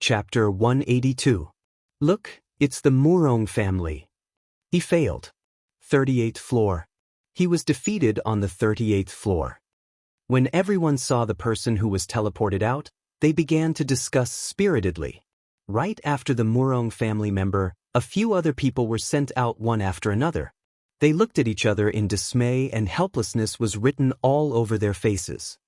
Chapter 182. Look, it's the Murong family. He failed. 38th floor. He was defeated on the 38th floor. When everyone saw the person who was teleported out, they began to discuss spiritedly. Right after the Murong family member, a few other people were sent out one after another. They looked at each other in dismay, and helplessness was written all over their faces.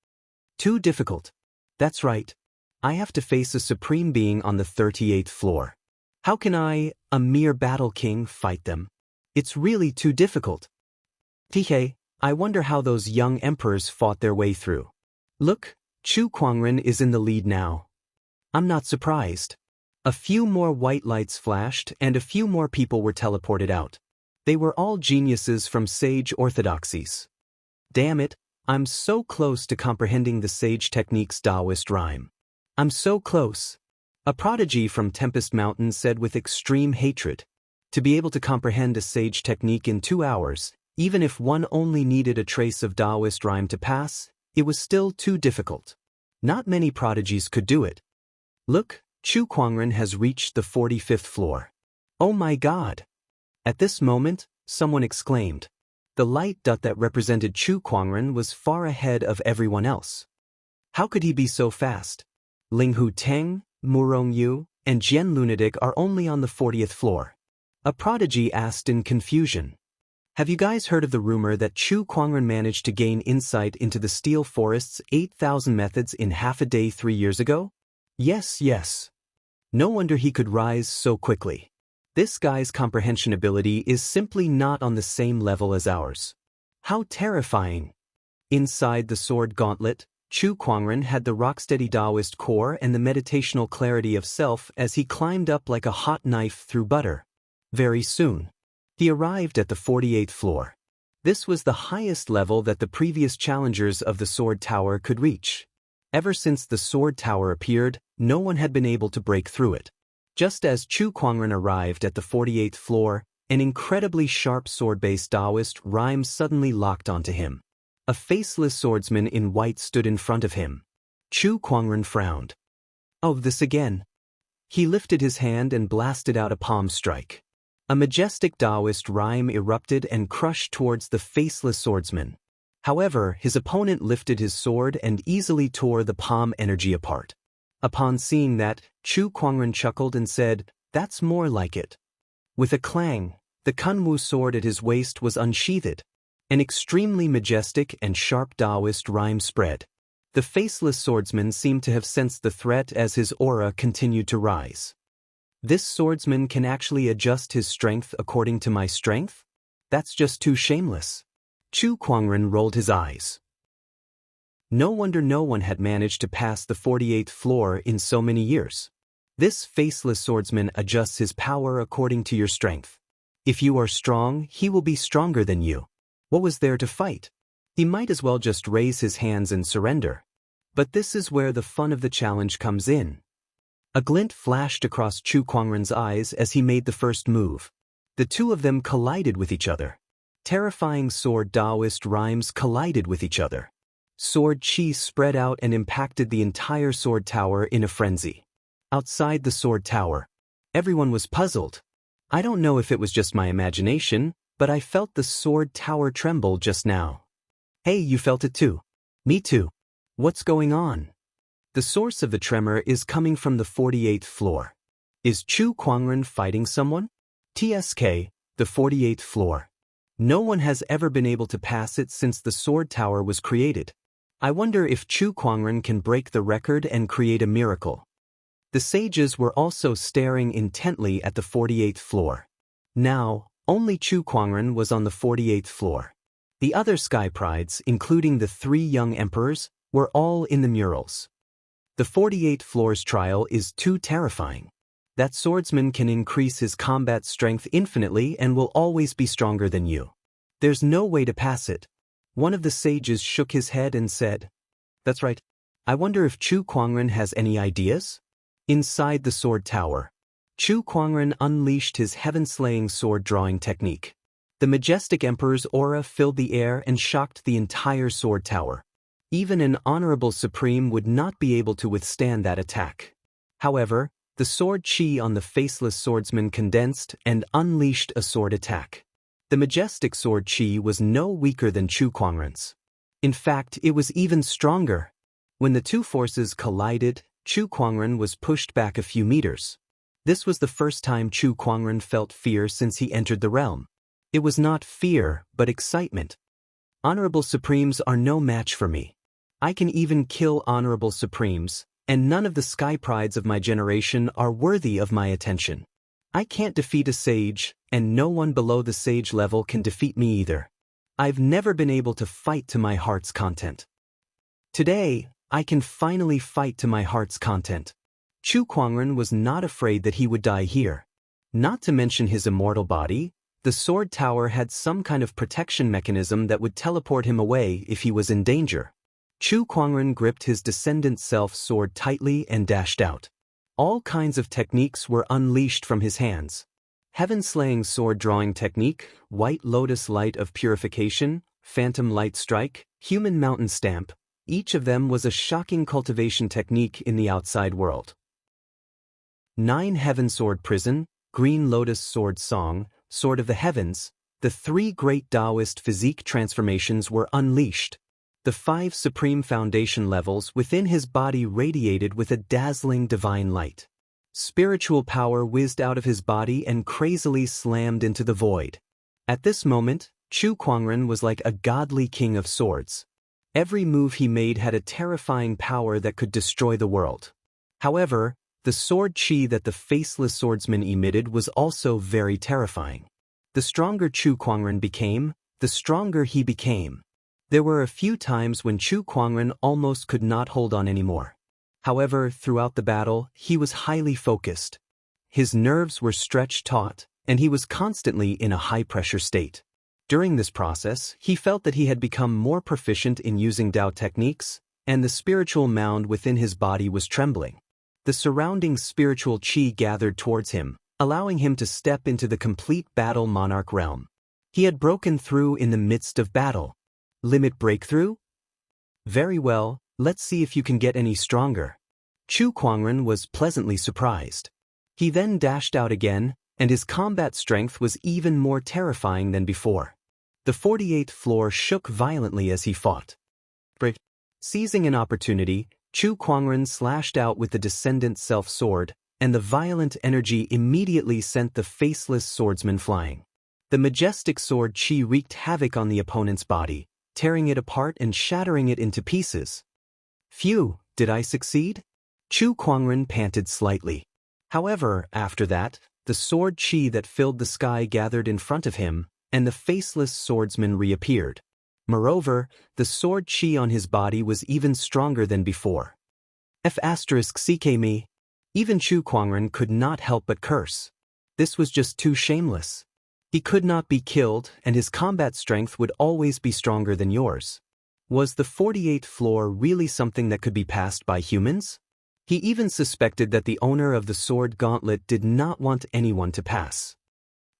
Too difficult. That's right. I have to face a supreme being on the 38th floor. How can I, a mere battle king, fight them? It's really too difficult. Tihei, I wonder how those young emperors fought their way through. Look, Chu Kuangren is in the lead now. I'm not surprised. A few more white lights flashed, and a few more people were teleported out. They were all geniuses from sage orthodoxies. Damn it, I'm so close to comprehending the sage technique's Taoist rhyme. I'm so close. A prodigy from Tempest Mountain said with extreme hatred. To be able to comprehend a sage technique in 2 hours, even if one only needed a trace of Taoist rhyme to pass, it was still too difficult. Not many prodigies could do it. Look, Chu Kuangren has reached the 45th floor. Oh my God! At this moment, someone exclaimed. The light dot that represented Chu Kuangren was far ahead of everyone else. How could he be so fast? Ling Hu Teng, Murong Yu, and Jian Lunatic are only on the 40th floor. A prodigy asked in confusion. Have you guys heard of the rumor that Chu Kuangren managed to gain insight into the Steel Forest's 8,000 methods in half a day 3 years ago? Yes. No wonder he could rise so quickly. This guy's comprehension ability is simply not on the same level as ours. How terrifying! Inside the sword gauntlet, Chu Kuangren had the rocksteady Taoist core and the meditational clarity of self as he climbed up like a hot knife through butter. Very soon, he arrived at the 48th floor. This was the highest level that the previous challengers of the Sword Tower could reach. Ever since the Sword Tower appeared, no one had been able to break through it. Just as Chu Kuangren arrived at the 48th floor, an incredibly sharp sword-based Taoist rhyme suddenly locked onto him. A faceless swordsman in white stood in front of him. Chu Kuangren frowned. Oh, this again. He lifted his hand and blasted out a palm strike. A majestic Taoist rhyme erupted and crushed towards the faceless swordsman. However, his opponent lifted his sword and easily tore the palm energy apart. Upon seeing that, Chu Kuangren chuckled and said, "That's more like it." With a clang, the Kunwu sword at his waist was unsheathed. An extremely majestic and sharp Taoist rhyme spread. The faceless swordsman seemed to have sensed the threat as his aura continued to rise. This swordsman can actually adjust his strength according to my strength? That's just too shameless. Chu Kuangren rolled his eyes. No wonder no one had managed to pass the 48th floor in so many years. This faceless swordsman adjusts his power according to your strength. If you are strong, he will be stronger than you. What was there to fight? He might as well just raise his hands and surrender. But this is where the fun of the challenge comes in. A glint flashed across Chu Kuangren's eyes as he made the first move. The two of them collided with each other. Terrifying sword Taoist rhymes collided with each other. Sword chi spread out and impacted the entire sword tower in a frenzy. Outside the sword tower, everyone was puzzled. I don't know if it was just my imagination, but I felt the sword tower tremble just now. Hey, you felt it too? Me too. What's going on? The source of the tremor is coming from the 48th floor. Is Chu Kuangren fighting someone? TSK, the 48th floor. No one has ever been able to pass it since the sword tower was created. I wonder if Chu Kuangren can break the record and create a miracle. The sages were also staring intently at the 48th floor. Now, only Chu Kuangren was on the 48th floor. The other sky prides, including the 3 young emperors, were all in the murals. The 48th floor's trial is too terrifying. That swordsman can increase his combat strength infinitely and will always be stronger than you. There's no way to pass it. One of the sages shook his head and said, "That's right. I wonder if Chu Kuangren has any ideas?" Inside the sword tower, Chu Kuangren unleashed his heaven-slaying sword-drawing technique. The majestic emperor's aura filled the air and shocked the entire sword tower. Even an honorable supreme would not be able to withstand that attack. However, The sword chi on the faceless swordsman condensed and unleashed a sword attack. The majestic sword chi was no weaker than Chu Kuangren's. In fact, it was even stronger. When the two forces collided, Chu Kuangren was pushed back a few meters. This was the first time Chu Kuangren felt fear since he entered the realm. It was not fear, but excitement. Honorable Supremes are no match for me. I can even kill Honorable Supremes, and none of the sky prides of my generation are worthy of my attention. I can't defeat a sage, and no one below the sage level can defeat me either. I've never been able to fight to my heart's content. Today, I can finally fight to my heart's content. Chu Kuangren was not afraid that he would die here. Not to mention his immortal body, the sword tower had some kind of protection mechanism that would teleport him away if he was in danger. Chu Kuangren gripped his descendant self sword tightly and dashed out. All kinds of techniques were unleashed from his hands. Heaven-slaying sword-drawing technique, white lotus light of purification, phantom light strike, human mountain stamp, each of them was a shocking cultivation technique in the outside world. 9 Heaven Sword Prison, Green Lotus Sword Song, Sword of the Heavens, the 3 great Taoist physique transformations were unleashed. The 5 supreme foundation levels within his body radiated with a dazzling divine light. Spiritual power whizzed out of his body and crazily slammed into the void. At this moment, Chu Kuangren was like a godly king of swords. Every move he made had a terrifying power that could destroy the world. However, the sword chi that the faceless swordsman emitted was also very terrifying. The stronger Chu Kuangren became, the stronger he became. There were a few times when Chu Kuangren almost could not hold on anymore. However, throughout the battle, he was highly focused. His nerves were stretched taut, and he was constantly in a high-pressure state. During this process, he felt that he had become more proficient in using Tao techniques, and the spiritual mound within his body was trembling. The surrounding spiritual chi gathered towards him, allowing him to step into the complete battle monarch realm. He had broken through in the midst of battle. Limit breakthrough? Very well, let's see if you can get any stronger. Chu Kuangren was pleasantly surprised. He then dashed out again, and his combat strength was even more terrifying than before. The 48th floor shook violently as he fought. Seizing an opportunity, Chu Kuangren slashed out with the descendant self-sword, and the violent energy immediately sent the faceless swordsman flying. The majestic sword chi wreaked havoc on the opponent's body, tearing it apart and shattering it into pieces. Phew, did I succeed? Chu Kuangren panted slightly. However, after that, the sword chi that filled the sky gathered in front of him, and the faceless swordsman reappeared. Moreover, the sword chi on his body was even stronger than before. F***ck me. Even Chu Kuangren could not help but curse. This was just too shameless. He could not be killed, and his combat strength would always be stronger than yours. Was the 48th floor really something that could be passed by humans? He even suspected that the owner of the sword gauntlet did not want anyone to pass.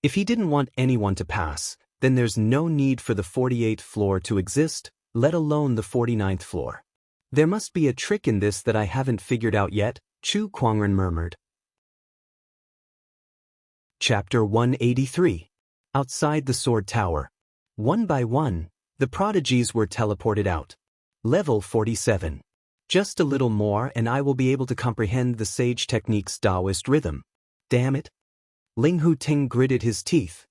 If he didn't want anyone to pass, then there's no need for the 48th floor to exist, let alone the 49th floor. There must be a trick in this that I haven't figured out yet, Chu Kuangren murmured. Chapter 183. Outside the sword tower. One by one, the prodigies were teleported out. Level 47. Just a little more and I will be able to comprehend the sage technique's Taoist rhythm. Damn it. Ling Hu Ting gritted his teeth.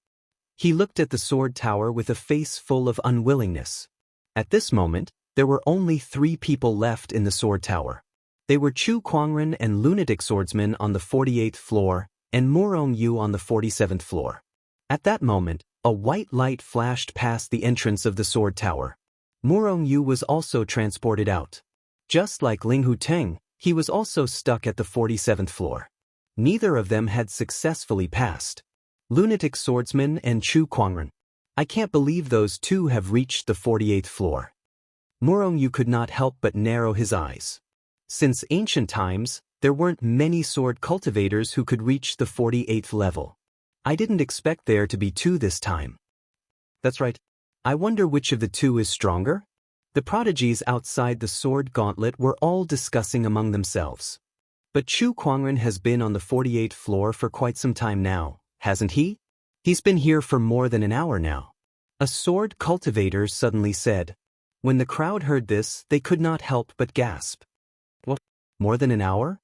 He looked at the sword tower with a face full of unwillingness. At this moment, there were only 3 people left in the sword tower. They were Chu Kuangren and lunatic swordsman on the 48th floor, and Murong Yu on the 47th floor. At that moment, a white light flashed past the entrance of the sword tower. Murong Yu was also transported out. Just like Ling Hu Teng, he was also stuck at the 47th floor. Neither of them had successfully passed. Lunatic swordsman and Chu Kuangren. I can't believe those two have reached the 48th floor. Murong Yu could not help but narrow his eyes. Since ancient times, there weren't many sword cultivators who could reach the 48th level. I didn't expect there to be 2 this time. That's right. I wonder which of the 2 is stronger? The prodigies outside the sword gauntlet were all discussing among themselves. But Chu Kuangren has been on the 48th floor for quite some time now, hasn't he? He's been here for more than an hour now. A sword cultivator suddenly said. When the crowd heard this, they could not help but gasp. What? More than an hour?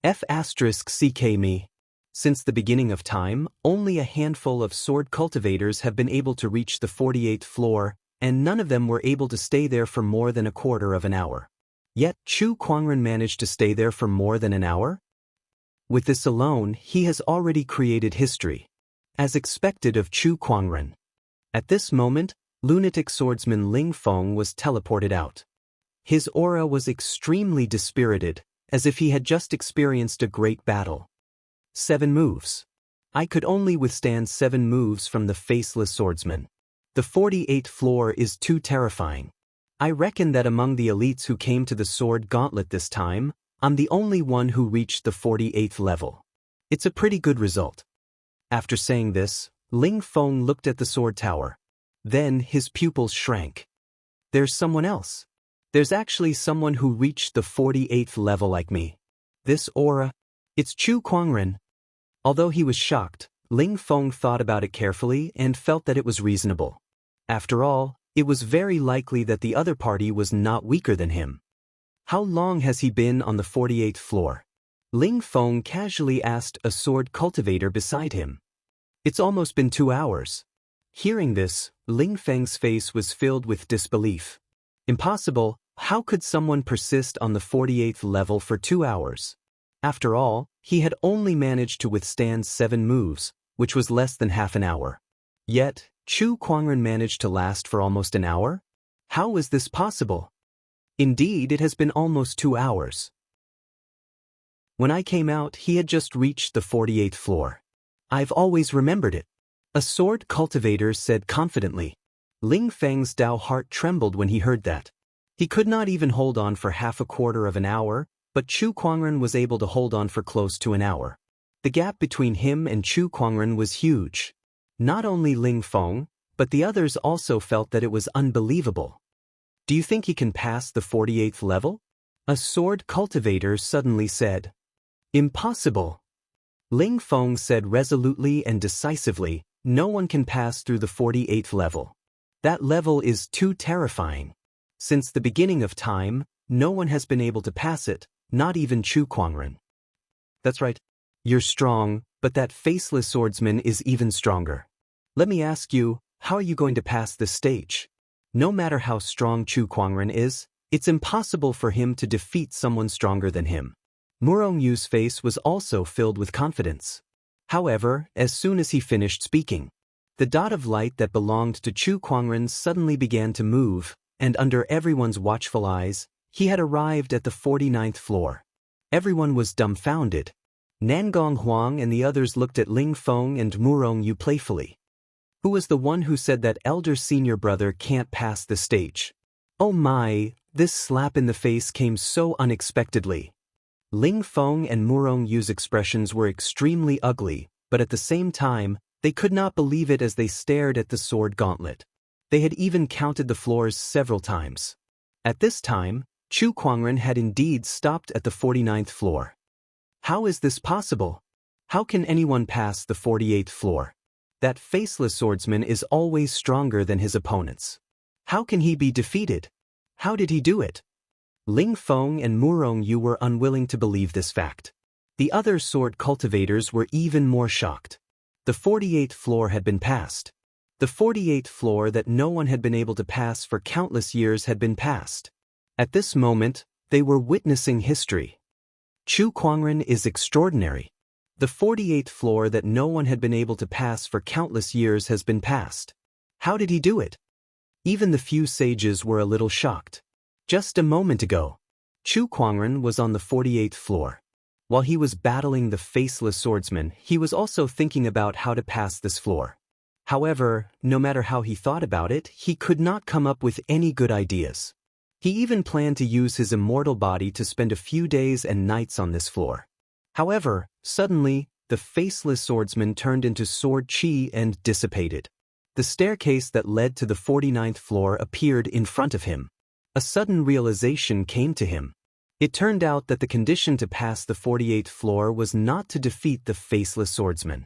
F***ck me. Since the beginning of time, only a handful of sword cultivators have been able to reach the 48th floor, and none of them were able to stay there for more than a quarter of an hour. Yet Chu Kuangren managed to stay there for more than an hour? With this alone, he has already created history. As expected of Chu Kuangren. At this moment, lunatic swordsman Ling Feng was teleported out. His aura was extremely dispirited, as if he had just experienced a great battle. 7 moves. I could only withstand 7 moves from the faceless swordsman. The 48th floor is too terrifying. I reckon that among the elites who came to the sword gauntlet this time, I'm the only one who reached the 48th level. It's a pretty good result. After saying this, Ling Feng looked at the sword tower. Then his pupils shrank. There's someone else. There's actually someone who reached the 48th level like me. This aura, it's Chu Kuangren. Although he was shocked, Ling Feng thought about it carefully and felt that it was reasonable. After all, it was very likely that the other party was not weaker than him. How long has he been on the 48th floor? Ling Feng casually asked a sword cultivator beside him. It's almost been 2 hours. Hearing this, Ling Feng's face was filled with disbelief. Impossible, how could someone persist on the 48th level for 2 hours? After all, he had only managed to withstand 7 moves, which was less than half an hour. Yet, Chu Kuangren managed to last for almost an hour? How is this possible? Indeed, it has been almost 2 hours. When I came out, he had just reached the 48th floor. I've always remembered it. A sword cultivator said confidently. Ling Feng's Dao heart trembled when he heard that. He could not even hold on for half a quarter of an hour, but Chu Kuangren was able to hold on for close to an hour. The gap between him and Chu Kuangren was huge. Not only Ling Feng, but the others also felt that it was unbelievable. Do you think he can pass the 48th level? A sword cultivator suddenly said. Impossible. Ling Feng said resolutely and decisively, no one can pass through the 48th level. That level is too terrifying. Since the beginning of time, no one has been able to pass it, not even Chu Kuangren. That's right. You're strong, but that faceless swordsman is even stronger. Let me ask you, how are you going to pass this stage? No matter how strong Chu Kuangren is, it's impossible for him to defeat someone stronger than him. Murong Yu's face was also filled with confidence. However, as soon as he finished speaking, the dot of light that belonged to Chu Kuangren suddenly began to move, and under everyone's watchful eyes, he had arrived at the 49th floor. Everyone was dumbfounded. Nangong Huang and the others looked at Ling Feng and Murong Yu playfully. Who was the one who said that elder senior brother can't pass the stage? Oh my, this slap in the face came so unexpectedly. Ling Feng and Murong Yu's expressions were extremely ugly, but at the same time, they could not believe it as they stared at the sword gauntlet. They had even counted the floors several times. At this time, Chu Kuangren had indeed stopped at the 49th floor. How is this possible? How can anyone pass the 48th floor? That faceless swordsman is always stronger than his opponents. How can he be defeated? How did he do it? Ling Feng and Murong Yu were unwilling to believe this fact. The other sword cultivators were even more shocked. The 48th floor had been passed. The 48th floor that no one had been able to pass for countless years had been passed. At this moment, they were witnessing history. Chu Kuangren is extraordinary. The 48th floor that no one had been able to pass for countless years has been passed. How did he do it? Even the few sages were a little shocked. Just a moment ago, Chu Kuangren was on the 48th floor. While he was battling the faceless swordsman, he was also thinking about how to pass this floor. However, no matter how he thought about it, he could not come up with any good ideas. He even planned to use his immortal body to spend a few days and nights on this floor. However, suddenly, the faceless swordsman turned into sword chi and dissipated. The staircase that led to the 49th floor appeared in front of him. A sudden realization came to him. It turned out that the condition to pass the 48th floor was not to defeat the faceless swordsman.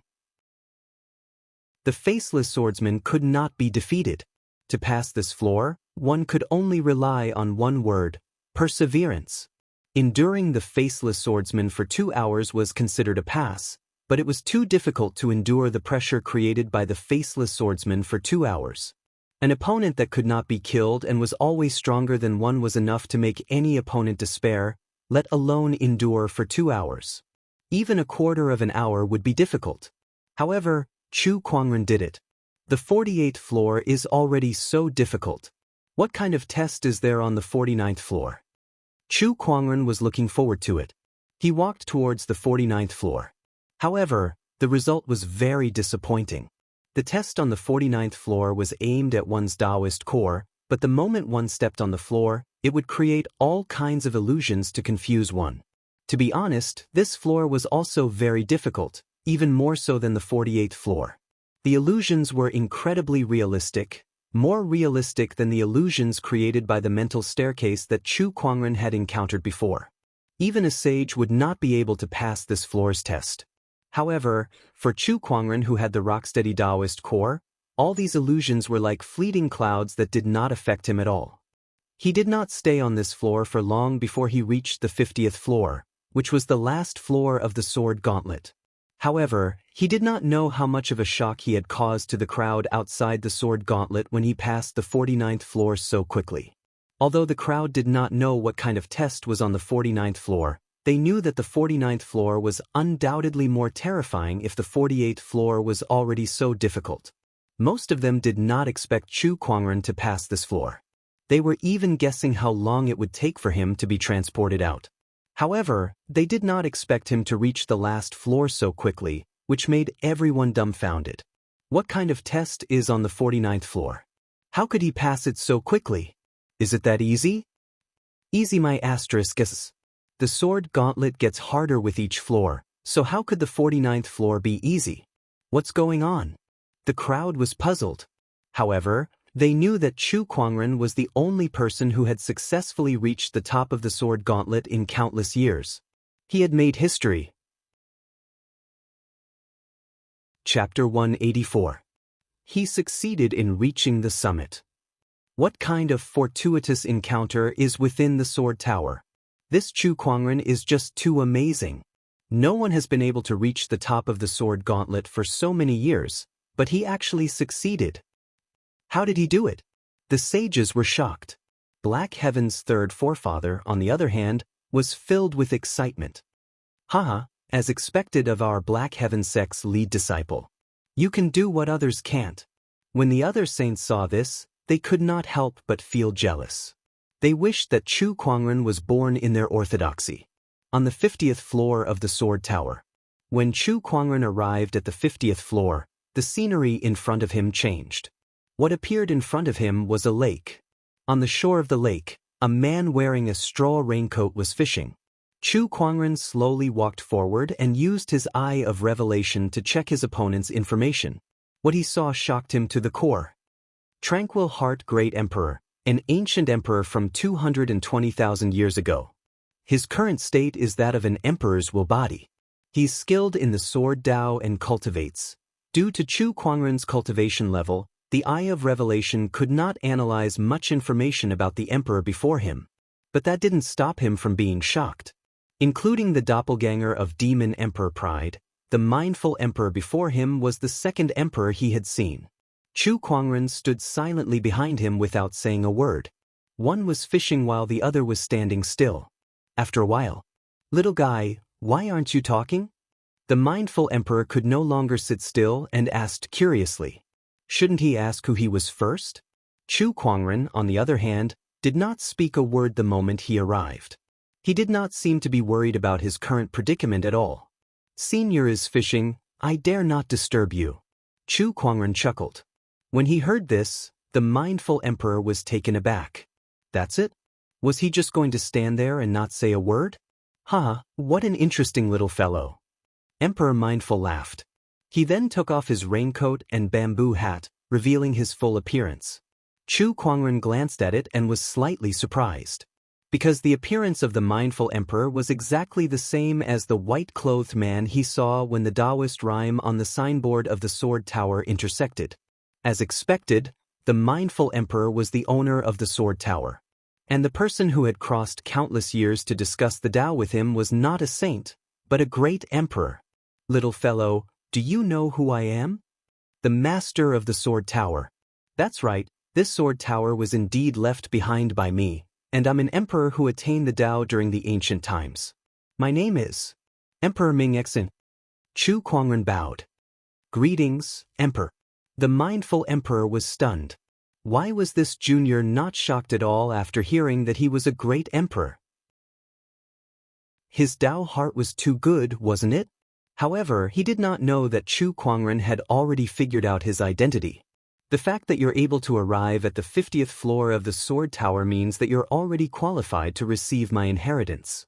The faceless swordsman could not be defeated. To pass this floor, one could only rely on one word: perseverance. Enduring the faceless swordsman for 2 hours was considered a pass, but it was too difficult to endure the pressure created by the faceless swordsman for 2 hours. An opponent that could not be killed and was always stronger than one was enough to make any opponent despair, let alone endure for 2 hours. Even a quarter of an hour would be difficult. However, Chu Kuangren did it. The 48th floor is already so difficult. What kind of test is there on the 49th floor? Chu Kuangren was looking forward to it. He walked towards the 49th floor. However, the result was very disappointing. The test on the 49th floor was aimed at one's Taoist core, but the moment one stepped on the floor, it would create all kinds of illusions to confuse one. To be honest, this floor was also very difficult, even more so than the 48th floor. The illusions were incredibly realistic, more realistic than the illusions created by the mental staircase that Chu Kuangren had encountered before. Even a sage would not be able to pass this floor's test. However, for Chu Kuangren, who had the rock-steady Taoist core, all these illusions were like fleeting clouds that did not affect him at all. He did not stay on this floor for long before he reached the 50th floor, which was the last floor of the sword gauntlet. However, he did not know how much of a shock he had caused to the crowd outside the sword gauntlet when he passed the 49th floor so quickly. Although the crowd did not know what kind of test was on the 49th floor, they knew that the 49th floor was undoubtedly more terrifying if the 48th floor was already so difficult. Most of them did not expect Chu Kuangren to pass this floor. They were even guessing how long it would take for him to be transported out. However, they did not expect him to reach the last floor so quickly, which made everyone dumbfounded. What kind of test is on the 49th floor? How could he pass it so quickly? Is it that easy? Easy, my asterisk. The sword gauntlet gets harder with each floor, so how could the 49th floor be easy? What's going on? The crowd was puzzled. However, they knew that Chu Kuangren was the only person who had successfully reached the top of the sword gauntlet in countless years. He had made history. Chapter 184. He succeeded in reaching the summit. What kind of fortuitous encounter is within the sword tower? This Chu Kuangren is just too amazing. No one has been able to reach the top of the sword gauntlet for so many years, but he actually succeeded. How did he do it? The sages were shocked. Black Heaven's third forefather, on the other hand, was filled with excitement. Haha, as expected of our Black Heaven sect's lead disciple. You can do what others can't. When the other saints saw this, they could not help but feel jealous. They wished that Chu Kuangren was born in their orthodoxy. On the 50th floor of the sword tower. When Chu Kuangren arrived at the 50th floor, the scenery in front of him changed. What appeared in front of him was a lake. On the shore of the lake, a man wearing a straw raincoat was fishing. Chu Kuangren slowly walked forward and used his eye of revelation to check his opponent's information. What he saw shocked him to the core. Tranquil Heart Great Emperor, an ancient emperor from 220,000 years ago. His current state is that of an emperor's will body. He's skilled in the sword Dao and cultivates. Due to Chu Kuangren's cultivation level, the Eye of Revelation could not analyze much information about the emperor before him. But that didn't stop him from being shocked. Including the doppelganger of Demon Emperor Pride, the mindful emperor before him was the second emperor he had seen. Chu Kuangren stood silently behind him without saying a word. One was fishing while the other was standing still. After a while, "Little guy, why aren't you talking?" The mindful emperor could no longer sit still and asked curiously. Shouldn't he ask who he was first? Chu Kuangren, on the other hand, did not speak a word the moment he arrived. He did not seem to be worried about his current predicament at all. "Senior is fishing, I dare not disturb you." Chu Kuangren chuckled. When he heard this, the mindful emperor was taken aback. That's it? Was he just going to stand there and not say a word? What an interesting little fellow. Emperor Mindful laughed. He then took off his raincoat and bamboo hat, revealing his full appearance. Chu Kuangren glanced at it and was slightly surprised. because the appearance of the mindful emperor was exactly the same as the white-clothed man he saw when the Taoist rhyme on the signboard of the sword tower intersected. As expected, the mindful emperor was the owner of the sword tower. And the person who had crossed countless years to discuss the Tao with him was not a saint, but a great emperor. "Little fellow, do you know who I am?" "The master of the sword tower." "That's right, this sword tower was indeed left behind by me, and I'm an emperor who attained the Tao during the ancient times. My name is Emperor Ming Exin." Chu Kuangren bowed. "Greetings, Emperor." The mindful emperor was stunned. Why was this junior not shocked at all after hearing that he was a great emperor? His Tao heart was too good, wasn't it? However, he did not know that Chu Kuangren had already figured out his identity. The fact that you're able to arrive at the 50th floor of the sword tower means that you're already qualified to receive my inheritance.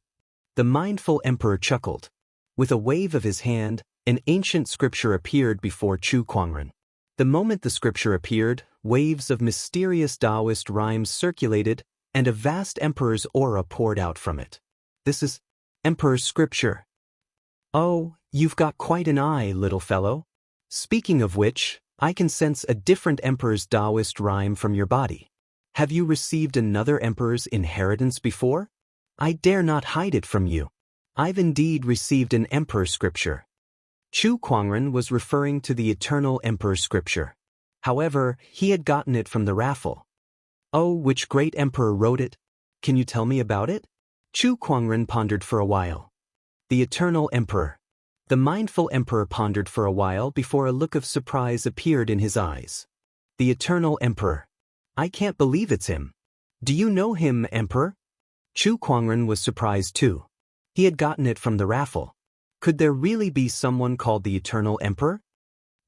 The mindful emperor chuckled. With a wave of his hand, an ancient scripture appeared before Chu Kuangren. The moment the scripture appeared, waves of mysterious Taoist rhymes circulated, and a vast emperor's aura poured out from it. "This is Emperor's scripture." "Oh, you've got quite an eye, little fellow. Speaking of which, I can sense a different emperor's Taoist rhyme from your body. Have you received another emperor's inheritance before? I dare not hide it from you. I've indeed received an emperor scripture." Chu Kuangren was referring to the eternal emperor scripture. However, he had gotten it from the raffle. "Oh, which great emperor wrote it? Can you tell me about it?" Chu Kuangren pondered for a while. "The eternal emperor." The mindful emperor pondered for a while before a look of surprise appeared in his eyes. "The eternal emperor. I can't believe it's him. Do you know him, Emperor?" Chu Kuangren was surprised too. He had gotten it from the raffle. Could there really be someone called the eternal emperor?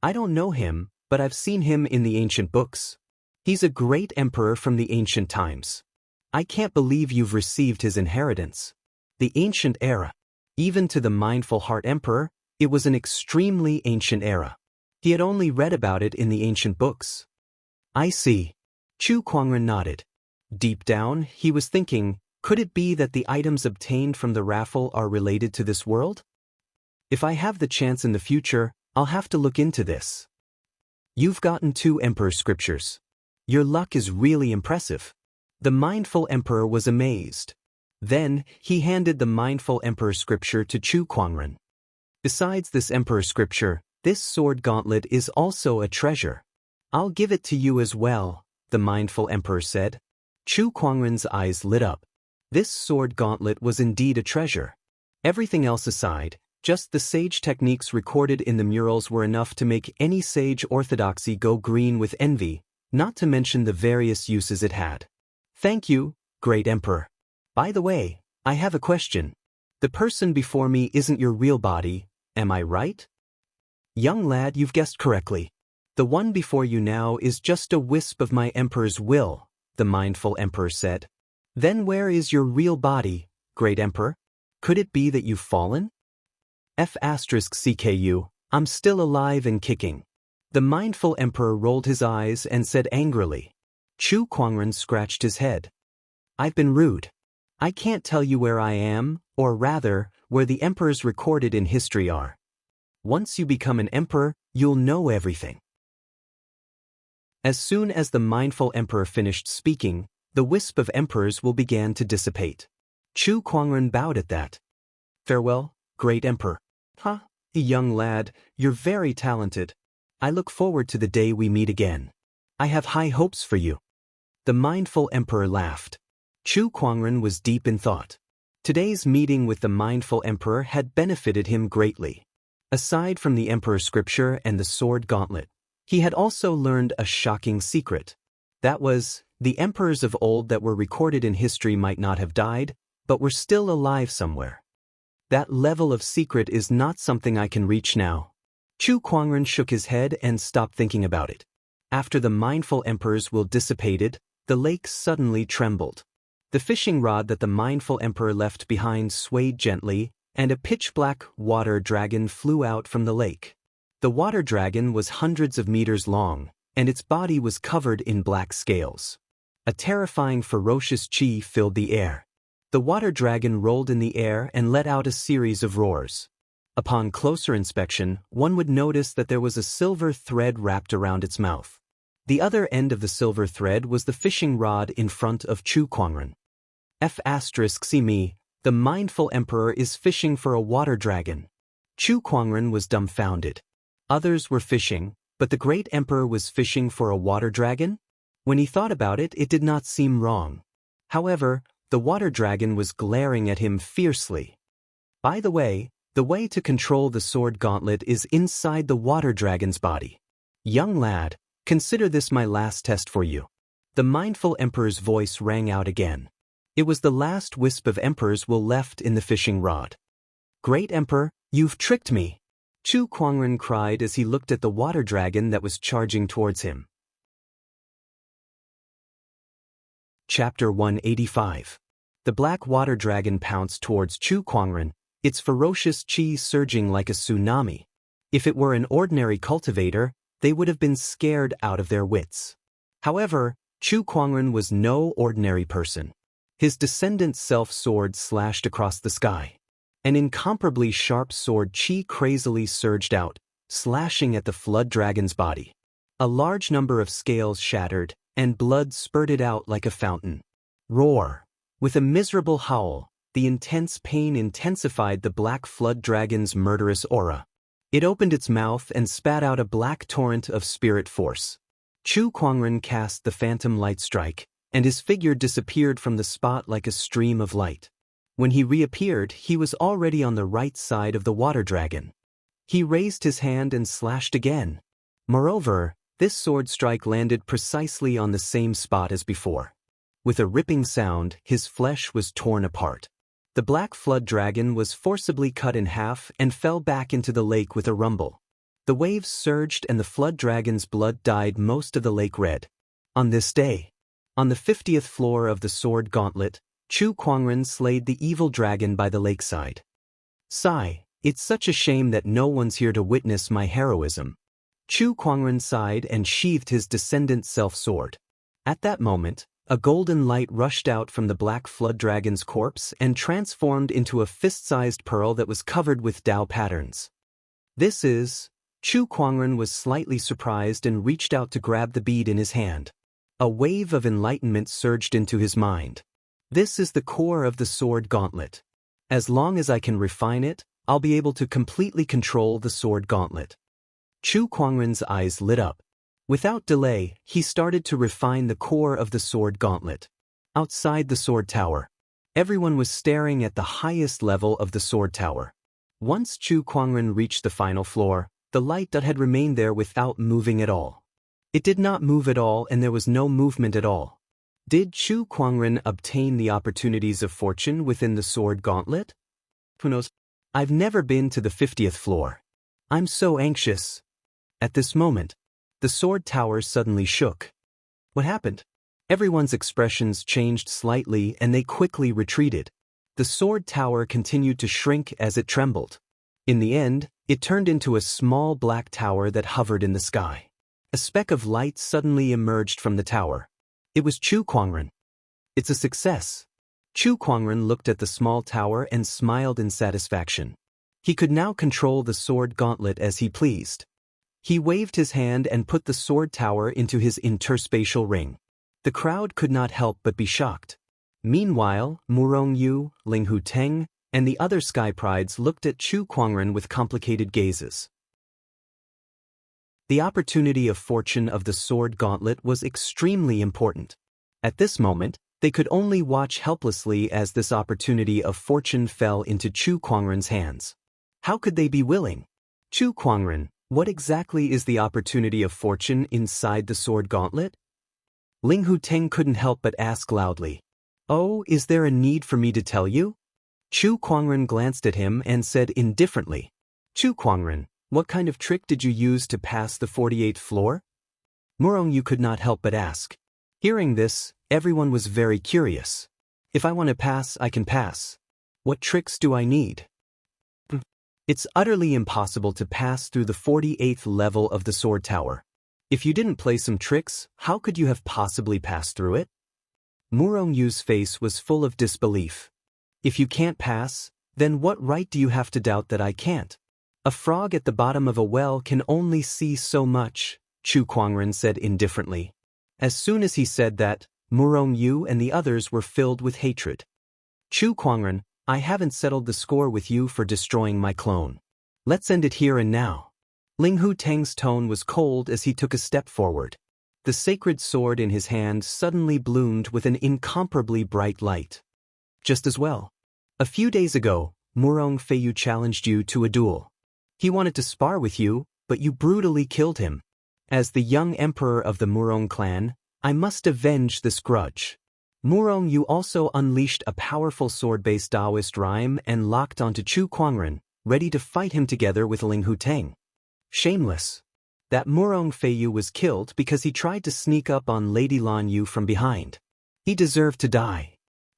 "I don't know him, but I've seen him in the ancient books. He's a great emperor from the ancient times. I can't believe you've received his inheritance. The ancient era. Even to the mindful heart emperor, it was an extremely ancient era. He had only read about it in the ancient books." "I see." Chu Kuangren nodded. Deep down, he was thinking, could it be that the items obtained from the raffle are related to this world? If I have the chance in the future, I'll have to look into this. "You've gotten 2 emperor scriptures. Your luck is really impressive." The mindful emperor was amazed. Then, he handed the mindful emperor scripture to Chu Kuangren. "Besides this emperor scripture, this sword gauntlet is also a treasure. I'll give it to you as well," the mindful emperor said. Chu Kuangren's eyes lit up. This sword gauntlet was indeed a treasure. Everything else aside, just the sage techniques recorded in the murals were enough to make any sage orthodoxy go green with envy, not to mention the various uses it had. "Thank you, great emperor. By the way, I have a question. The person before me isn't your real body, am I right?" "Young lad, you've guessed correctly. The one before you now is just a wisp of my emperor's will," the mindful emperor said. "Then where is your real body, great emperor? Could it be that you've fallen?" "CKU, I'm still alive and kicking." The mindful emperor rolled his eyes and said angrily. Chu Kuangren scratched his head. "I've been rude. I can't tell you where I am, or rather, where the emperors recorded in history are. Once you become an emperor, you'll know everything." As soon as the mindful emperor finished speaking, the wisp of emperors will began to dissipate. Chu Kuangren bowed at that. "Farewell, great emperor." "Huh, young lad, you're very talented. I look forward to the day we meet again. I have high hopes for you." The mindful emperor laughed. Chu Kuangren was deep in thought. Today's meeting with the mindful emperor had benefited him greatly. Aside from the emperor scripture and the sword gauntlet, he had also learned a shocking secret. That was, the emperors of old that were recorded in history might not have died, but were still alive somewhere. That level of secret is not something I can reach now. Chu Kuangren shook his head and stopped thinking about it. After the mindful emperor's will dissipated, the lake suddenly trembled. The fishing rod that the mindful emperor left behind swayed gently, and a pitch-black water dragon flew out from the lake. The water dragon was hundreds of meters long, and its body was covered in black scales. A terrifying ferocious chi filled the air. The water dragon rolled in the air and let out a series of roars. Upon closer inspection, one would notice that there was a silver thread wrapped around its mouth. The other end of the silver thread was the fishing rod in front of Chu Kuangren. See me, the mindful emperor is fishing for a water dragon. Chu Kuangren was dumbfounded. Others were fishing, but the great emperor was fishing for a water dragon? When he thought about it, it did not seem wrong. However, the water dragon was glaring at him fiercely. By the way to control the sword gauntlet is inside the water dragon's body. Young lad, consider this my last test for you. The mindful emperor's voice rang out again. It was the last wisp of emperor's will left in the fishing rod. Great emperor, you've tricked me! Chu Kuangren cried as he looked at the water dragon that was charging towards him. Chapter 185. The black water dragon pounced towards Chu Kuangren, its ferocious chi surging like a tsunami. If it were an ordinary cultivator, they would have been scared out of their wits. However, Chu Kuangren was no ordinary person. His descendant self-sword slashed across the sky. An incomparably sharp sword chi crazily surged out, slashing at the flood dragon's body. A large number of scales shattered, and blood spurted out like a fountain. Roar! With a miserable howl, the intense pain intensified the black flood dragon's murderous aura. It opened its mouth and spat out a black torrent of spirit force. Chu Kuangren cast the phantom light strike, and his figure disappeared from the spot like a stream of light. When he reappeared, he was already on the right side of the water dragon. He raised his hand and slashed again. Moreover, this sword strike landed precisely on the same spot as before. With a ripping sound, his flesh was torn apart. The black flood dragon was forcibly cut in half and fell back into the lake with a rumble. The waves surged and the flood dragon's blood dyed most of the lake red. On this day, on the 50th floor of the sword gauntlet, Chu Kuangren slayed the evil dragon by the lakeside. Sigh, it's such a shame that no one's here to witness my heroism. Chu Kuangren sighed and sheathed his descendant self-sword. At that moment, a golden light rushed out from the black flood dragon's corpse and transformed into a fist-sized pearl that was covered with Dao patterns. This is... Chu Kuangren was slightly surprised and reached out to grab the bead in his hand. A wave of enlightenment surged into his mind. This is the core of the sword gauntlet. As long as I can refine it, I'll be able to completely control the sword gauntlet. Chu Kuangren's eyes lit up. Without delay, he started to refine the core of the sword gauntlet. Outside the sword tower, everyone was staring at the highest level of the sword tower. Once Chu Kuangren reached the final floor, the light dot had remained there without moving at all. It did not move at all and there was no movement at all. Did Chu Kuangren obtain the opportunities of fortune within the sword gauntlet? Who knows? I've never been to the 50th floor. I'm so anxious. At this moment, the sword tower suddenly shook. What happened? Everyone's expressions changed slightly and they quickly retreated. The sword tower continued to shrink as it trembled. In the end, it turned into a small black tower that hovered in the sky. A speck of light suddenly emerged from the tower. It was Chu Kuangren. It's a success. Chu Kuangren looked at the small tower and smiled in satisfaction. He could now control the sword gauntlet as he pleased. He waved his hand and put the sword tower into his interspatial ring. The crowd could not help but be shocked. Meanwhile, Murong Yu, Ling Hu Teng, and the other sky prides looked at Chu Kuangren with complicated gazes. The opportunity of fortune of the sword gauntlet was extremely important. At this moment, they could only watch helplessly as this opportunity of fortune fell into Chu Kuangren's hands. How could they be willing? Chu Kuangren, what exactly is the opportunity of fortune inside the sword gauntlet? Ling Hu Teng couldn't help but ask loudly. Oh, is there a need for me to tell you? Chu Kuangren glanced at him and said indifferently. Chu Kuangren, what kind of trick did you use to pass the 48th floor? Murong Yu could not help but ask. Hearing this, everyone was very curious. If I want to pass, I can pass. What tricks do I need? It's utterly impossible to pass through the 48th level of the sword tower. If you didn't play some tricks, how could you have possibly passed through it? Murong Yu's face was full of disbelief. If you can't pass, then what right do you have to doubt that I can't? A frog at the bottom of a well can only see so much, Chu Kuangren said indifferently. As soon as he said that, Murong Yu and the others were filled with hatred. Chu Kuangren, I haven't settled the score with you for destroying my clone. Let's end it here and now. Ling Hu Teng's tone was cold as he took a step forward. The sacred sword in his hand suddenly bloomed with an incomparably bright light. Just as well. A few days ago, Murong Feiyu challenged you to a duel. He wanted to spar with you, but you brutally killed him. As the young emperor of the Murong clan, I must avenge this grudge. Murong Yu also unleashed a powerful sword-based Taoist rhyme and locked onto Chu Kuangren, ready to fight him together with Ling Hu Teng. Shameless. That Murong Feiyu was killed because he tried to sneak up on Lady Lan Yu from behind. He deserved to die.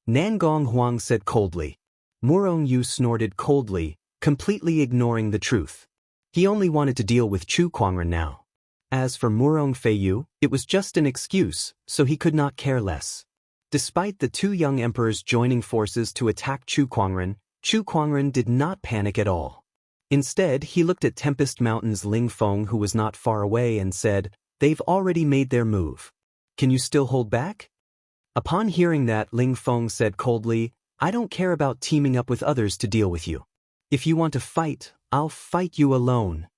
Nangong Huang said coldly. Murong Yu snorted coldly, completely ignoring the truth. He only wanted to deal with Chu Kuangren now. As for Murong Feiyu, it was just an excuse, so he could not care less. Despite the two young emperors joining forces to attack Chu Kuangren did not panic at all. Instead, he looked at Tempest Mountain's Ling Feng, who was not far away, and said, "They've already made their move. Can you still hold back?" Upon hearing that, Ling Feng said coldly, "I don't care about teaming up with others to deal with you. If you want to fight, I'll fight you alone.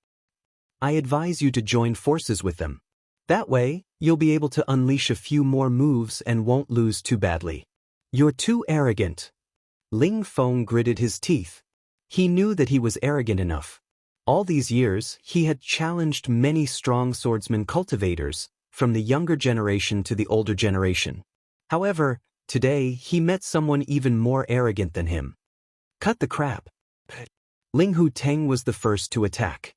I advise you to join forces with them. That way, you'll be able to unleash a few more moves and won't lose too badly." "You're too arrogant." Ling Feng gritted his teeth. He knew that he was arrogant enough. All these years, he had challenged many strong swordsman cultivators, from the younger generation to the older generation. However, today he met someone even more arrogant than him. Cut the crap. Ling Hu Teng was the first to attack.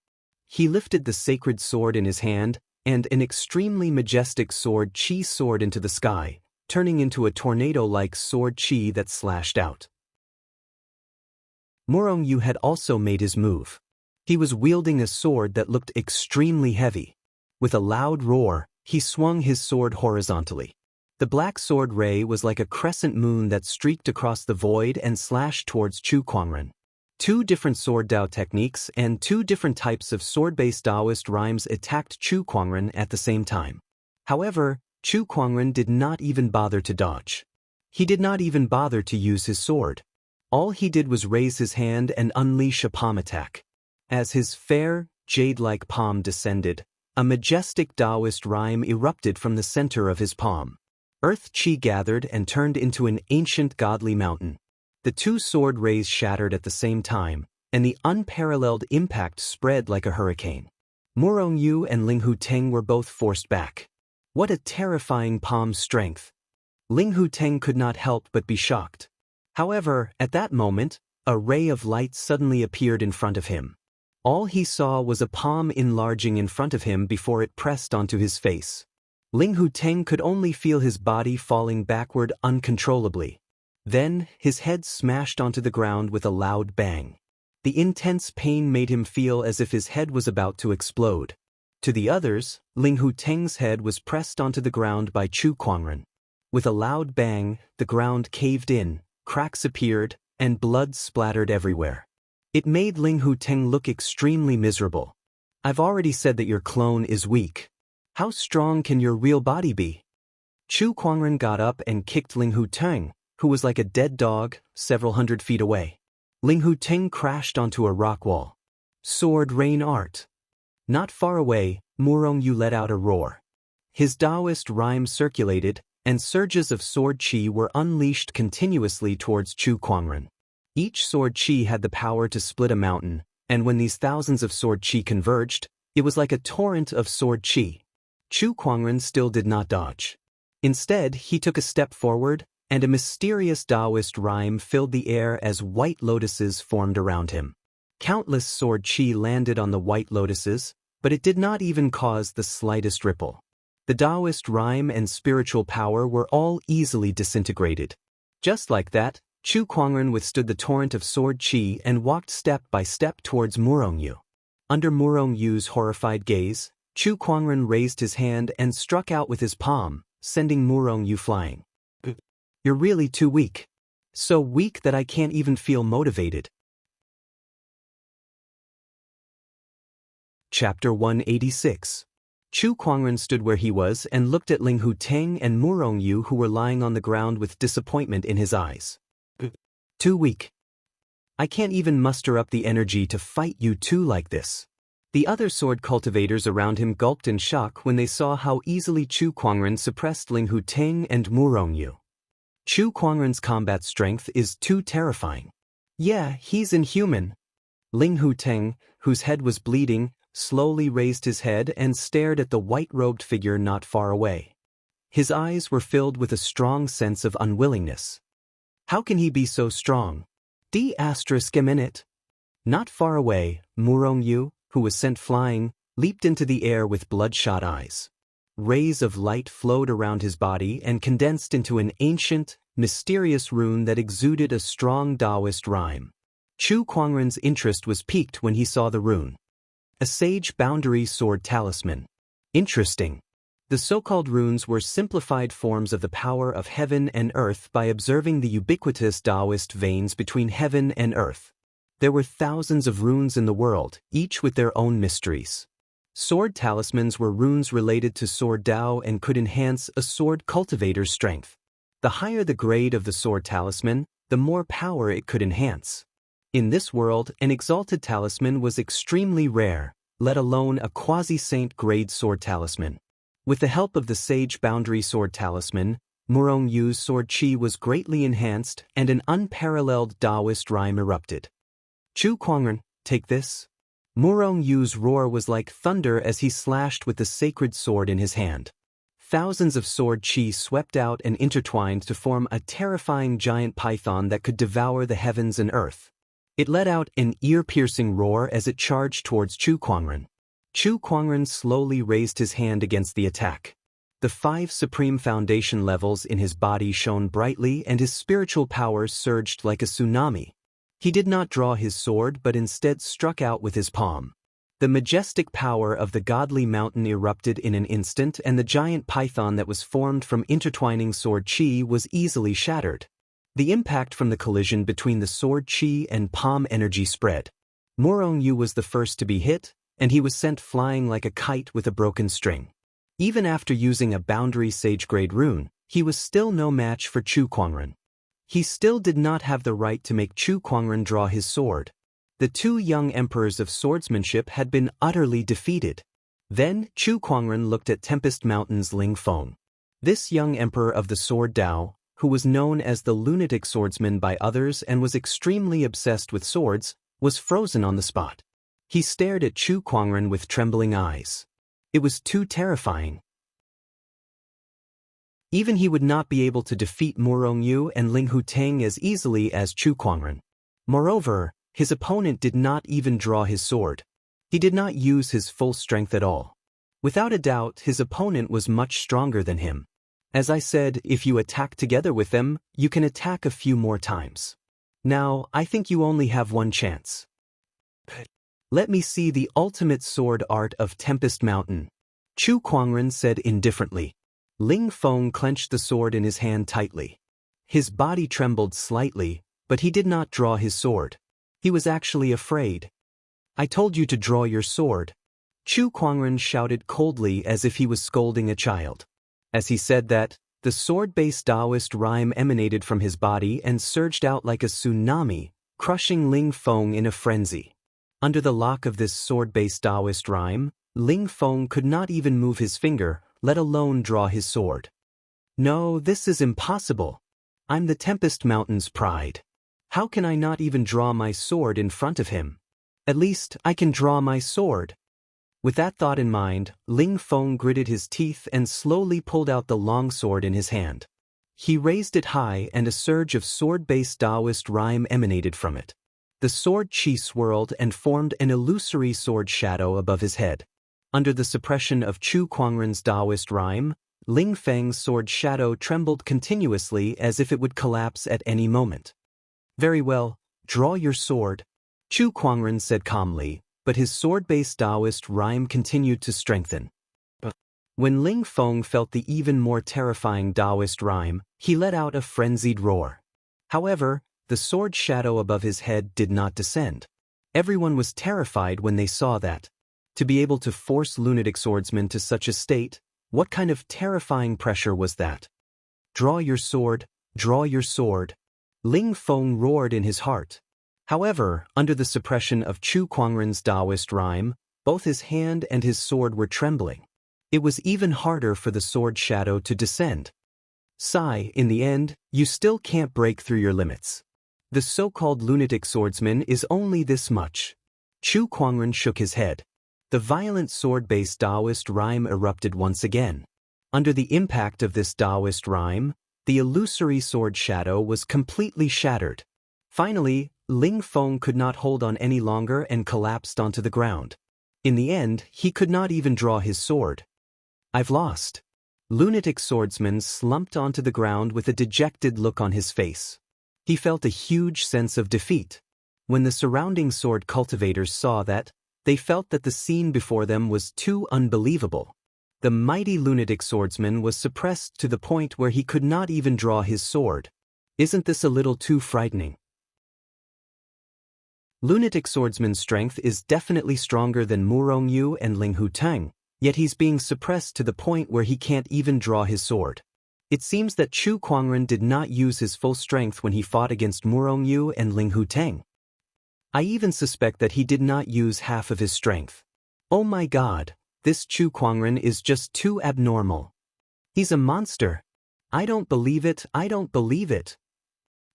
He lifted the sacred sword in his hand, and an extremely majestic sword chi soared into the sky, turning into a tornado-like sword chi that slashed out. Murong Yu had also made his move. He was wielding a sword that looked extremely heavy. With a loud roar, he swung his sword horizontally. The black sword ray was like a crescent moon that streaked across the void and slashed towards Chu Kuangren. Two different sword Dao techniques and two different types of sword-based Taoist rhymes attacked Chu Kuangren at the same time. However, Chu Kuangren did not even bother to dodge. He did not even bother to use his sword. All he did was raise his hand and unleash a palm attack. As his fair, jade-like palm descended, a majestic Taoist rhyme erupted from the center of his palm. Earth chi gathered and turned into an ancient godly mountain. The two sword rays shattered at the same time, and the unparalleled impact spread like a hurricane. Murong Yu and Ling Hu Teng were both forced back. What a terrifying palm strength! Ling Hu Teng could not help but be shocked. However, at that moment, a ray of light suddenly appeared in front of him. All he saw was a palm enlarging in front of him before it pressed onto his face. Ling Hu Teng could only feel his body falling backward uncontrollably. Then, his head smashed onto the ground with a loud bang. The intense pain made him feel as if his head was about to explode. To the others, Ling Hu Teng's head was pressed onto the ground by Chu Kuangren. With a loud bang, the ground caved in, cracks appeared, and blood splattered everywhere. It made Ling Hu Teng look extremely miserable. "I've already said that your clone is weak. How strong can your real body be?" Chu Kuangren got up and kicked Ling Hu Teng, who was like a dead dog, several hundred feet away. Ling Hu Teng crashed onto a rock wall. Sword rain art. Not far away, Murong Yu let out a roar. His Taoist rhyme circulated, and surges of sword chi were unleashed continuously towards Chu Kuangren. Each sword chi had the power to split a mountain, and when these thousands of sword chi converged, it was like a torrent of sword chi. Chu Kuangren still did not dodge. Instead, he took a step forward, and a mysterious Taoist rhyme filled the air as white lotuses formed around him. Countless sword chi landed on the white lotuses, but it did not even cause the slightest ripple. The Taoist rhyme and spiritual power were all easily disintegrated. Just like that, Chu Kuangren withstood the torrent of sword chi and walked step by step towards Murong Yu. Under Murong Yu's horrified gaze, Chu Kuangren raised his hand and struck out with his palm, sending Murong Yu flying. "You're really too weak. So weak that I can't even feel motivated. Chapter 186. Chu Kuangren stood where he was and looked at Ling Huteng and Murong Yu, who were lying on the ground with disappointment in his eyes. Too weak. I can't even muster up the energy to fight you two like this. The other sword cultivators around him gulped in shock when they saw how easily Chu Kuangren suppressed Ling Huteng and Murong Yu. Chu Kuangren's combat strength is too terrifying. Yeah, he's inhuman. Ling Huteng, whose head was bleeding, slowly raised his head and stared at the white-robed figure not far away. His eyes were filled with a strong sense of unwillingness. How can he be so strong? D***. Not far away, Murong Yu, who was sent flying, leaped into the air with bloodshot eyes. Rays of light flowed around his body and condensed into an ancient, mysterious rune that exuded a strong Taoist rhyme. Chu Kuangren's interest was piqued when he saw the rune. A sage boundary sword talisman. Interesting. The so-called runes were simplified forms of the power of heaven and earth by observing the ubiquitous Taoist veins between heaven and earth. There were thousands of runes in the world, each with their own mysteries. Sword talismans were runes related to sword Tao and could enhance a sword cultivator's strength. The higher the grade of the sword talisman, the more power it could enhance. In this world, an exalted talisman was extremely rare, let alone a quasi-saint grade sword talisman. With the help of the sage boundary sword talisman, Murong Yu's sword chi was greatly enhanced and an unparalleled Taoist rhyme erupted. Chu Kuangren, take this. Murong Yu's roar was like thunder as he slashed with the sacred sword in his hand. Thousands of sword chi swept out and intertwined to form a terrifying giant python that could devour the heavens and earth. It let out an ear-piercing roar as it charged towards Chu Kuangren. Chu Kuangren slowly raised his hand against the attack. The 5 supreme foundation levels in his body shone brightly and his spiritual powers surged like a tsunami. He did not draw his sword but instead struck out with his palm. The majestic power of the godly mountain erupted in an instant, and the giant python that was formed from intertwining sword chi was easily shattered. The impact from the collision between the sword chi and palm energy spread. Murong Yu was the first to be hit, and he was sent flying like a kite with a broken string. Even after using a boundary sage-grade rune, he was still no match for Chu Kuangren. He still did not have the right to make Chu Kuangren draw his sword. The 2 young emperors of swordsmanship had been utterly defeated. Then, Chu Kuangren looked at Tempest Mountain's Ling Feng. This young emperor of the sword Tao, who was known as the lunatic swordsman by others and was extremely obsessed with swords, was frozen on the spot. He stared at Chu Kuangren with trembling eyes. It was too terrifying. Even he would not be able to defeat Murong Yu and Ling Huteng as easily as Chu Kuangren. Moreover, his opponent did not even draw his sword. He did not use his full strength at all. Without a doubt, his opponent was much stronger than him. As I said, if you attack together with them, you can attack a few more times. Now, I think you only have one chance. Let me see the ultimate sword art of Tempest Mountain, Chu Kuangren said indifferently. Ling Feng clenched the sword in his hand tightly. His body trembled slightly, but he did not draw his sword. He was actually afraid. I told you to draw your sword. Chu Kuangren shouted coldly as if he was scolding a child. As he said that, the sword-based Taoist rhyme emanated from his body and surged out like a tsunami, crushing Ling Feng in a frenzy. Under the lock of this sword-based Taoist rhyme, Ling Feng could not even move his finger, let alone draw his sword. No, this is impossible. I'm the Tempest Mountain's pride. How can I not even draw my sword in front of him? At least, I can draw my sword. With that thought in mind, Ling Feng gritted his teeth and slowly pulled out the long sword in his hand. He raised it high and a surge of sword-based Taoist rhyme emanated from it. The sword chi swirled and formed an illusory sword shadow above his head. Under the suppression of Chu Kuangren's Taoist rhyme, Ling Feng's sword shadow trembled continuously as if it would collapse at any moment. Very well, draw your sword, Chu Kuangren said calmly, but his sword-based Taoist rhyme continued to strengthen. When Ling Feng felt the even more terrifying Taoist rhyme, he let out a frenzied roar. However, the sword shadow above his head did not descend. Everyone was terrified when they saw that. To be able to force lunatic swordsmen to such a state, what kind of terrifying pressure was that? Draw your sword, draw your sword. Ling Feng roared in his heart. However, under the suppression of Chu Kuangren's Taoist rhyme, both his hand and his sword were trembling. It was even harder for the sword shadow to descend. Sigh, in the end, you still can't break through your limits. The so-called lunatic swordsman is only this much. Chu Kuangren shook his head. The violent sword-based Taoist rhyme erupted once again. Under the impact of this Taoist rhyme, the illusory sword shadow was completely shattered. Finally, Ling Feng could not hold on any longer and collapsed onto the ground. In the end, he could not even draw his sword. I've lost. Lunatic swordsman slumped onto the ground with a dejected look on his face. He felt a huge sense of defeat. When the surrounding sword cultivators saw that, they felt that the scene before them was too unbelievable. The mighty lunatic swordsman was suppressed to the point where he could not even draw his sword. Isn't this a little too frightening? Lunatic swordsman's strength is definitely stronger than Murong Yu and Ling Hutang, yet he's being suppressed to the point where he can't even draw his sword. It seems that Chu Kuangren did not use his full strength when he fought against Murong Yu and Ling Hutang. I even suspect that he did not use half of his strength. Oh my god, this Chu Kuangren is just too abnormal. He's a monster. I don't believe it, I don't believe it.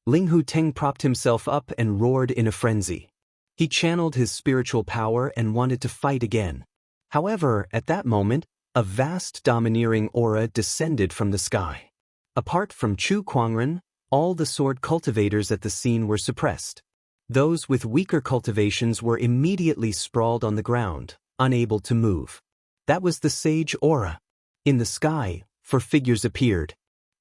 Ling Hutang propped himself up and roared in a frenzy. He channeled his spiritual power and wanted to fight again. However, at that moment, a vast domineering aura descended from the sky. Apart from Chu Kuangren, all the sword cultivators at the scene were suppressed. Those with weaker cultivations were immediately sprawled on the ground, unable to move. That was the sage aura. In the sky, 4 figures appeared.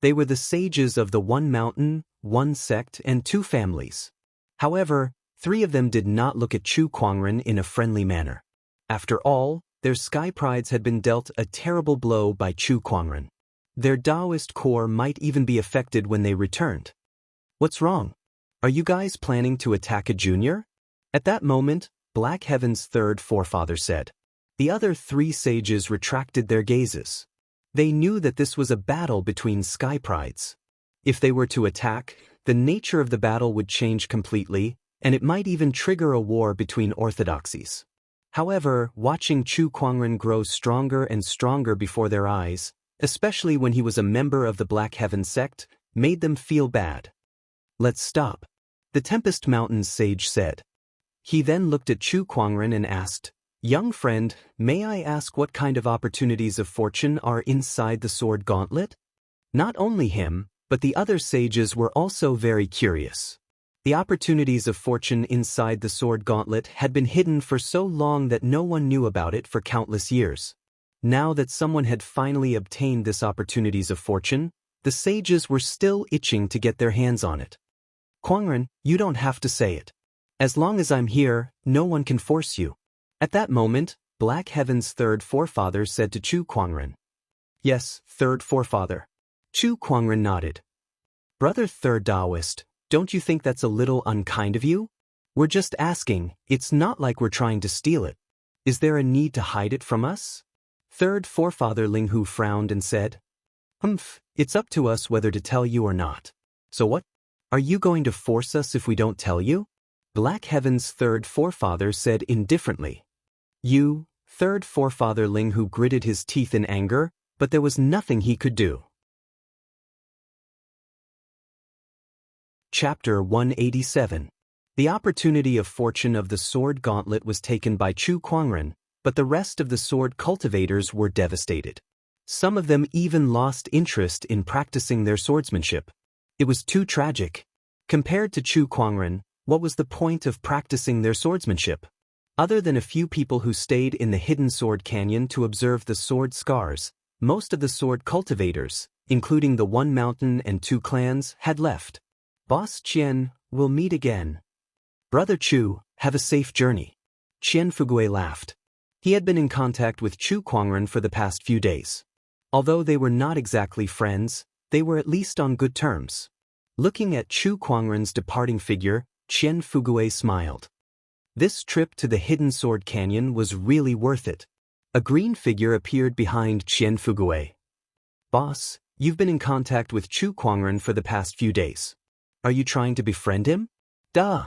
They were the sages of the one mountain, one sect, and 2 families. However, 3 of them did not look at Chu Kuangren in a friendly manner. After all, their sky prides had been dealt a terrible blow by Chu Kuangren. Their Taoist core might even be affected when they returned. What's wrong? Are you guys planning to attack a junior? At that moment, Black Heaven's third forefather said. The other 3 sages retracted their gazes. They knew that this was a battle between sky prides. If they were to attack, the nature of the battle would change completely, and it might even trigger a war between orthodoxies. However, watching Chu Kuangren grow stronger and stronger before their eyes, especially when he was a member of the Black Heaven sect, made them feel bad. Let's stop. The Tempest Mountains sage said. He then looked at Chu Kuangren and asked, Young friend, may I ask what kind of opportunities of fortune are inside the sword gauntlet? Not only him, but the other sages were also very curious. The opportunities of fortune inside the sword gauntlet had been hidden for so long that no one knew about it for countless years. Now that someone had finally obtained this opportunities of fortune, the sages were still itching to get their hands on it. Kuangren, you don't have to say it. As long as I'm here, no one can force you. At that moment, Black Heaven's third forefather said to Chu Kuangren. Yes, third forefather. Chu Kuangren nodded. Brother third Taoist, don't you think that's a little unkind of you? We're just asking, it's not like we're trying to steal it. Is there a need to hide it from us? Third forefather Ling Hu frowned and said, It's up to us whether to tell you or not. So what? Are you going to force us if we don't tell you? Black Heaven's third forefather said indifferently. You, third forefather Ling Hu gritted his teeth in anger, but there was nothing he could do. Chapter 187. The opportunity of fortune of the sword gauntlet was taken by Chu Kuangren, but the rest of the sword cultivators were devastated. Some of them even lost interest in practicing their swordsmanship. It was too tragic. Compared to Chu Kuangren, what was the point of practicing their swordsmanship? Other than a few people who stayed in the hidden sword canyon to observe the sword scars, most of the sword cultivators, including the one mountain and 2 clans, had left. Boss Qian, we'll meet again. Brother Chu, have a safe journey. Qian Fugui laughed. He had been in contact with Chu Kuangren for the past few days. Although they were not exactly friends, they were at least on good terms. Looking at Chu Kuangren's departing figure, Qian Fugui smiled. This trip to the Hidden Sword Canyon was really worth it. A green figure appeared behind Qian Fugui. Boss, you've been in contact with Chu Kuangren for the past few days. Are you trying to befriend him? Duh.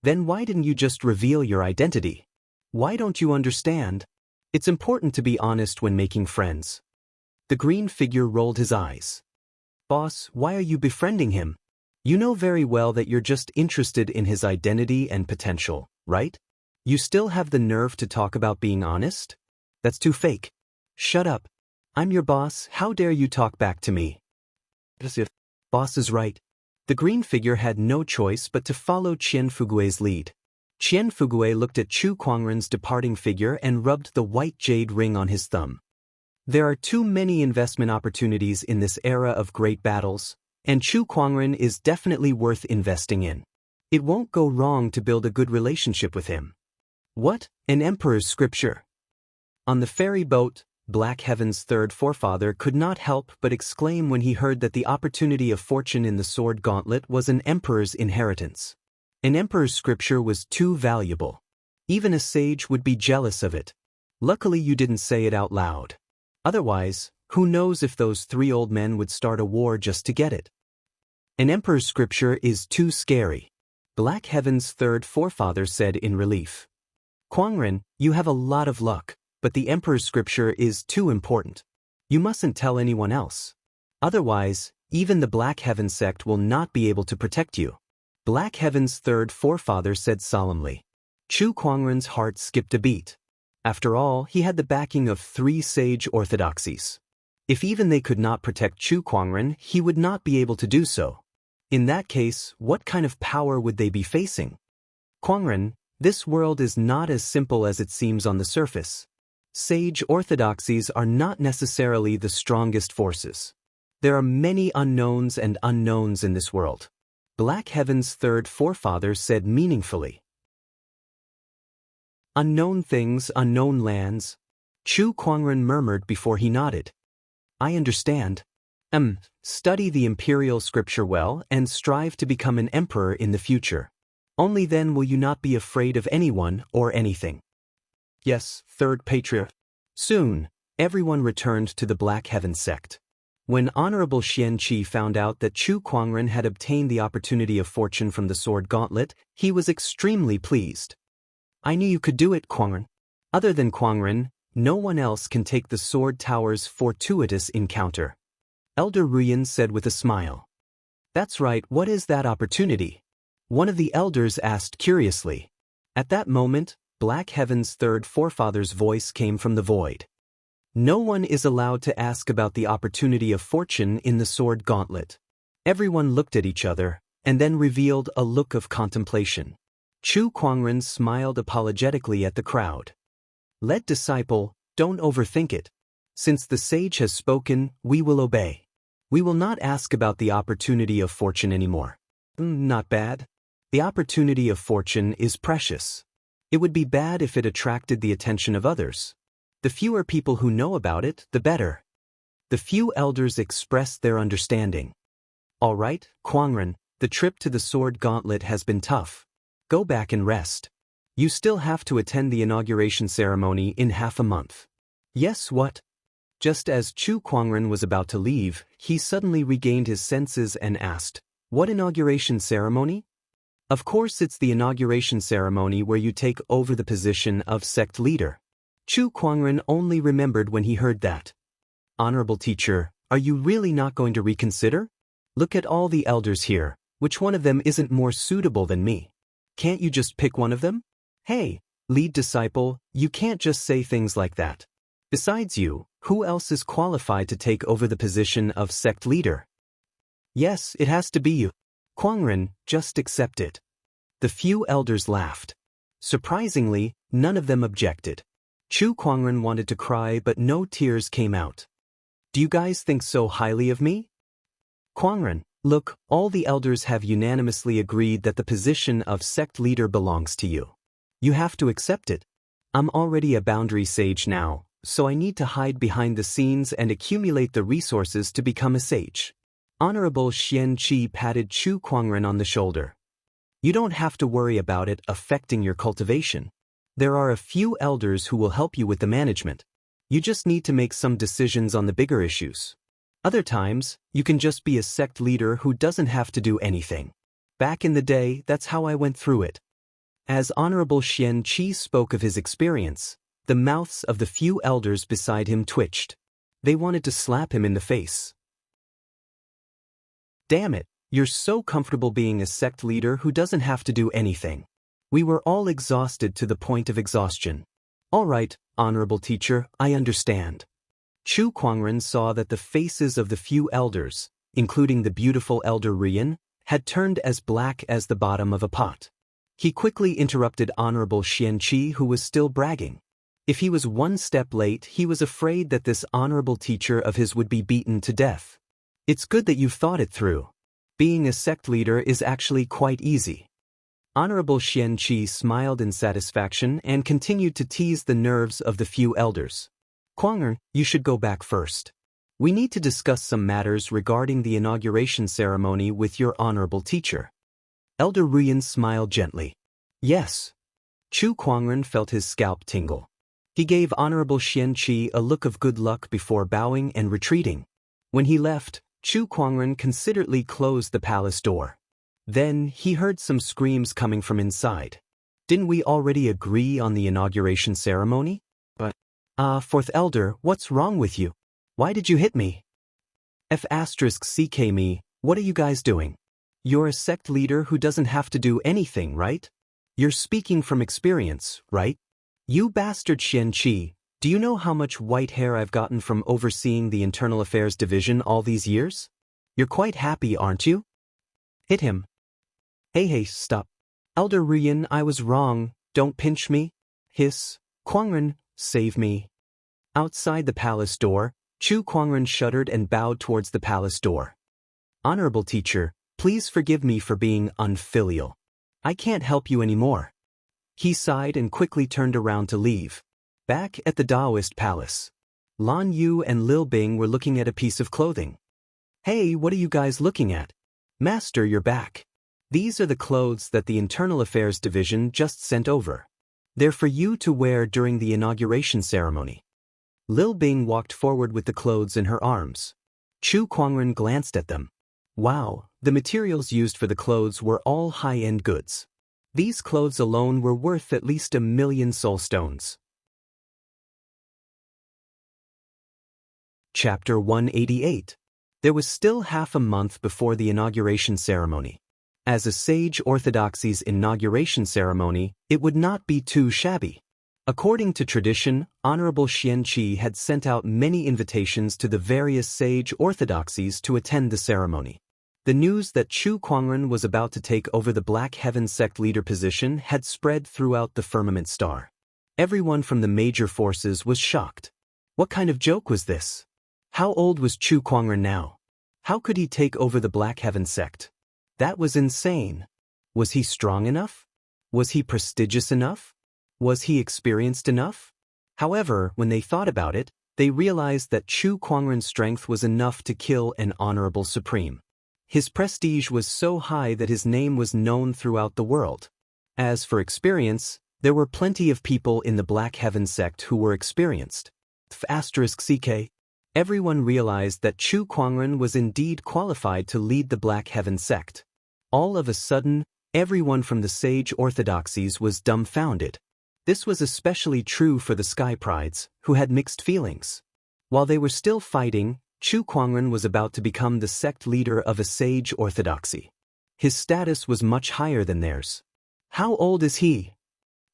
Then why didn't you just reveal your identity? Why don't you understand? It's important to be honest when making friends. The green figure rolled his eyes. Boss, why are you befriending him? You know very well that you're just interested in his identity and potential, right? You still have the nerve to talk about being honest? That's too fake. Shut up. I'm your boss, how dare you talk back to me? As if, boss is right. The green figure had no choice but to follow Qian Fugui's lead. Qian Fugui looked at Chu Kuangren's departing figure and rubbed the white jade ring on his thumb. There are too many investment opportunities in this era of great battles, and Chu Kuangren is definitely worth investing in. It won't go wrong to build a good relationship with him. What? An emperor's scripture? On the ferry boat, Black Heaven's third forefather could not help but exclaim when he heard that the opportunity of fortune in the sword gauntlet was an emperor's inheritance. An emperor's scripture was too valuable. Even a sage would be jealous of it. Luckily you didn't say it out loud. Otherwise, who knows if those three old men would start a war just to get it. An emperor's scripture is too scary. Black Heaven's third forefather said in relief. Kuangren, you have a lot of luck, but the emperor's scripture is too important. You mustn't tell anyone else. Otherwise, even the Black Heaven sect will not be able to protect you. Black Heaven's third forefather said solemnly. Chu Kuangren's heart skipped a beat. After all, he had the backing of 3 sage orthodoxies. If even they could not protect Chu Kuangren, he would not be able to do so. In that case, what kind of power would they be facing? Kuangren, this world is not as simple as it seems on the surface. Sage orthodoxies are not necessarily the strongest forces. There are many unknowns and unknowns in this world. Black Heaven's third forefather said meaningfully. Unknown things, unknown lands. Chu Kuangren murmured before he nodded. I understand. Study the imperial scripture well and strive to become an emperor in the future. Only then will you not be afraid of anyone or anything. Yes, third patriarch. Soon, everyone returned to the Black Heaven sect. When Honorable Xian Qi found out that Chu Kuangren had obtained the opportunity of fortune from the sword gauntlet, he was extremely pleased. I knew you could do it, Kuangren. Other than Kuangren, no one else can take the sword tower's fortuitous encounter. Elder Ruyan said with a smile. That's right, what is that opportunity? One of the elders asked curiously. At that moment, Black Heaven's third forefather's voice came from the void. No one is allowed to ask about the opportunity of fortune in the sword gauntlet. Everyone looked at each other, and then revealed a look of contemplation. Chu Kuangren smiled apologetically at the crowd. Let disciple, don't overthink it. Since the sage has spoken, we will obey. We will not ask about the opportunity of fortune anymore. Not bad. The opportunity of fortune is precious. It would be bad if it attracted the attention of others. The fewer people who know about it, the better. The few elders expressed their understanding. All right, Kuangren, the trip to the sword gauntlet has been tough. Go back and rest. You still have to attend the inauguration ceremony in half a month. Yes, what? Just as Chu Kuangren was about to leave, he suddenly regained his senses and asked, What inauguration ceremony? Of course it's the inauguration ceremony where you take over the position of sect leader. Chu Kuangren only remembered when he heard that. Honorable teacher, are you really not going to reconsider? Look at all the elders here, which one of them isn't more suitable than me? Can't you just pick one of them? Hey, lead disciple, you can't just say things like that. Besides you, who else is qualified to take over the position of sect leader? Yes, it has to be you. Kuangren, just accept it. The few elders laughed. Surprisingly, none of them objected. Chu Kuangren wanted to cry but no tears came out. Do you guys think so highly of me? Kuangren, look, all the elders have unanimously agreed that the position of sect leader belongs to you. You have to accept it. I'm already a boundary sage now, so I need to hide behind the scenes and accumulate the resources to become a sage. Honorable Xian Qi patted Chu Kuangren on the shoulder. You don't have to worry about it affecting your cultivation. There are a few elders who will help you with the management. You just need to make some decisions on the bigger issues. Other times, you can just be a sect leader who doesn't have to do anything. Back in the day, that's how I went through it. As Honorable Xian Qi spoke of his experience, the mouths of the few elders beside him twitched. They wanted to slap him in the face. Damn it, you're so comfortable being a sect leader who doesn't have to do anything. We were all exhausted to the point of exhaustion. All right, honorable teacher, I understand. Chu Kuangren saw that the faces of the few elders, including the beautiful elder Rian, had turned as black as the bottom of a pot. He quickly interrupted Honorable Xian Qi, who was still bragging. If he was one step late, he was afraid that this honorable teacher of his would be beaten to death. It's good that you've thought it through. Being a sect leader is actually quite easy. Honorable Xian Qi smiled in satisfaction and continued to tease the nerves of the few elders. Kuangren, you should go back first. We need to discuss some matters regarding the inauguration ceremony with your honorable teacher. Elder Ruyan smiled gently. Yes. Chu Kuangren felt his scalp tingle. He gave Honorable Xian Qi a look of good luck before bowing and retreating. When he left, Chu Kuangren considerately closed the palace door. Then, he heard some screams coming from inside. Didn't we already agree on the inauguration ceremony? But, fourth elder, what's wrong with you? Why did you hit me? F***ck me, what are you guys doing? You're a sect leader who doesn't have to do anything, right? You're speaking from experience, right? You bastard Xian Qi, do you know how much white hair I've gotten from overseeing the Internal Affairs Division all these years? You're quite happy, aren't you? Hit him. Hey, stop. Elder Ruyan, I was wrong, don't pinch me. Hiss. Kuangren, save me. Outside the palace door, Chu Kuangren shuddered and bowed towards the palace door. Honorable teacher, please forgive me for being unfilial. I can't help you anymore. He sighed and quickly turned around to leave. Back at the Daoist palace, Lan Yu and Lil Bing were looking at a piece of clothing. Hey, what are you guys looking at? Master, you're back. These are the clothes that the Internal Affairs Division just sent over. They're for you to wear during the inauguration ceremony. Lil Bing walked forward with the clothes in her arms. Chu Kuangren glanced at them. Wow, the materials used for the clothes were all high-end goods. These clothes alone were worth at least 1,000,000 soul stones. Chapter 188. There was still half a month before the inauguration ceremony. As a sage orthodoxy's inauguration ceremony, it would not be too shabby. According to tradition, Honorable Xian Qi had sent out many invitations to the various sage orthodoxies to attend the ceremony. The news that Chu Kuangren was about to take over the Black Heaven sect leader position had spread throughout the firmament star. Everyone from the major forces was shocked. What kind of joke was this? How old was Chu Kuangren now? How could he take over the Black Heaven sect? That was insane. Was he strong enough? Was he prestigious enough? Was he experienced enough? However, when they thought about it, they realized that Chu Kuangren's strength was enough to kill an honorable supreme. His prestige was so high that his name was known throughout the world. As for experience, there were plenty of people in the Black Heaven sect who were experienced. **ck. Everyone realized that Chu Kuangren was indeed qualified to lead the Black Heaven sect. All of a sudden, everyone from the sage orthodoxies was dumbfounded. This was especially true for the Sky Prides, who had mixed feelings. While they were still fighting, Chu Kuangren was about to become the sect leader of a sage orthodoxy. His status was much higher than theirs. How old is he?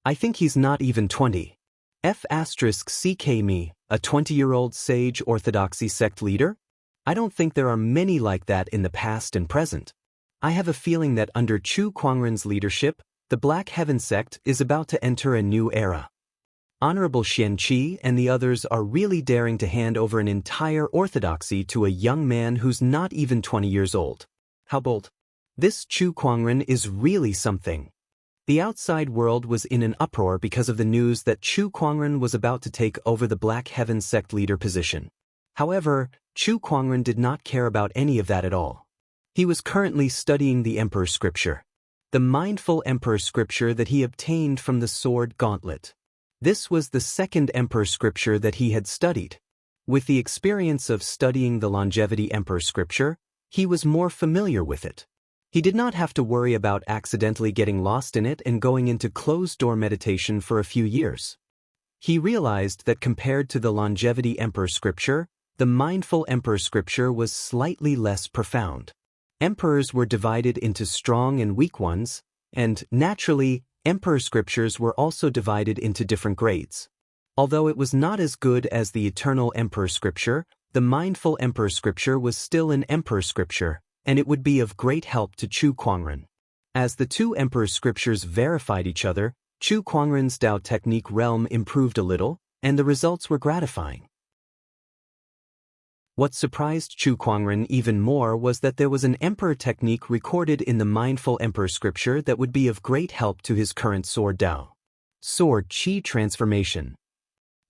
I think he's not even 20. F***ck me, a 20-year-old sage orthodoxy sect leader? I don't think there are many like that in the past and present. I have a feeling that under Chu Kuangren's leadership, the Black Heaven sect is about to enter a new era. Honorable Xian Qi and the others are really daring to hand over an entire orthodoxy to a young man who's not even 20 years old. How bold. This Chu Kuangren is really something. The outside world was in an uproar because of the news that Chu Kuangren was about to take over the Black Heaven sect leader position. However, Chu Kuangren did not care about any of that at all. He was currently studying the Emperor's scripture. The mindful Emperor's scripture that he obtained from the sword gauntlet. This was the second Emperor's scripture that he had studied. With the experience of studying the longevity Emperor's scripture, he was more familiar with it. He did not have to worry about accidentally getting lost in it and going into closed-door meditation for a few years. He realized that compared to the longevity Emperor's scripture, the mindful Emperor's scripture was slightly less profound. Emperors were divided into strong and weak ones, and, naturally, Emperor scriptures were also divided into different grades. Although it was not as good as the eternal Emperor scripture, the mindful Emperor scripture was still an Emperor scripture, and it would be of great help to Chu Kuangren. As the two Emperor scriptures verified each other, Chu Kuangren's Tao technique realm improved a little, and the results were gratifying. What surprised Chu Kuangren even more was that there was an Emperor technique recorded in the mindful Emperor scripture that would be of great help to his current sword Tao. Sword Qi transformation.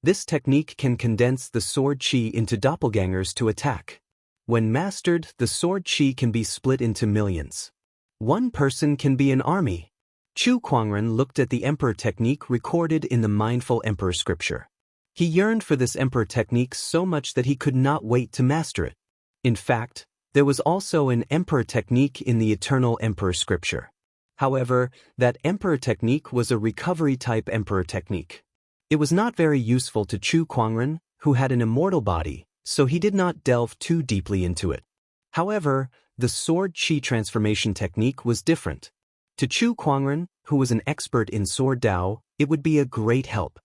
This technique can condense the sword Qi into doppelgangers to attack. When mastered, the sword Qi can be split into millions. One person can be an army. Chu Kuangren looked at the Emperor technique recorded in the mindful Emperor scripture. He yearned for this Emperor technique so much that he could not wait to master it. In fact, there was also an Emperor technique in the eternal Emperor scripture. However, that Emperor technique was a recovery-type Emperor technique. It was not very useful to Chu Kuangren, who had an immortal body, so he did not delve too deeply into it. However, the sword Qi transformation technique was different. To Chu Kuangren, who was an expert in sword Tao, it would be a great help.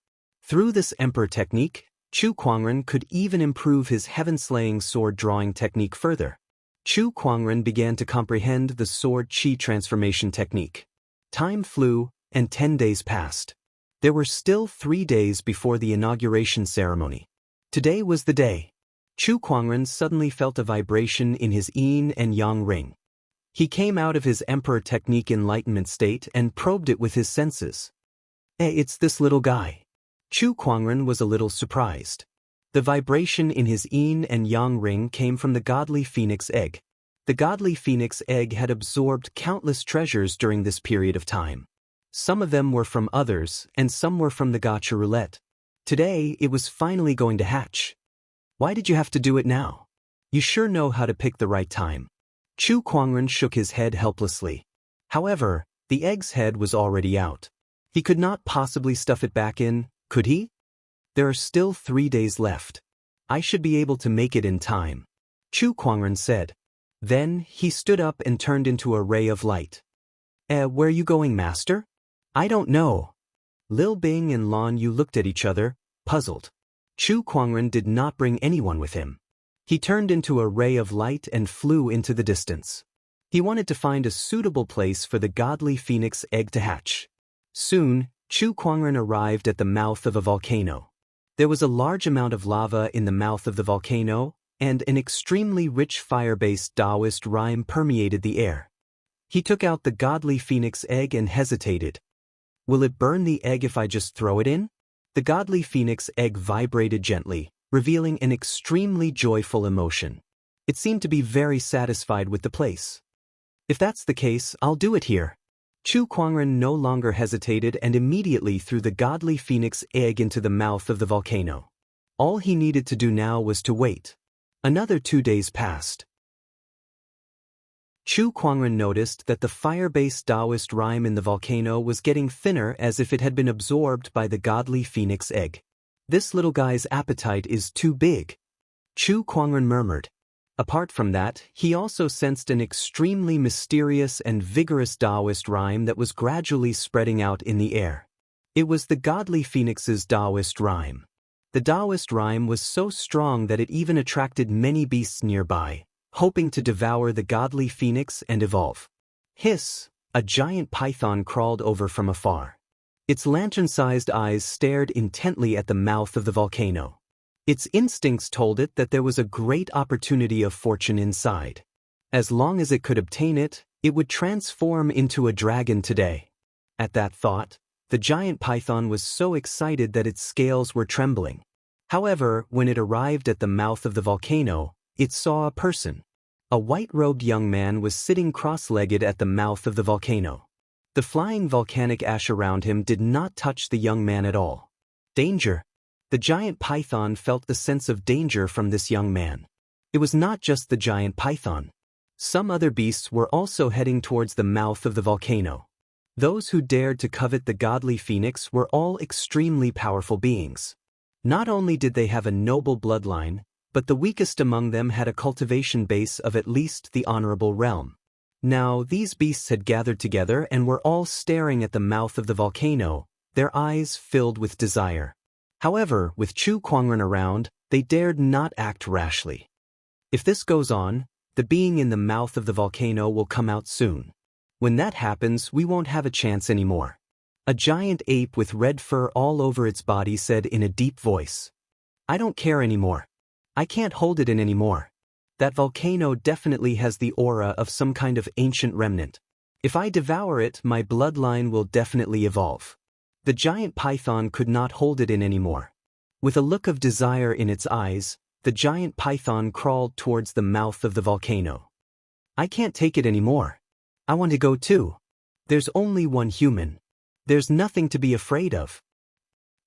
Through this Emperor technique, Chu Kuangren could even improve his heaven-slaying sword drawing technique further. Chu Kuangren began to comprehend the sword Qi transformation technique. Time flew, and 10 days passed. There were still 3 days before the inauguration ceremony. Today was the day. Chu Kuangren suddenly felt a vibration in his yin and yang ring. He came out of his Emperor technique enlightenment state and probed it with his senses. It's this little guy. Chu Kuangren was a little surprised. The vibration in his yin and yang ring came from the godly phoenix egg. The godly phoenix egg had absorbed countless treasures during this period of time. Some of them were from others, and some were from the Gacha roulette. Today, it was finally going to hatch. Why did you have to do it now? You sure know how to pick the right time. Chu Kuangren shook his head helplessly. However, the egg's head was already out. He could not possibly stuff it back in, could he? There are still 3 days left. I should be able to make it in time, Chu Kuangren said. Then, he stood up and turned into a ray of light. Where you going, master? I don't know. Lil Bing and Lan Yu looked at each other, puzzled. Chu Kuangren did not bring anyone with him. He turned into a ray of light and flew into the distance. He wanted to find a suitable place for the godly phoenix egg to hatch. Soon, Chu Kuangren arrived at the mouth of a volcano. There was a large amount of lava in the mouth of the volcano, and an extremely rich fire-based Taoist rhyme permeated the air. He took out the godly phoenix egg and hesitated. Will it burn the egg if I just throw it in? The godly phoenix egg vibrated gently, revealing an extremely joyful emotion. It seemed to be very satisfied with the place. If that's the case, I'll do it here. Chu Kuangren no longer hesitated and immediately threw the godly phoenix egg into the mouth of the volcano. All he needed to do now was to wait. Another 2 days passed. Chu Kuangren noticed that the fire-based Taoist rhyme in the volcano was getting thinner as if it had been absorbed by the godly phoenix egg. This little guy's appetite is too big, Chu Kuangren murmured. Apart from that, he also sensed an extremely mysterious and vigorous Taoist rhyme that was gradually spreading out in the air. It was the godly phoenix's Taoist rhyme. The Taoist rhyme was so strong that it even attracted many beasts nearby, hoping to devour the godly phoenix and evolve. Hiss! A giant python crawled over from afar. Its lantern-sized eyes stared intently at the mouth of the volcano. Its instincts told it that there was a great opportunity of fortune inside. As long as it could obtain it, it would transform into a dragon today. At that thought, the giant python was so excited that its scales were trembling. However, when it arrived at the mouth of the volcano, it saw a person. A white-robed young man was sitting cross-legged at the mouth of the volcano. The flying volcanic ash around him did not touch the young man at all. Danger! The giant python felt the sense of danger from this young man. It was not just the giant python. Some other beasts were also heading towards the mouth of the volcano. Those who dared to covet the godly phoenix were all extremely powerful beings. Not only did they have a noble bloodline, but the weakest among them had a cultivation base of at least the honorable realm. Now, these beasts had gathered together and were all staring at the mouth of the volcano, their eyes filled with desire. However, with Chu Kuangren around, they dared not act rashly. If this goes on, the being in the mouth of the volcano will come out soon. When that happens, we won't have a chance anymore. A giant ape with red fur all over its body said in a deep voice. I don't care anymore. I can't hold it in anymore. That volcano definitely has the aura of some kind of ancient remnant. If I devour it, my bloodline will definitely evolve. The giant python could not hold it in anymore. With a look of desire in its eyes, the giant python crawled towards the mouth of the volcano. I can't take it anymore. I want to go too. There's only one human. There's nothing to be afraid of.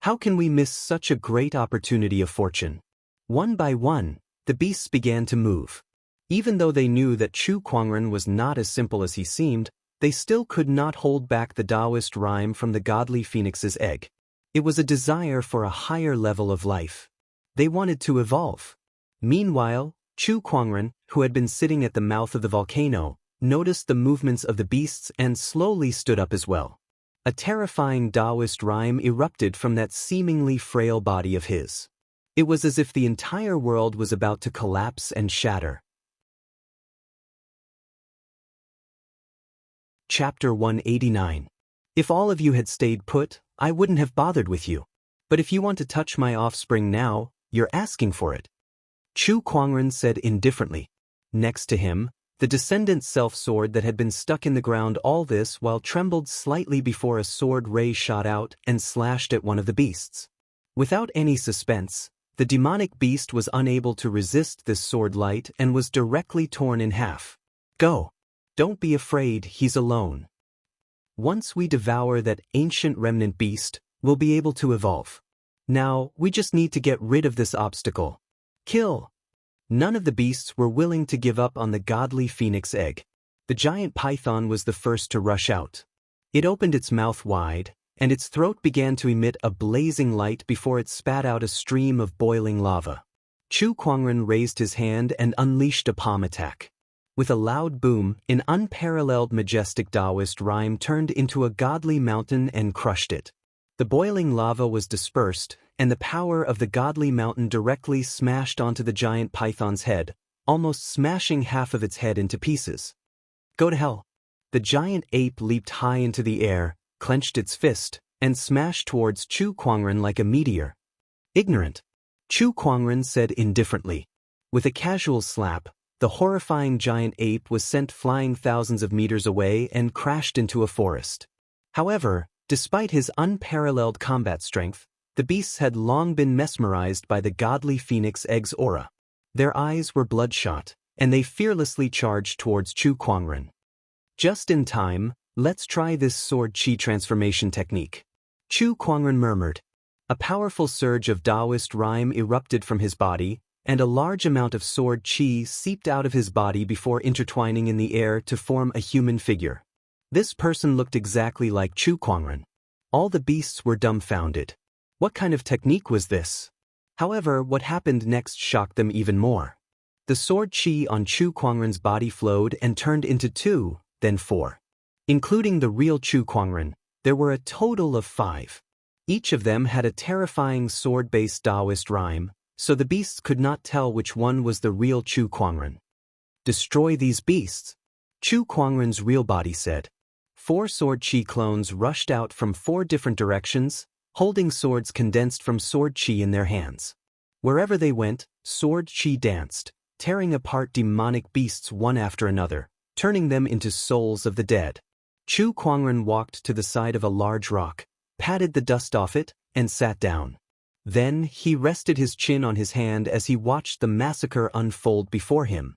How can we miss such a great opportunity of fortune? One by one, the beasts began to move. Even though they knew that Chu Kuangren was not as simple as he seemed, they still could not hold back the Taoist rhyme from the godly phoenix's egg. It was a desire for a higher level of life. They wanted to evolve. Meanwhile, Chu Kuangren, who had been sitting at the mouth of the volcano, noticed the movements of the beasts and slowly stood up as well. A terrifying Taoist rhyme erupted from that seemingly frail body of his. It was as if the entire world was about to collapse and shatter. Chapter 189. If all of you had stayed put, I wouldn't have bothered with you. But if you want to touch my offspring now, you're asking for it. Chu Kuangren said indifferently. Next to him, the descendant's self-sword that had been stuck in the ground all this while trembled slightly before a sword ray shot out and slashed at one of the beasts. Without any suspense, the demonic beast was unable to resist this sword light and was directly torn in half. Go! Don't be afraid, he's alone. Once we devour that ancient remnant beast, we'll be able to evolve. Now, we just need to get rid of this obstacle. Kill! None of the beasts were willing to give up on the godly phoenix egg. The giant python was the first to rush out. It opened its mouth wide, and its throat began to emit a blazing light before it spat out a stream of boiling lava. Chu Kuangren raised his hand and unleashed a palm attack. With a loud boom, an unparalleled majestic Taoist rhyme turned into a godly mountain and crushed it. The boiling lava was dispersed, and the power of the godly mountain directly smashed onto the giant python's head, almost smashing half of its head into pieces. Go to hell! The giant ape leaped high into the air, clenched its fist, and smashed towards Chu Kuangren like a meteor. Ignorant! Chu Kuangren said indifferently. With a casual slap, the horrifying giant ape was sent flying thousands of meters away and crashed into a forest. However, despite his unparalleled combat strength, the beasts had long been mesmerized by the godly phoenix egg's aura. Their eyes were bloodshot, and they fearlessly charged towards Chu Kuangren. Just in time, let's try this sword chi transformation technique. Chu Kuangren murmured. A powerful surge of Taoist rhyme erupted from his body, and a large amount of sword chi seeped out of his body before intertwining in the air to form a human figure. This person looked exactly like Chu Kuangren. All the beasts were dumbfounded. What kind of technique was this? However, what happened next shocked them even more. The sword chi on Chu Kuangren's body flowed and turned into 2, then 4. Including the real Chu Kuangren, there were a total of 5. Each of them had a terrifying sword-based Taoist rhyme, so the beasts could not tell which one was the real Chu Kuangren. Destroy these beasts, Chu Kuangren's real body said. 4 sword chi clones rushed out from 4 different directions, holding swords condensed from sword chi in their hands. Wherever they went, sword chi danced, tearing apart demonic beasts one after another, turning them into souls of the dead. Chu Kuangren walked to the side of a large rock, patted the dust off it, and sat down. Then he rested his chin on his hand as he watched the massacre unfold before him.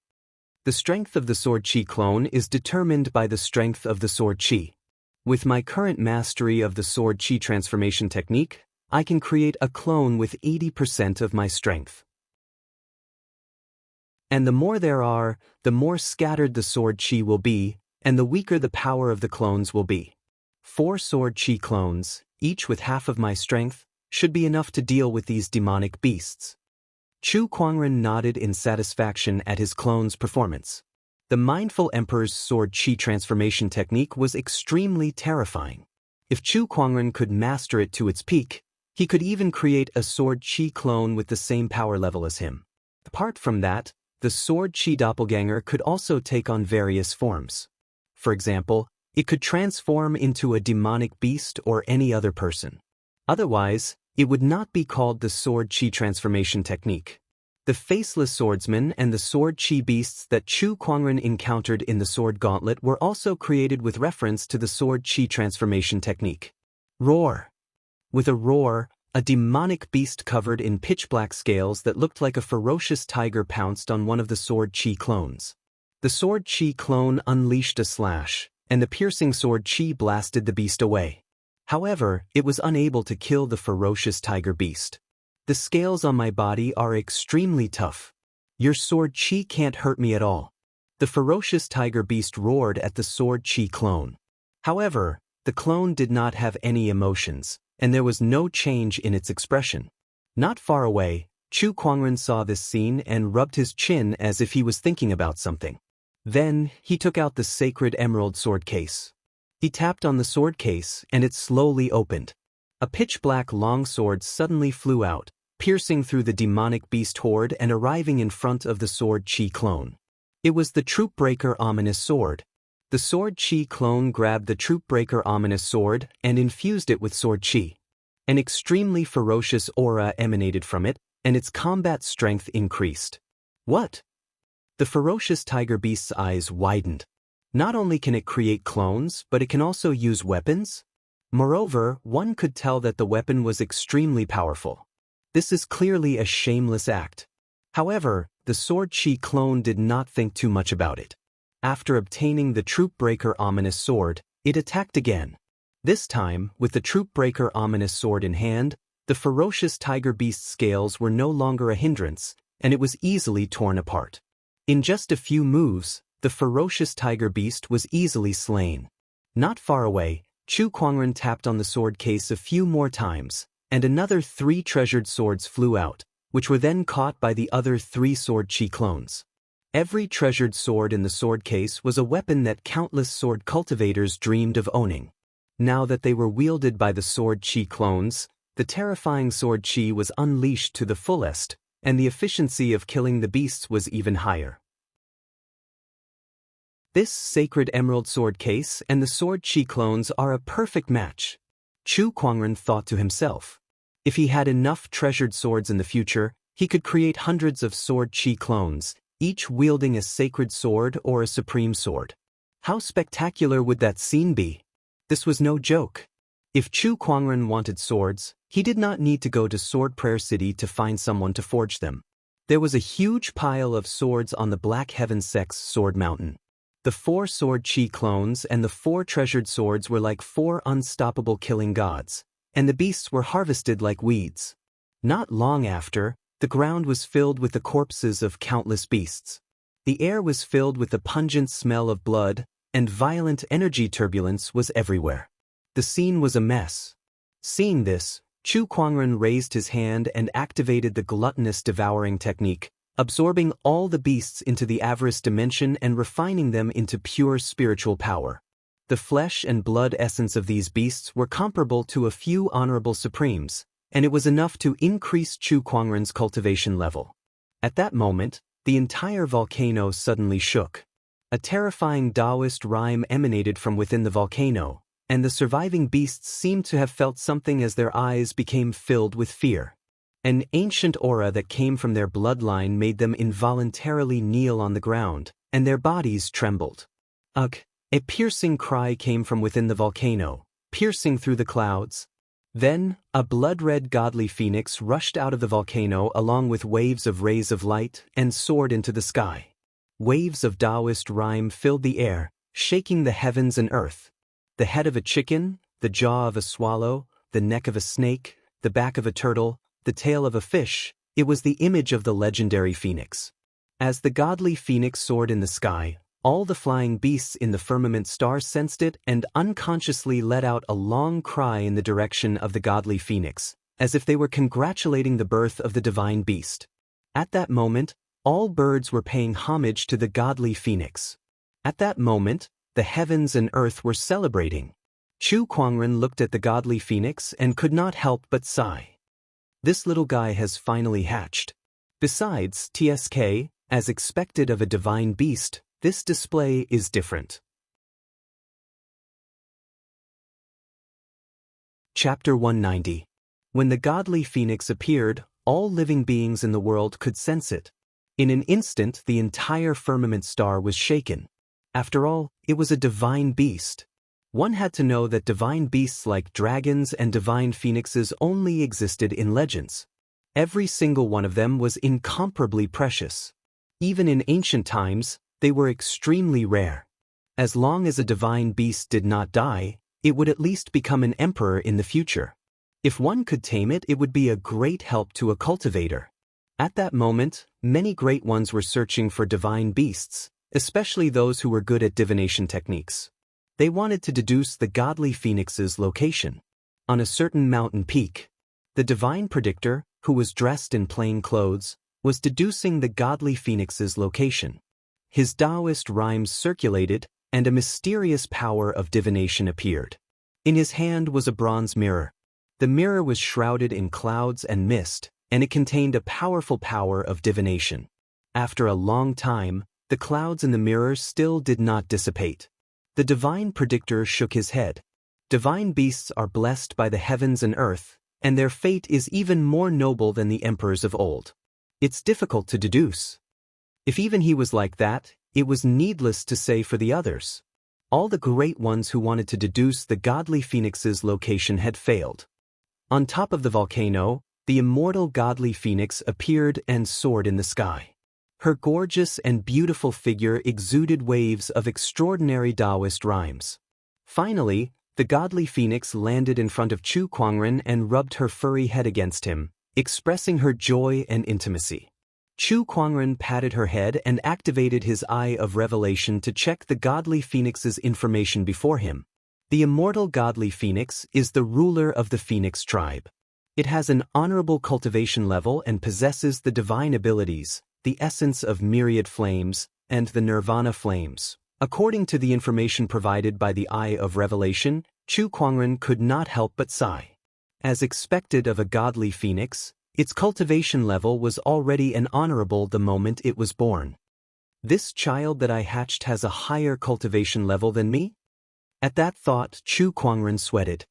The strength of the sword chi clone is determined by the strength of the sword chi. With my current mastery of the sword chi transformation technique, I can create a clone with 80% of my strength. And the more there are, the more scattered the sword chi will be, and the weaker the power of the clones will be. 4 sword chi clones, each with half of my strength, should be enough to deal with these demonic beasts. Chu Kuangren nodded in satisfaction at his clone's performance. The Mindful Emperor's sword chi transformation technique was extremely terrifying. If Chu Kuangren could master it to its peak, he could even create a sword chi clone with the same power level as him. Apart from that, the sword chi doppelganger could also take on various forms. For example, it could transform into a demonic beast or any other person. Otherwise, it would not be called the sword chi transformation technique. The faceless swordsman and the sword chi beasts that Chu Kuangren encountered in the sword gauntlet were also created with reference to the sword chi transformation technique. Roar. With a roar, a demonic beast covered in pitch-black scales that looked like a ferocious tiger pounced on one of the sword chi clones. The sword chi clone unleashed a slash, and the piercing sword chi blasted the beast away. However, it was unable to kill the ferocious tiger beast. The scales on my body are extremely tough. Your sword chi can't hurt me at all. The ferocious tiger beast roared at the sword chi clone. However, the clone did not have any emotions, and there was no change in its expression. Not far away, Chu Kuangren saw this scene and rubbed his chin as if he was thinking about something. Then, he took out the sacred emerald sword case. He tapped on the sword case and it slowly opened. A pitch-black long sword suddenly flew out, piercing through the demonic beast horde and arriving in front of the sword chi clone. It was the Troop Breaker Ominous Sword. The sword chi clone grabbed the Troop Breaker Ominous Sword and infused it with sword chi. An extremely ferocious aura emanated from it, and its combat strength increased. What? The ferocious tiger beast's eyes widened. Not only can it create clones, but it can also use weapons? Moreover, one could tell that the weapon was extremely powerful. This is clearly a shameless act. However, the sword chi clone did not think too much about it. After obtaining the Troop Breaker Ominous Sword, it attacked again. This time, with the Troop Breaker Ominous Sword in hand, the ferocious tiger beast's scales were no longer a hindrance, and it was easily torn apart. In just a few moves, the ferocious tiger beast was easily slain. Not far away, Chu Kuangren tapped on the sword case a few more times, and another 3 treasured swords flew out, which were then caught by the other 3 sword chi clones. Every treasured sword in the sword case was a weapon that countless sword cultivators dreamed of owning. Now that they were wielded by the sword chi clones, the terrifying sword chi was unleashed to the fullest, and the efficiency of killing the beasts was even higher. This sacred emerald sword case and the sword chi clones are a perfect match. Chu Kuangren thought to himself. If he had enough treasured swords in the future, he could create hundreds of sword chi clones, each wielding a sacred sword or a supreme sword. How spectacular would that scene be? This was no joke. If Chu Kuangren wanted swords, he did not need to go to Sword Prayer City to find someone to forge them. There was a huge pile of swords on the Black Heaven Sect's Sword Mountain. The 4 sword chi clones and the 4 treasured swords were like 4 unstoppable killing gods, and the beasts were harvested like weeds. Not long after, the ground was filled with the corpses of countless beasts. The air was filled with the pungent smell of blood, and violent energy turbulence was everywhere. The scene was a mess. Seeing this, Chu Kuangren raised his hand and activated the gluttonous devouring technique, absorbing all the beasts into the avarice dimension and refining them into pure spiritual power. The flesh and blood essence of these beasts were comparable to a few honorable supremes, and it was enough to increase Chu Kuangren's cultivation level. At that moment, the entire volcano suddenly shook. A terrifying Taoist rhyme emanated from within the volcano, and the surviving beasts seemed to have felt something as their eyes became filled with fear. An ancient aura that came from their bloodline made them involuntarily kneel on the ground, and their bodies trembled. Ugh! A piercing cry came from within the volcano, piercing through the clouds. Then, a blood-red godly phoenix rushed out of the volcano along with waves of rays of light and soared into the sky. Waves of Taoist rhyme filled the air, shaking the heavens and earth. The head of a chicken, the jaw of a swallow, the neck of a snake, the back of a turtle, the tail of a fish, it was the image of the legendary phoenix. As the godly phoenix soared in the sky, all the flying beasts in the firmament star sensed it and unconsciously let out a long cry in the direction of the godly phoenix, as if they were congratulating the birth of the divine beast. At that moment, all birds were paying homage to the godly phoenix. At that moment, the heavens and earth were celebrating. Chu Kuangren looked at the godly phoenix and could not help but sigh. This little guy has finally hatched. Besides, TSK, as expected of a divine beast, this display is different. Chapter 190. When the godly phoenix appeared, all living beings in the world could sense it. In an instant, the entire firmament star was shaken. After all, it was a divine beast. One had to know that divine beasts like dragons and divine phoenixes only existed in legends. Every single one of them was incomparably precious. Even in ancient times, they were extremely rare. As long as a divine beast did not die, it would at least become an emperor in the future. If one could tame it, it would be a great help to a cultivator. At that moment, many great ones were searching for divine beasts, especially those who were good at divination techniques. They wanted to deduce the godly phoenix's location. On a certain mountain peak, the divine predictor, who was dressed in plain clothes, was deducing the godly phoenix's location. His Taoist rhymes circulated, and a mysterious power of divination appeared. In his hand was a bronze mirror. The mirror was shrouded in clouds and mist, and it contained a powerful power of divination. After a long time, the clouds in the mirror still did not dissipate. The divine predictor shook his head. Divine beasts are blessed by the heavens and earth, and their fate is even more noble than the emperors of old. It's difficult to deduce. If even he was like that, it was needless to say for the others. All the great ones who wanted to deduce the godly phoenix's location had failed. On top of the volcano, the immortal godly phoenix appeared and soared in the sky. Her gorgeous and beautiful figure exuded waves of extraordinary Taoist rhymes. Finally, the godly phoenix landed in front of Chu Kuangren and rubbed her furry head against him, expressing her joy and intimacy. Chu Kuangren patted her head and activated his eye of revelation to check the godly phoenix's information before him. The immortal godly phoenix is the ruler of the phoenix tribe. It has an honorable cultivation level and possesses the divine abilities, the essence of myriad flames, and the nirvana flames. According to the information provided by the Eye of Revelation, Chu Kuangren could not help but sigh. As expected of a godly phoenix, its cultivation level was already an honorable the moment it was born. This child that I hatched has a higher cultivation level than me? At that thought, Chu Kuangren sweated.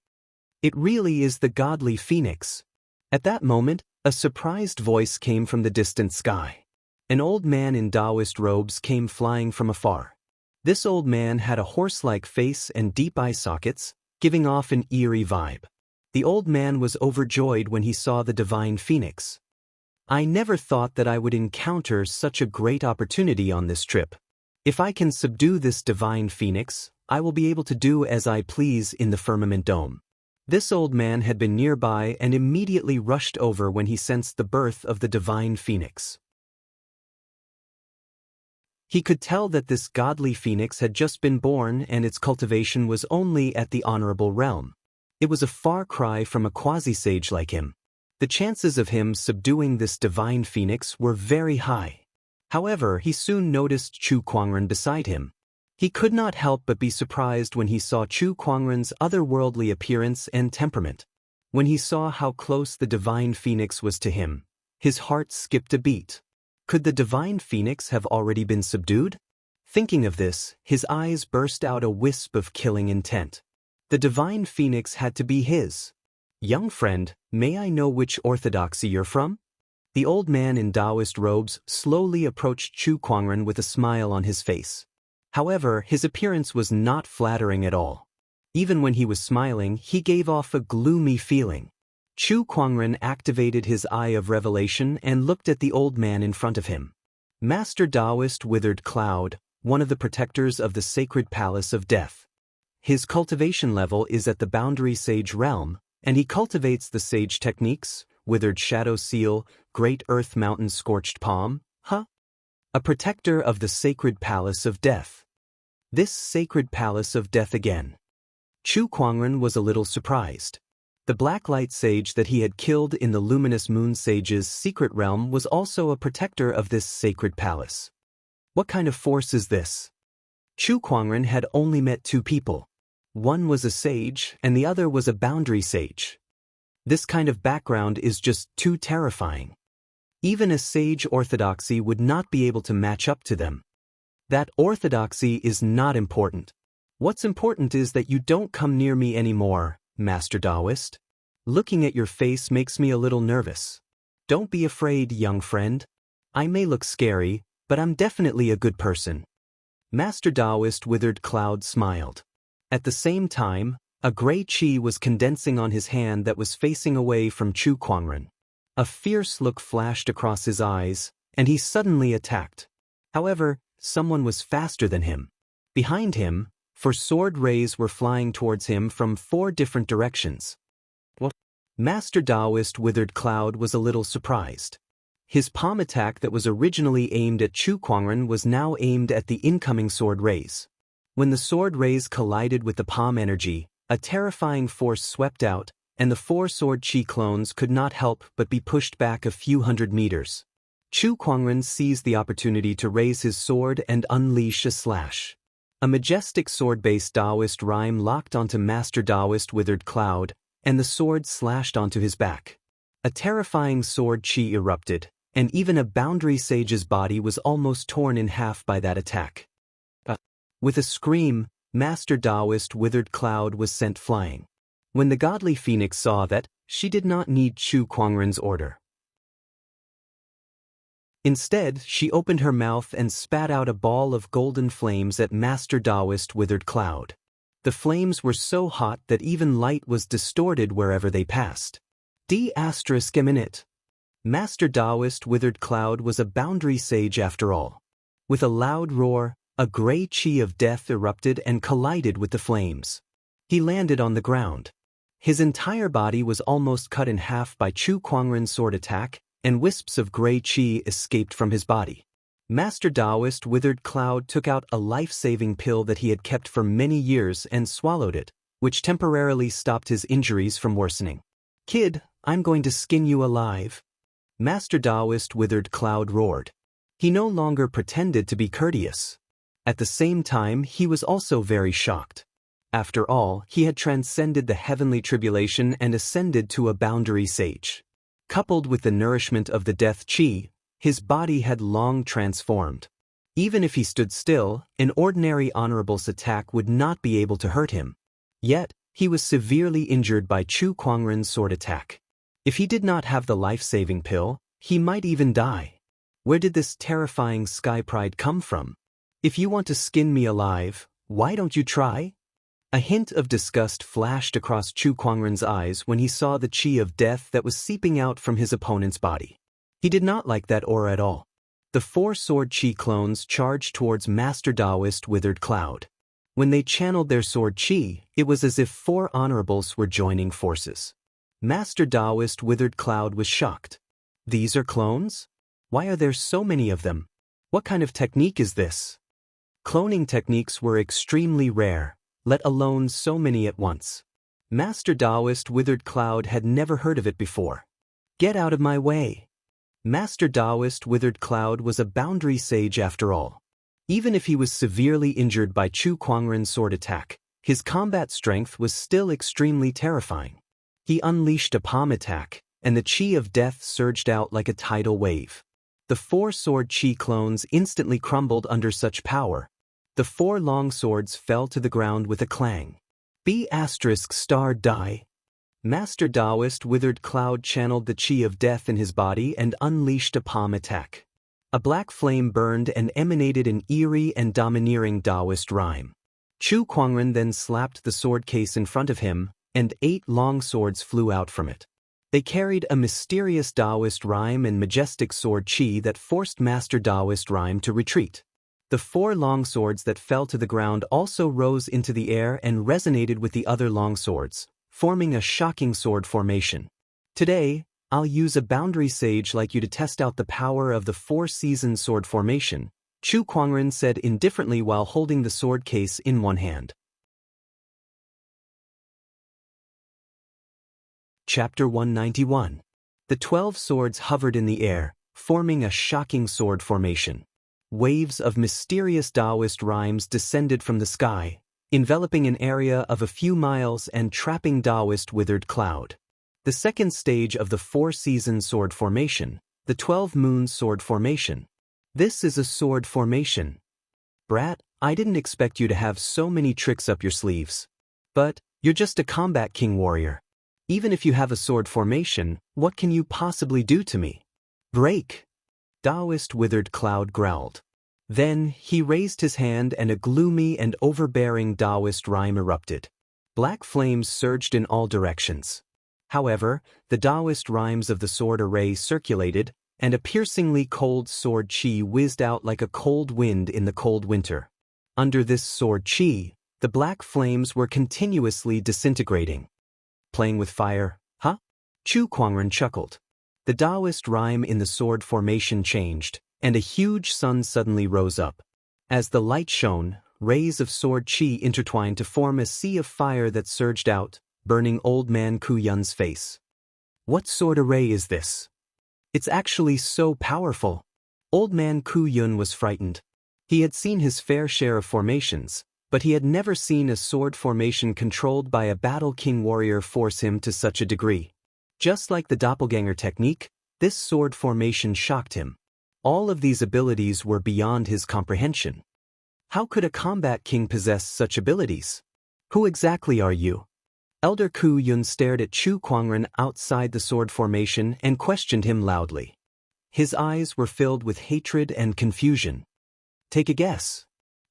It really is the godly phoenix. At that moment, a surprised voice came from the distant sky. An old man in Taoist robes came flying from afar. This old man had a horse-like face and deep eye sockets, giving off an eerie vibe. The old man was overjoyed when he saw the divine phoenix. I never thought that I would encounter such a great opportunity on this trip. If I can subdue this divine phoenix, I will be able to do as I please in the firmament dome. This old man had been nearby and immediately rushed over when he sensed the birth of the divine phoenix. He could tell that this godly phoenix had just been born and its cultivation was only at the honorable realm. It was a far cry from a quasi-sage like him. The chances of him subduing this divine phoenix were very high. However, he soon noticed Chu Kuangren beside him. He could not help but be surprised when he saw Chu Kuangren's otherworldly appearance and temperament. When he saw how close the divine phoenix was to him, his heart skipped a beat. Could the divine phoenix have already been subdued? Thinking of this, his eyes burst out a wisp of killing intent. The divine phoenix had to be his. Young friend, may I know which orthodoxy you're from? The old man in Taoist robes slowly approached Chu Kuangren with a smile on his face. However, his appearance was not flattering at all. Even when he was smiling, he gave off a gloomy feeling. Chu Kuangren activated his eye of revelation and looked at the old man in front of him. Master Taoist Withered Cloud, one of the protectors of the sacred palace of death. His cultivation level is at the boundary sage realm, and he cultivates the sage techniques, withered shadow seal, great earth mountain scorched palm, a protector of the sacred palace of death. This sacred palace of death again. Chu Kuangren was a little surprised. The blacklight sage that he had killed in the luminous moon sage's secret realm was also a protector of this sacred palace. What kind of force is this? Chu Kuangren had only met two people. One was a sage and the other was a boundary sage. This kind of background is just too terrifying. Even a sage orthodoxy would not be able to match up to them. That orthodoxy is not important. What's important is that you don't come near me anymore, Master Taoist. Looking at your face makes me a little nervous. Don't be afraid, young friend. I may look scary, but I'm definitely a good person. Master Taoist Withered Cloud smiled. At the same time, a gray chi was condensing on his hand that was facing away from Chu Kuangren. A fierce look flashed across his eyes, and he suddenly attacked. However, someone was faster than him. Behind him, for sword rays were flying towards him from 4 different directions. What? Master Taoist Withered Cloud was a little surprised. His palm attack that was originally aimed at Chu Kuangren was now aimed at the incoming sword rays. When the sword rays collided with the palm energy, a terrifying force swept out, and the 4 sword chi clones could not help but be pushed back a few hundred meters. Chu Kuangren seized the opportunity to raise his sword and unleash a slash. A majestic sword-based Taoist rhyme locked onto Master Taoist Withered Cloud, and the sword slashed onto his back. A terrifying sword chi erupted, and even a boundary sage's body was almost torn in half by that attack. With a scream, Master Taoist Withered Cloud was sent flying. When the godly phoenix saw that, she did not need Chu Kuangren's order. Instead, she opened her mouth and spat out a ball of golden flames at Master Taoist Withered Cloud. The flames were so hot that even light was distorted wherever they passed. D***. Master Taoist Withered Cloud was a boundary sage after all. With a loud roar, a gray chi of death erupted and collided with the flames. He landed on the ground. His entire body was almost cut in half by Chu Kuangren's sword attack, and wisps of gray chi escaped from his body. Master Taoist Withered Cloud took out a life-saving pill that he had kept for many years and swallowed it, which temporarily stopped his injuries from worsening. "Kid, I'm going to skin you alive." Master Taoist Withered Cloud roared. He no longer pretended to be courteous. At the same time, he was also very shocked. After all, he had transcended the heavenly tribulation and ascended to a boundary sage. Coupled with the nourishment of the death chi, his body had long transformed. Even if he stood still, an ordinary honorable's attack would not be able to hurt him. Yet, he was severely injured by Chu Kuangren's sword attack. If he did not have the life-saving pill, he might even die. Where did this terrifying sky pride come from? If you want to skin me alive, why don't you try? A hint of disgust flashed across Chu Kuangren's eyes when he saw the chi of death that was seeping out from his opponent's body. He did not like that aura at all. The 4 sword chi clones charged towards Master Taoist Withered Cloud. When they channeled their sword chi, it was as if 4 honorables were joining forces. Master Taoist Withered Cloud was shocked. These are clones? Why are there so many of them? What kind of technique is this? Cloning techniques were extremely rare, let alone so many at once. Master Taoist Withered Cloud had never heard of it before. Get out of my way. Master Taoist Withered Cloud was a boundary sage after all. Even if he was severely injured by Chu Kuangren's sword attack, his combat strength was still extremely terrifying. He unleashed a palm attack, and the chi of death surged out like a tidal wave. The 4 sword chi clones instantly crumbled under such power. The 4 long swords fell to the ground with a clang. B***** die. Master Taoist Withered Cloud channeled the chi of death in his body and unleashed a palm attack. A black flame burned and emanated an eerie and domineering Taoist rhyme. Chu Kuangren then slapped the sword case in front of him, and 8 long swords flew out from it. They carried a mysterious Taoist rhyme and majestic sword qi that forced Master Taoist rhyme to retreat. The 4 long swords that fell to the ground also rose into the air and resonated with the other long swords, forming a shocking sword formation. Today, I'll use a boundary sage like you to test out the power of the 4-season sword formation, Chu Kuangren said indifferently while holding the sword case in one hand. Chapter 191. The 12 swords hovered in the air, forming a shocking sword formation. Waves of mysterious Taoist rhymes descended from the sky, enveloping an area of a few miles and trapping Taoist withered cloud. The second stage of the 4-season sword formation, the 12 moons sword formation. This is a sword formation. Brat, I didn't expect you to have so many tricks up your sleeves. But, you're just a combat king warrior. Even if you have a sword formation, what can you possibly do to me? Break! Taoist withered cloud growled. Then, he raised his hand and a gloomy and overbearing Taoist rhyme erupted. Black flames surged in all directions. However, the Taoist rhymes of the sword array circulated, and a piercingly cold sword qi whizzed out like a cold wind in the cold winter. Under this sword qi, the black flames were continuously disintegrating. Playing with fire, huh? Chu Kuangren chuckled. The Taoist rhyme in the sword formation changed, and a huge sun suddenly rose up. As the light shone, rays of sword qi intertwined to form a sea of fire that surged out, burning Old Man Ku Yun's face. What sword array is this? It's actually so powerful. Old Man Ku Yun was frightened. He had seen his fair share of formations, but he had never seen a sword formation controlled by a battle king warrior force him to such a degree. Just like the doppelganger technique, this sword formation shocked him. All of these abilities were beyond his comprehension. How could a combat king possess such abilities? Who exactly are you? Elder Ku Yun stared at Chu Kuangren outside the sword formation and questioned him loudly. His eyes were filled with hatred and confusion. Take a guess.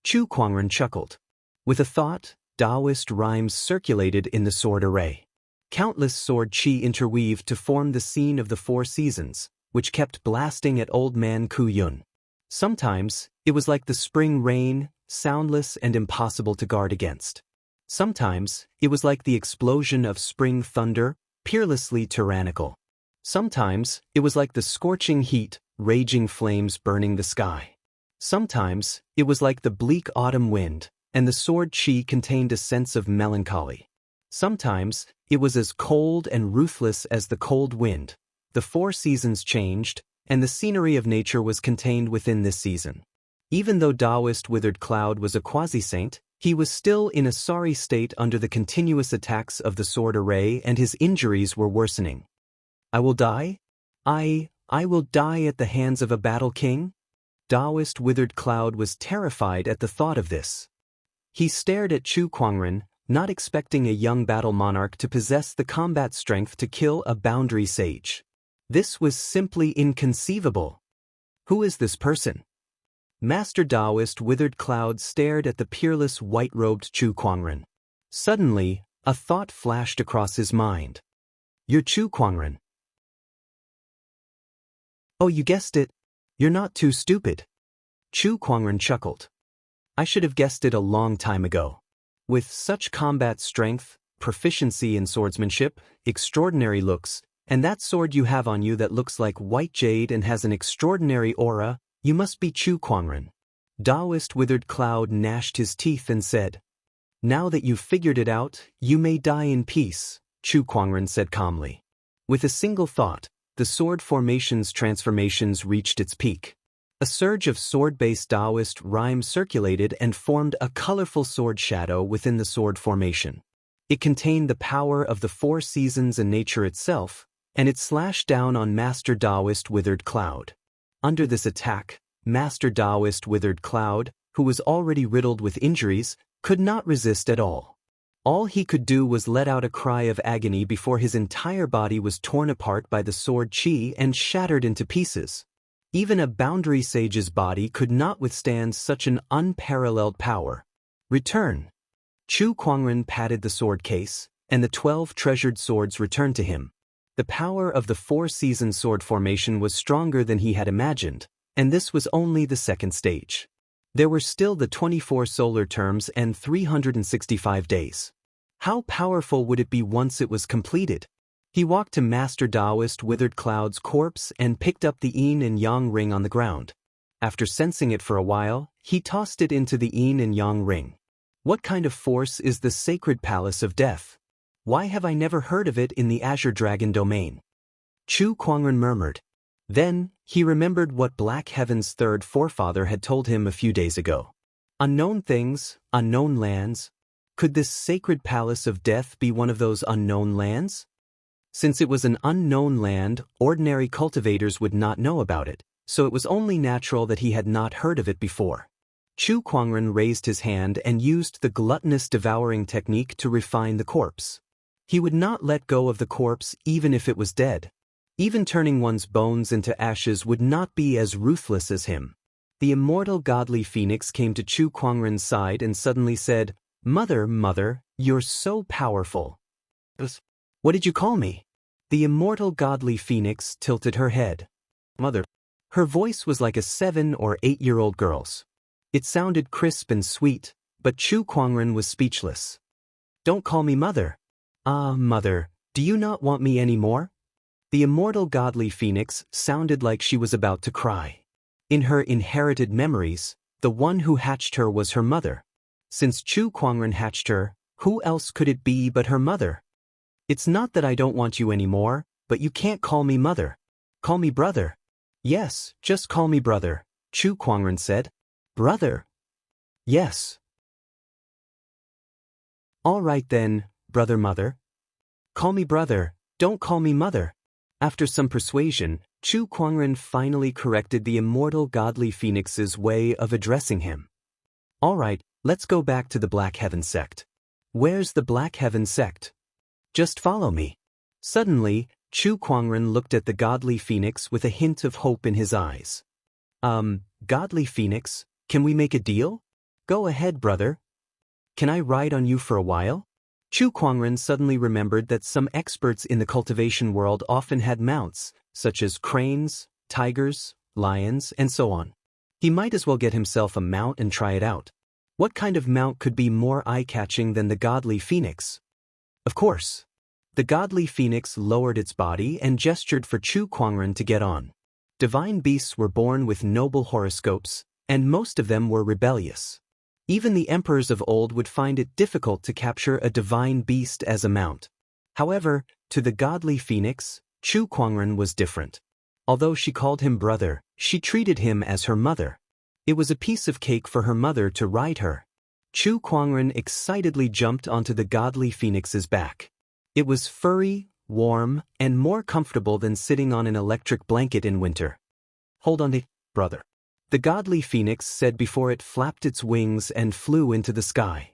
Chu Kuangren chuckled. With a thought, Taoist rhymes circulated in the sword array. Countless sword qi interweaved to form the scene of the 4 seasons, which kept blasting at Old Man Ku Yun. Sometimes, it was like the spring rain, soundless and impossible to guard against. Sometimes, it was like the explosion of spring thunder, peerlessly tyrannical. Sometimes, it was like the scorching heat, raging flames burning the sky. Sometimes, it was like the bleak autumn wind, and the sword qi contained a sense of melancholy. Sometimes, it was as cold and ruthless as the cold wind. The 4 seasons changed, and the scenery of nature was contained within this season. Even though Taoist Withered Cloud was a quasi-saint, he was still in a sorry state under the continuous attacks of the sword array, and his injuries were worsening. I will die? I will die at the hands of a battle king? Taoist Withered Cloud was terrified at the thought of this. He stared at Chu Kuangren, not expecting a young battle monarch to possess the combat strength to kill a boundary sage. This was simply inconceivable. Who is this person? Master Taoist Withered Cloud stared at the peerless white-robed Chu Kuangren. Suddenly, a thought flashed across his mind. You're Chu Kuangren. Oh, you guessed it. You're not too stupid. Chu Kuangren chuckled. I should have guessed it a long time ago. With such combat strength, proficiency in swordsmanship, extraordinary looks, and that sword you have on you that looks like white jade and has an extraordinary aura, you must be Chu Kuangren. Taoist Withered Cloud gnashed his teeth and said, Now that you've figured it out, you may die in peace, Chu Kuangren said calmly. With a single thought, the sword formation's transformations reached its peak. A surge of sword-based Taoist rhyme circulated and formed a colorful sword shadow within the sword formation. It contained the power of the 4 seasons and nature itself, and it slashed down on Master Taoist Withered Cloud. Under this attack, Master Taoist Withered Cloud, who was already riddled with injuries, could not resist at all. All he could do was let out a cry of agony before his entire body was torn apart by the sword qi and shattered into pieces. Even a boundary sage's body could not withstand such an unparalleled power. Return, Chu Kuangren patted the sword case, and the 12 treasured swords returned to him. The power of the 4-season sword formation was stronger than he had imagined, and this was only the second stage. There were still the 24 solar terms and 365 days. How powerful would it be once it was completed? He walked to Master Taoist Withered Cloud's corpse and picked up the yin and yang ring on the ground. After sensing it for a while, he tossed it into the yin and yang ring. What kind of force is the sacred palace of death? Why have I never heard of it in the Azure Dragon domain? Chu Kuangren murmured. Then, he remembered what Black Heaven's third forefather had told him a few days ago. Unknown things, unknown lands. Could this sacred palace of death be one of those unknown lands? Since it was an unknown land, ordinary cultivators would not know about it, so it was only natural that he had not heard of it before. Chu Kuangren raised his hand and used the gluttonous devouring technique to refine the corpse. He would not let go of the corpse even if it was dead. Even turning one's bones into ashes would not be as ruthless as him. The immortal godly phoenix came to Chu Kuangren's side and suddenly said, Mother, you're so powerful. What did you call me? The immortal godly phoenix tilted her head. Mother. Her voice was like a 7- or 8-year-old girl's. It sounded crisp and sweet, but Chu Kuangren was speechless. Don't call me mother. Ah, mother, do you not want me any more? The immortal godly phoenix sounded like she was about to cry. In her inherited memories, the one who hatched her was her mother. Since Chu Kuangren hatched her, who else could it be but her mother? It's not that I don't want you anymore, but you can't call me mother. Call me brother. Yes, just call me brother, Chu Kuangren said. Brother? Yes. All right then, brother-mother. Call me brother, don't call me mother. After some persuasion, Chu Kuangren finally corrected the immortal godly phoenix's way of addressing him. All right, let's go back to the Black Heaven sect. Where's the Black Heaven sect? Just follow me. Suddenly, Chu Kuangren looked at the godly phoenix with a hint of hope in his eyes. Godly phoenix, can we make a deal? Go ahead, brother. Can I ride on you for a while? Chu Kuangren suddenly remembered that some experts in the cultivation world often had mounts, such as cranes, tigers, lions, and so on. He might as well get himself a mount and try it out. What kind of mount could be more eye-catching than the godly phoenix? Of course. The godly phoenix lowered its body and gestured for Chu Kuangren to get on. Divine beasts were born with noble horoscopes, and most of them were rebellious. Even the emperors of old would find it difficult to capture a divine beast as a mount. However, to the godly phoenix, Chu Kuangren was different. Although she called him brother, she treated him as her mother. It was a piece of cake for her mother to ride her. Chu Kuangren excitedly jumped onto the godly phoenix's back. It was furry, warm, and more comfortable than sitting on an electric blanket in winter. Hold on, brother. The godly phoenix said before it flapped its wings and flew into the sky.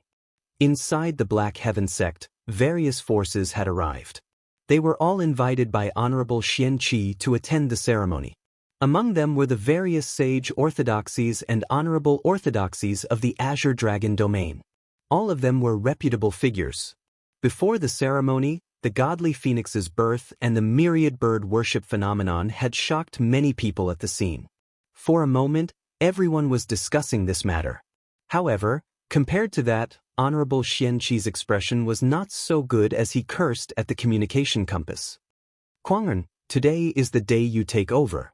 Inside the Black Heaven sect, various forces had arrived. They were all invited by Honorable Xian Qi to attend the ceremony. Among them were the various sage orthodoxies and honorable orthodoxies of the Azure Dragon domain. All of them were reputable figures. Before the ceremony, the godly phoenix's birth and the myriad bird worship phenomenon had shocked many people at the scene. For a moment, everyone was discussing this matter. However, compared to that, Honorable Xian Qi's expression was not so good as he cursed at the communication compass. Kuangren, today is the day you take over.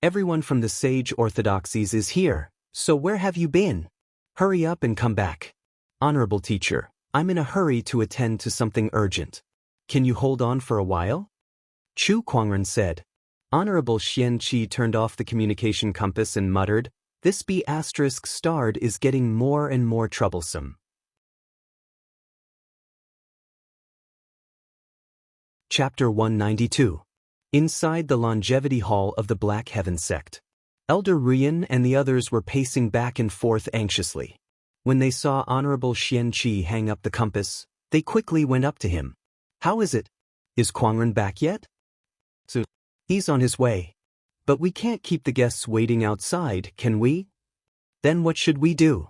Everyone from the sage orthodoxies is here, so where have you been? Hurry up and come back. Honorable teacher, I'm in a hurry to attend to something urgent. Can you hold on for a while? Chu Kuangren said. Honorable Xian Qi turned off the communication compass and muttered, This B***starred is getting more and more troublesome. Chapter 192. Inside the Longevity Hall of the Black Heaven sect. Elder Rian and the others were pacing back and forth anxiously. When they saw Honorable Xian Qi hang up the compass, they quickly went up to him. How is it? Is Kuangren back yet? So, he's on his way. But we can't keep the guests waiting outside, can we? Then what should we do?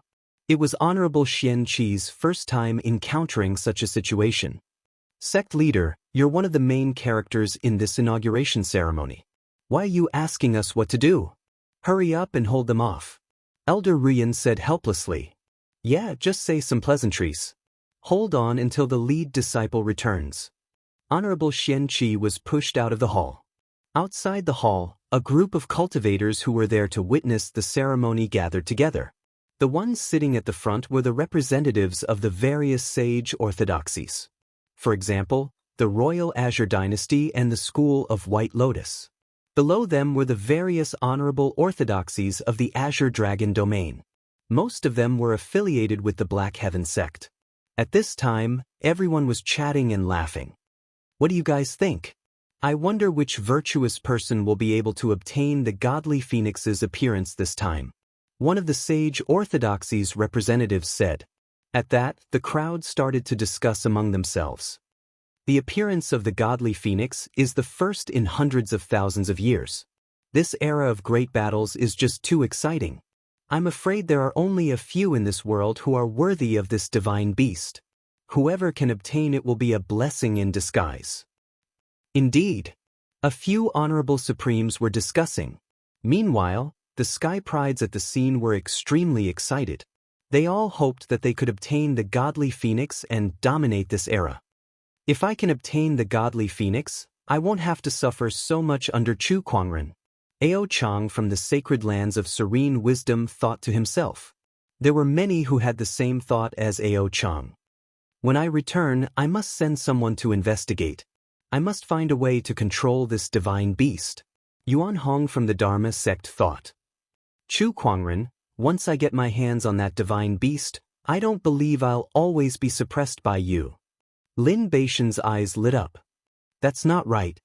It was Honorable Xian Qi's first time encountering such a situation. Sect leader, you're one of the main characters in this inauguration ceremony. Why are you asking us what to do? Hurry up and hold them off. Elder Ruyan said helplessly. Yeah, just say some pleasantries. Hold on until the lead disciple returns. Honorable Xian Qi was pushed out of the hall. Outside the hall, a group of cultivators who were there to witness the ceremony gathered together. The ones sitting at the front were the representatives of the various sage orthodoxies. For example, the Royal Azure Dynasty and the School of White Lotus. Below them were the various honorable orthodoxies of the Azure Dragon domain. Most of them were affiliated with the Black Heaven sect. At this time, everyone was chatting and laughing. What do you guys think? I wonder which virtuous person will be able to obtain the godly phoenix's appearance this time. One of the sage orthodoxies representatives said. At that, the crowd started to discuss among themselves. The appearance of the godly phoenix is the first in hundreds of thousands of years. This era of great battles is just too exciting. I'm afraid there are only a few in this world who are worthy of this divine beast. Whoever can obtain it will be a blessing in disguise. Indeed. A few honorable supremes were discussing. Meanwhile, the Sky Prides at the scene were extremely excited. They all hoped that they could obtain the godly phoenix and dominate this era. If I can obtain the godly phoenix, I won't have to suffer so much under Chu Kuangren. Ao Chang from the sacred lands of serene wisdom thought to himself. There were many who had the same thought as Ao Chang. When I return, I must send someone to investigate. I must find a way to control this divine beast. Yuan Hong from the Dharma sect thought. Chu Kuangren, once I get my hands on that divine beast, I don't believe I'll always be suppressed by you. Lin Beishan's eyes lit up. That's not right.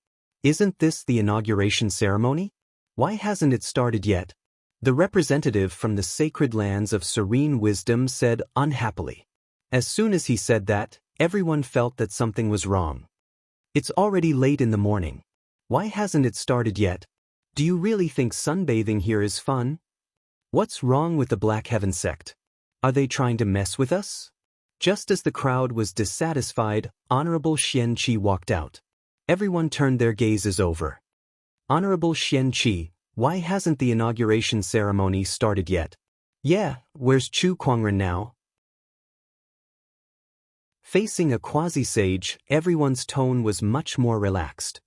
Isn't this the inauguration ceremony? Why hasn't it started yet? The representative from the sacred lands of serene wisdom said unhappily. As soon as he said that, everyone felt that something was wrong. It's already late in the morning. Why hasn't it started yet? Do you really think sunbathing here is fun? What's wrong with the Black Heaven sect? Are they trying to mess with us? Just as the crowd was dissatisfied, Honorable Xian Qi walked out. Everyone turned their gazes over. Honorable Xian Qi, why hasn't the inauguration ceremony started yet? Yeah, where's Chu Kuangren now? Facing a quasi-sage, everyone's tone was much more relaxed.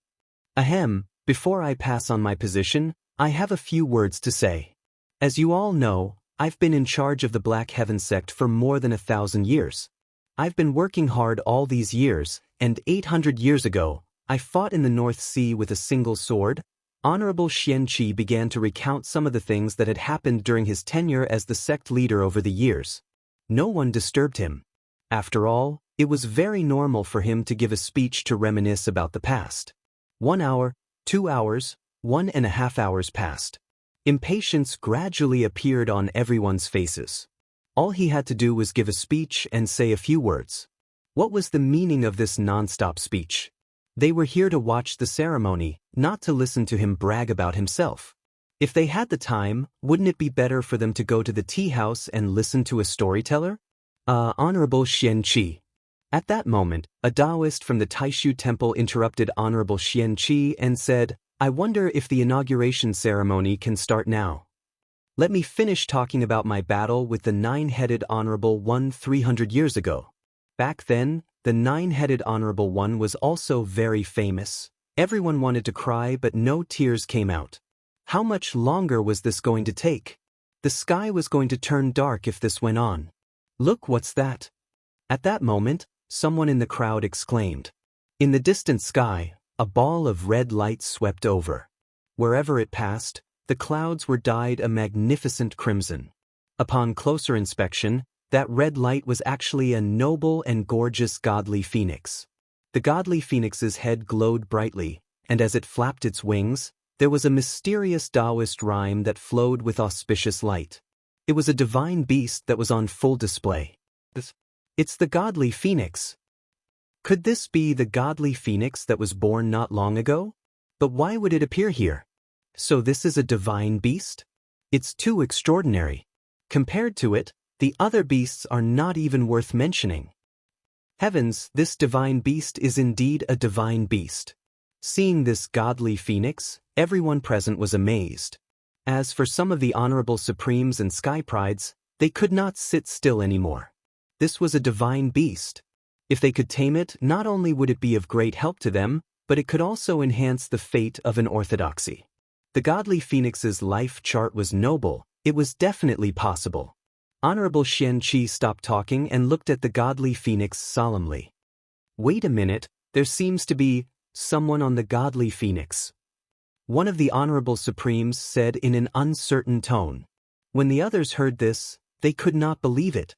Ahem, before I pass on my position, I have a few words to say. As you all know, I've been in charge of the Black Heaven sect for more than 1,000 years. I've been working hard all these years, and 800 years ago, I fought in the North Sea with a single sword. Honorable Xian Qi began to recount some of the things that had happened during his tenure as the sect leader over the years. No one disturbed him. After all, it was very normal for him to give a speech to reminisce about the past. 1 hour, 2 hours, 1.5 hours passed. Impatience gradually appeared on everyone's faces. All he had to do was give a speech and say a few words. What was the meaning of this non-stop speech? They were here to watch the ceremony, not to listen to him brag about himself. If they had the time, wouldn't it be better for them to go to the tea house and listen to a storyteller? Honorable Xian Qi. At that moment, a Taoist from the Taishu Temple interrupted Honorable Xian Qi and said, I wonder if the inauguration ceremony can start now. Let me finish talking about my battle with the nine-headed Honorable One 300 years ago. Back then, the nine-headed Honorable One was also very famous. Everyone wanted to cry, but no tears came out. How much longer was this going to take? The sky was going to turn dark if this went on. Look, what's that? At that moment, someone in the crowd exclaimed. In the distant sky, a ball of red light swept over. Wherever it passed, the clouds were dyed a magnificent crimson. Upon closer inspection, that red light was actually a noble and gorgeous godly phoenix. The godly phoenix's head glowed brightly, and as it flapped its wings, there was a mysterious Taoist rhyme that flowed with auspicious light. It was a divine beast that was on full display. It's the godly phoenix. Could this be the godly phoenix that was born not long ago? But why would it appear here? So this is a divine beast? It's too extraordinary. Compared to it, The other beasts are not even worth mentioning. Heavens, this divine beast is indeed a divine beast. Seeing this godly phoenix, everyone present was amazed. As for some of the honorable supremes and sky prides, they could not sit still anymore. This was a divine beast. If they could tame it, not only would it be of great help to them, but it could also enhance the fate of an orthodoxy. The godly phoenix's life chart was noble. It was definitely possible. Honorable Xian Qi stopped talking and looked at the godly phoenix solemnly. Wait a minute, there seems to be someone on the godly phoenix. One of the honorable supremes said in an uncertain tone. When the others heard this, they could not believe it.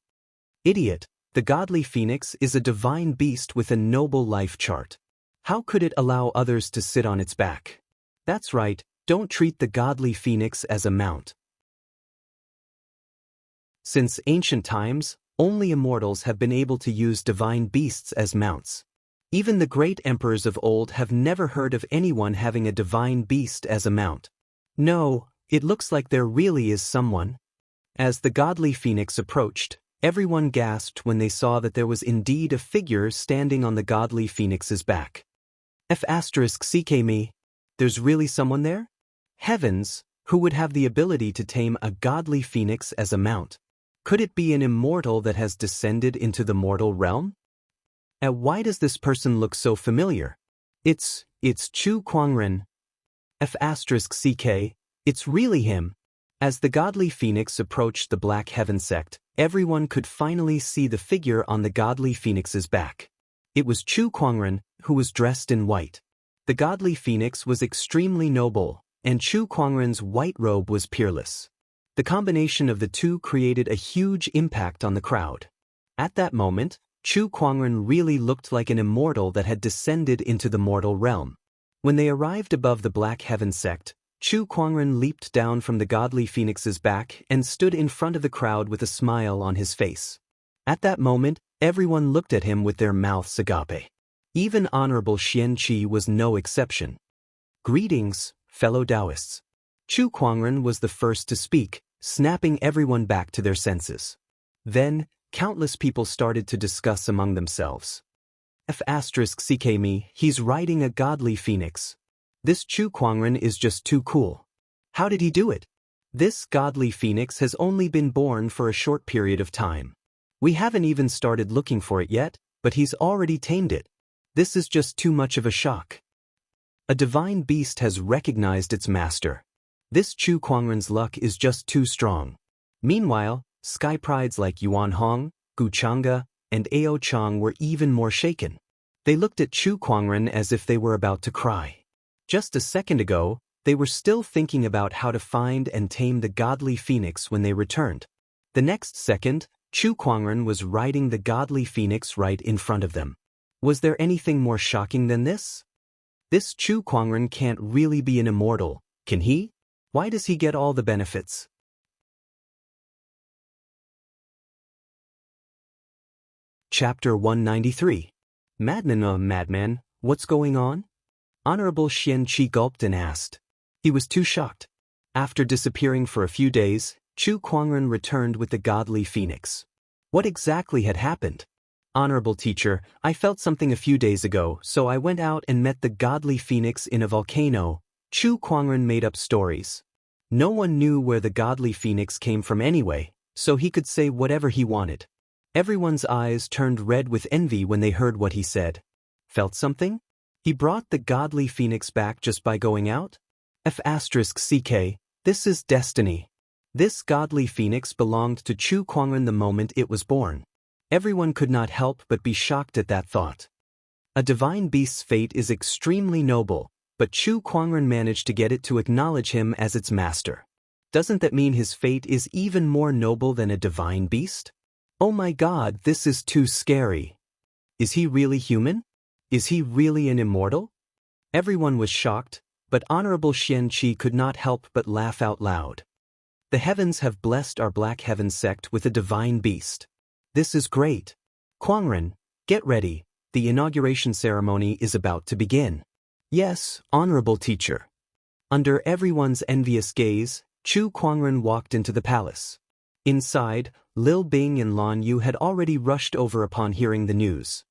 Idiot, the godly phoenix is a divine beast with a noble life chart. How could it allow others to sit on its back? That's right, don't treat the godly phoenix as a mount. Since ancient times, only immortals have been able to use divine beasts as mounts. Even the great emperors of old have never heard of anyone having a divine beast as a mount. No, it looks like there really is someone. As the godly phoenix approached, everyone gasped when they saw that there was indeed a figure standing on the godly phoenix's back. F***ck there's really someone there? Heavens, who would have the ability to tame a godly phoenix as a mount? Could it be an immortal that has descended into the mortal realm? And why does this person look so familiar? It's Chu Kuangren. F***ck, it's really him. As the godly phoenix approached the Black Heaven sect, everyone could finally see the figure on the godly phoenix's back. It was Chu Kuangren, who was dressed in white. The godly phoenix was extremely noble, and Chu Kuangren's white robe was peerless. The combination of the two created a huge impact on the crowd. At that moment, Chu Kuangren really looked like an immortal that had descended into the mortal realm. When they arrived above the Black Heaven sect, Chu Kuangren leaped down from the godly phoenix's back and stood in front of the crowd with a smile on his face. At that moment, everyone looked at him with their mouths agape. Even Honorable Xian Qi was no exception. Greetings, fellow Taoists. Chu Kuangren was the first to speak, snapping everyone back to their senses. Then, countless people started to discuss among themselves. F***ck he's riding a godly phoenix. This Chu Kuangren is just too cool. How did he do it? This godly phoenix has only been born for a short period of time. We haven't even started looking for it yet, but he's already tamed it. This is just too much of a shock. A divine beast has recognized its master. This Chu Kuangren's luck is just too strong. Meanwhile, sky prides like Yuan Hong, Gu Chang'e, and Ao Chang were even more shaken. They looked at Chu Kuangren as if they were about to cry. Just a second ago, they were still thinking about how to find and tame the godly phoenix when they returned. The next second, Chu Kuangren was riding the godly phoenix right in front of them. Was there anything more shocking than this? This Chu Kuangren can't really be an immortal, can he? Why does he get all the benefits? Chapter 193. Madman, what's going on? Honorable Xian Qi gulped and asked. He was too shocked. After disappearing for a few days, Chu Kuangren returned with the godly phoenix. What exactly had happened? Honorable teacher, I felt something a few days ago, so I went out and met the godly phoenix in a volcano. Chu Kuangren made up stories. No one knew where the godly phoenix came from anyway, so he could say whatever he wanted. Everyone's eyes turned red with envy when they heard what he said. Felt something? He brought the godly phoenix back just by going out? F***ck, this is destiny. This godly phoenix belonged to Chu Kuangren the moment it was born. Everyone could not help but be shocked at that thought. A divine beast's fate is extremely noble, but Chu Kuangren managed to get it to acknowledge him as its master. Doesn't that mean his fate is even more noble than a divine beast? Oh my god, this is too scary. Is he really human? Is he really an immortal? Everyone was shocked, but Honorable Xian Qi could not help but laugh out loud. The heavens have blessed our Black Heaven sect with a divine beast. This is great. Kuangren, get ready, the inauguration ceremony is about to begin. Yes, honorable teacher. Under everyone's envious gaze, Chu Kuangren walked into the palace. Inside, Lil Bing and Lan Yu had already rushed over upon hearing the news.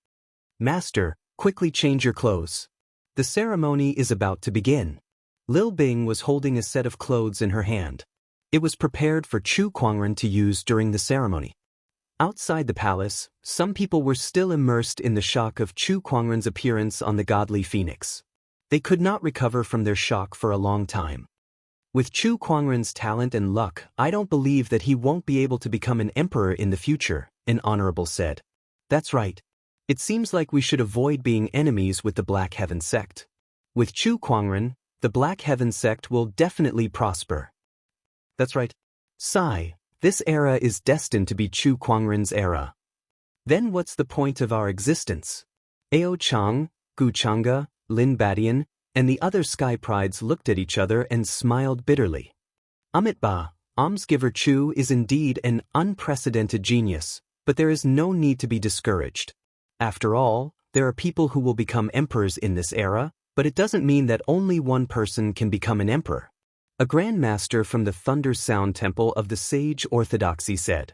Master, quickly change your clothes. The ceremony is about to begin. Lil Bing was holding a set of clothes in her hand. It was prepared for Chu Kuangren to use during the ceremony. Outside the palace, some people were still immersed in the shock of Chu Kuangren's appearance on the godly phoenix. They could not recover from their shock for a long time. With Chu Kuangren's talent and luck, I don't believe that he won't be able to become an emperor in the future, an honorable said. That's right. It seems like we should avoid being enemies with the Black Heaven sect. With Chu Kuangren, the Black Heaven sect will definitely prosper. That's right. Sigh, this era is destined to be Chu Kuangren's era. Then what's the point of our existence? Ao Chang, Gu Chang'e, Lin Badian, and the other sky prides looked at each other and smiled bitterly. Amitba, almsgiver Chu is indeed an unprecedented genius, but there is no need to be discouraged. After all, there are people who will become emperors in this era, but it doesn't mean that only one person can become an emperor. A Grand Master from the Thunder Sound Temple of the Sage Orthodoxy said.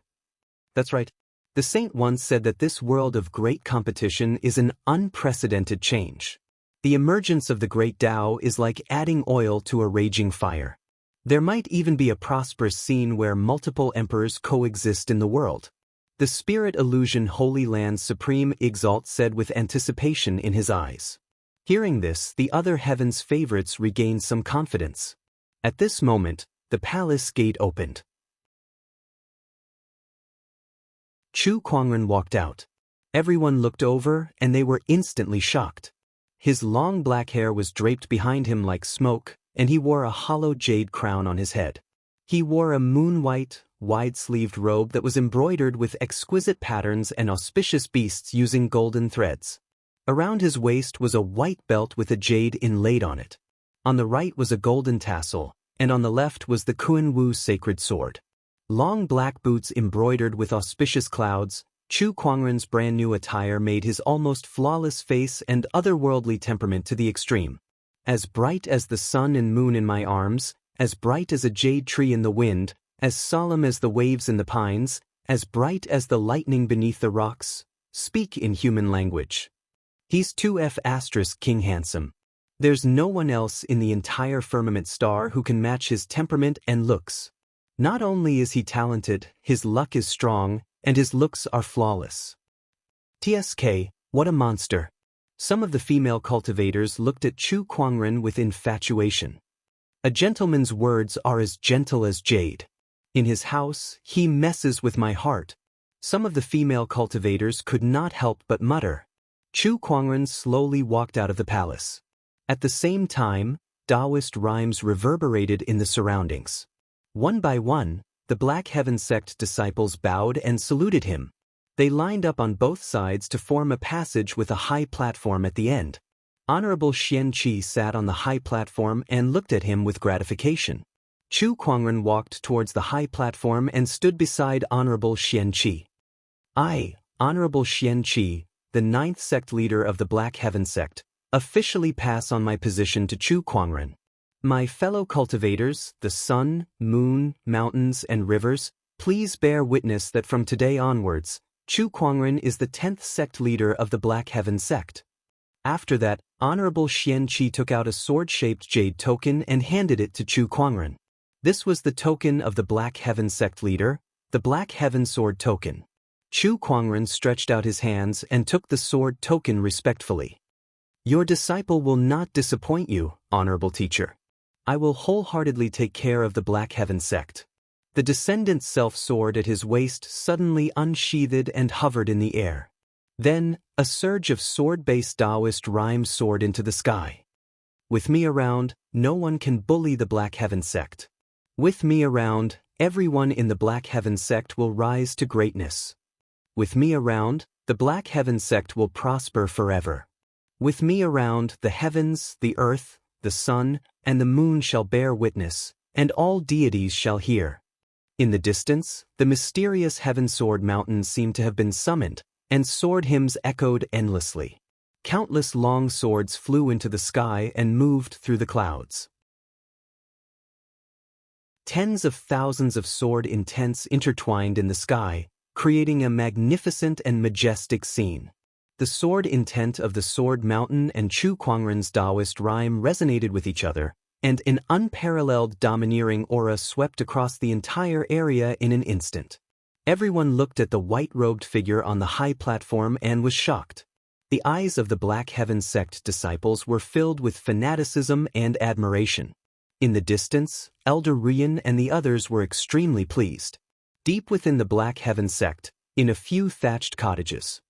That's right. The saint once said that this world of great competition is an unprecedented change. The emergence of the great Tao is like adding oil to a raging fire. There might even be a prosperous scene where multiple emperors coexist in the world. The Spirit Illusion Holy Land Supreme Exalt said with anticipation in his eyes. Hearing this, the other heaven's favorites regained some confidence. At this moment, the palace gate opened. Chu Kuangren walked out. Everyone looked over and they were instantly shocked. His long black hair was draped behind him like smoke, and he wore a hollow jade crown on his head. He wore a moon-white, wide-sleeved robe that was embroidered with exquisite patterns and auspicious beasts using golden threads. Around his waist was a white belt with a jade inlaid on it. On the right was a golden tassel, and on the left was the Kuan Wu sacred sword. Long black boots embroidered with auspicious clouds, Chu Kuangren's brand new attire made his almost flawless face and otherworldly temperament to the extreme. As bright as the sun and moon in my arms, as bright as a jade tree in the wind, as solemn as the waves in the pines, as bright as the lightning beneath the rocks, speak in human language. He's 2F** King Handsome. There's no one else in the entire firmament star who can match his temperament and looks. Not only is he talented, his luck is strong, and his looks are flawless. TSK, what a monster. Some of the female cultivators looked at Chu Kuangren with infatuation. A gentleman's words are as gentle as jade. In his house, he messes with my heart. Some of the female cultivators could not help but mutter. Chu Kuangren slowly walked out of the palace. At the same time, Taoist rhymes reverberated in the surroundings. One by one, the Black Heaven sect disciples bowed and saluted him. They lined up on both sides to form a passage with a high platform at the end. Honorable Xian Qi sat on the high platform and looked at him with gratification. Chu Kuangren walked towards the high platform and stood beside Honorable Xian Qi. I, Honorable Xian Qi, the 9th sect leader of the Black Heaven sect, officially pass on my position to Chu Kuangren. My fellow cultivators, the sun, moon, mountains, and rivers, please bear witness that from today onwards, Chu Kuangren is the 10th sect leader of the Black Heaven sect. After that, Honorable Xian Qi took out a sword-shaped jade token and handed it to Chu Kuangren. This was the token of the Black Heaven sect leader, the Black Heaven sword token. Chu Kuangren stretched out his hands and took the sword token respectfully. Your disciple will not disappoint you, honorable teacher. I will wholeheartedly take care of the Black Heaven sect. The descendant's self-sword at his waist suddenly unsheathed and hovered in the air. Then, a surge of sword-based Taoist rhymes soared into the sky. With me around, no one can bully the Black Heaven sect. With me around, everyone in the Black Heaven sect will rise to greatness. With me around, the Black Heaven sect will prosper forever. With me around, the heavens, the earth, the sun, and the moon shall bear witness, and all deities shall hear. In the distance, the mysterious Heaven Sword Mountain seemed to have been summoned, and sword hymns echoed endlessly. Countless long swords flew into the sky and moved through the clouds. Tens of thousands of sword intents intertwined in the sky, creating a magnificent and majestic scene. The sword intent of the Sword Mountain and Chu Kuangren's Taoist rhyme resonated with each other, and an unparalleled domineering aura swept across the entire area in an instant. Everyone looked at the white-robed figure on the high platform and was shocked. The eyes of the Black Heaven sect disciples were filled with fanaticism and admiration. In the distance, Elder Rian and the others were extremely pleased. Deep within the Black Heaven sect, in a few thatched cottages,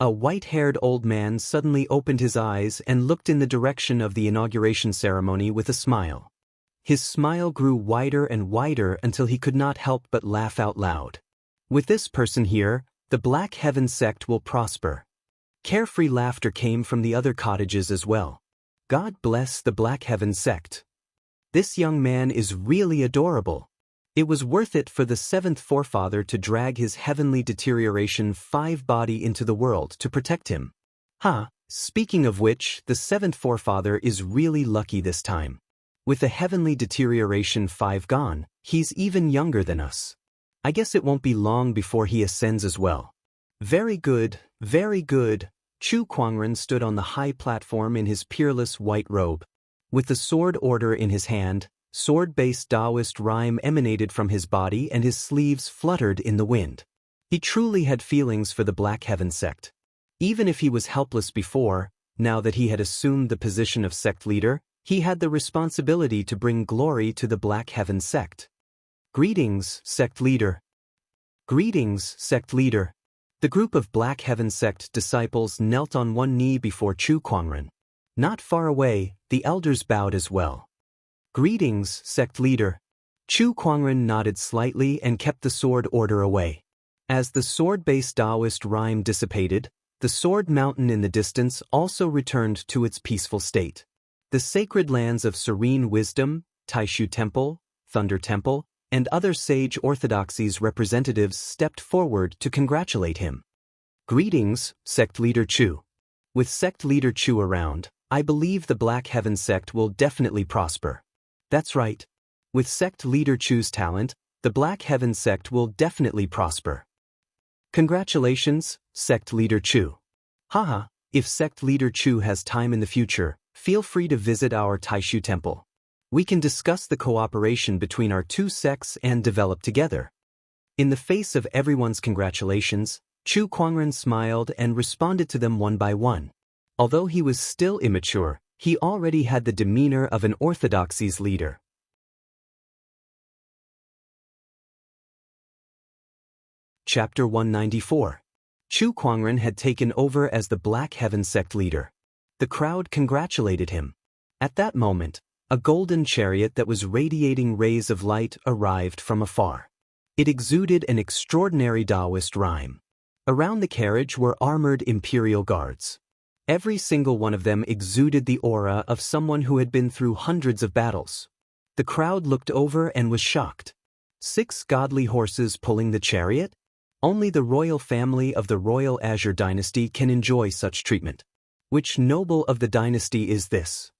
a white-haired old man suddenly opened his eyes and looked in the direction of the inauguration ceremony with a smile. His smile grew wider and wider until he could not help but laugh out loud. With this person here, the Black Heaven sect will prosper. Carefree laughter came from the other cottages as well. God bless the Black Heaven sect. This young man is really adorable. It was worth it for the seventh forefather to drag his heavenly deterioration 5 body into the world to protect him. Speaking of which, the seventh forefather is really lucky this time. With the heavenly deterioration 5 gone, he's even younger than us. I guess it won't be long before he ascends as well. Very good, very good. Chu Kuangren stood on the high platform in his peerless white robe. With the sword order in his hand, sword-based Taoist rhyme emanated from his body and his sleeves fluttered in the wind. He truly had feelings for the Black Heaven sect. Even if he was helpless before, now that he had assumed the position of sect leader, he had the responsibility to bring glory to the Black Heaven sect. Greetings, sect leader. Greetings, sect leader. The group of Black Heaven sect disciples knelt on one knee before Chu Kuangren. Not far away, the elders bowed as well. Greetings, sect leader. Chu Kuangren nodded slightly and kept the sword order away. As the sword-based Taoist rhyme dissipated, the Sword Mountain in the distance also returned to its peaceful state. The sacred lands of Serene Wisdom, Taishu Temple, Thunder Temple, and other sage orthodoxies representatives stepped forward to congratulate him. Greetings, sect leader Chu. With sect leader Chu around, I believe the Black Heaven sect will definitely prosper. That's right. With sect leader Chu's talent, the Black Heaven sect will definitely prosper. Congratulations, sect leader Chu. If sect leader Chu has time in the future, feel free to visit our Taishu Temple. We can discuss the cooperation between our 2 sects and develop together. In the face of everyone's congratulations, Chu Kuangren smiled and responded to them one by one. Although he was still immature, he already had the demeanor of an orthodoxies leader. Chapter 194. Chu Kuangren had taken over as the Black Heaven sect leader. The crowd congratulated him. At that moment, a golden chariot that was radiating rays of light arrived from afar. It exuded an extraordinary Taoist rhyme. Around the carriage were armored imperial guards. Every single one of them exuded the aura of someone who had been through hundreds of battles. The crowd looked over and was shocked. 6 godly horses pulling the chariot? Only the royal family of the Royal Azure dynasty can enjoy such treatment. Which noble of the dynasty is this?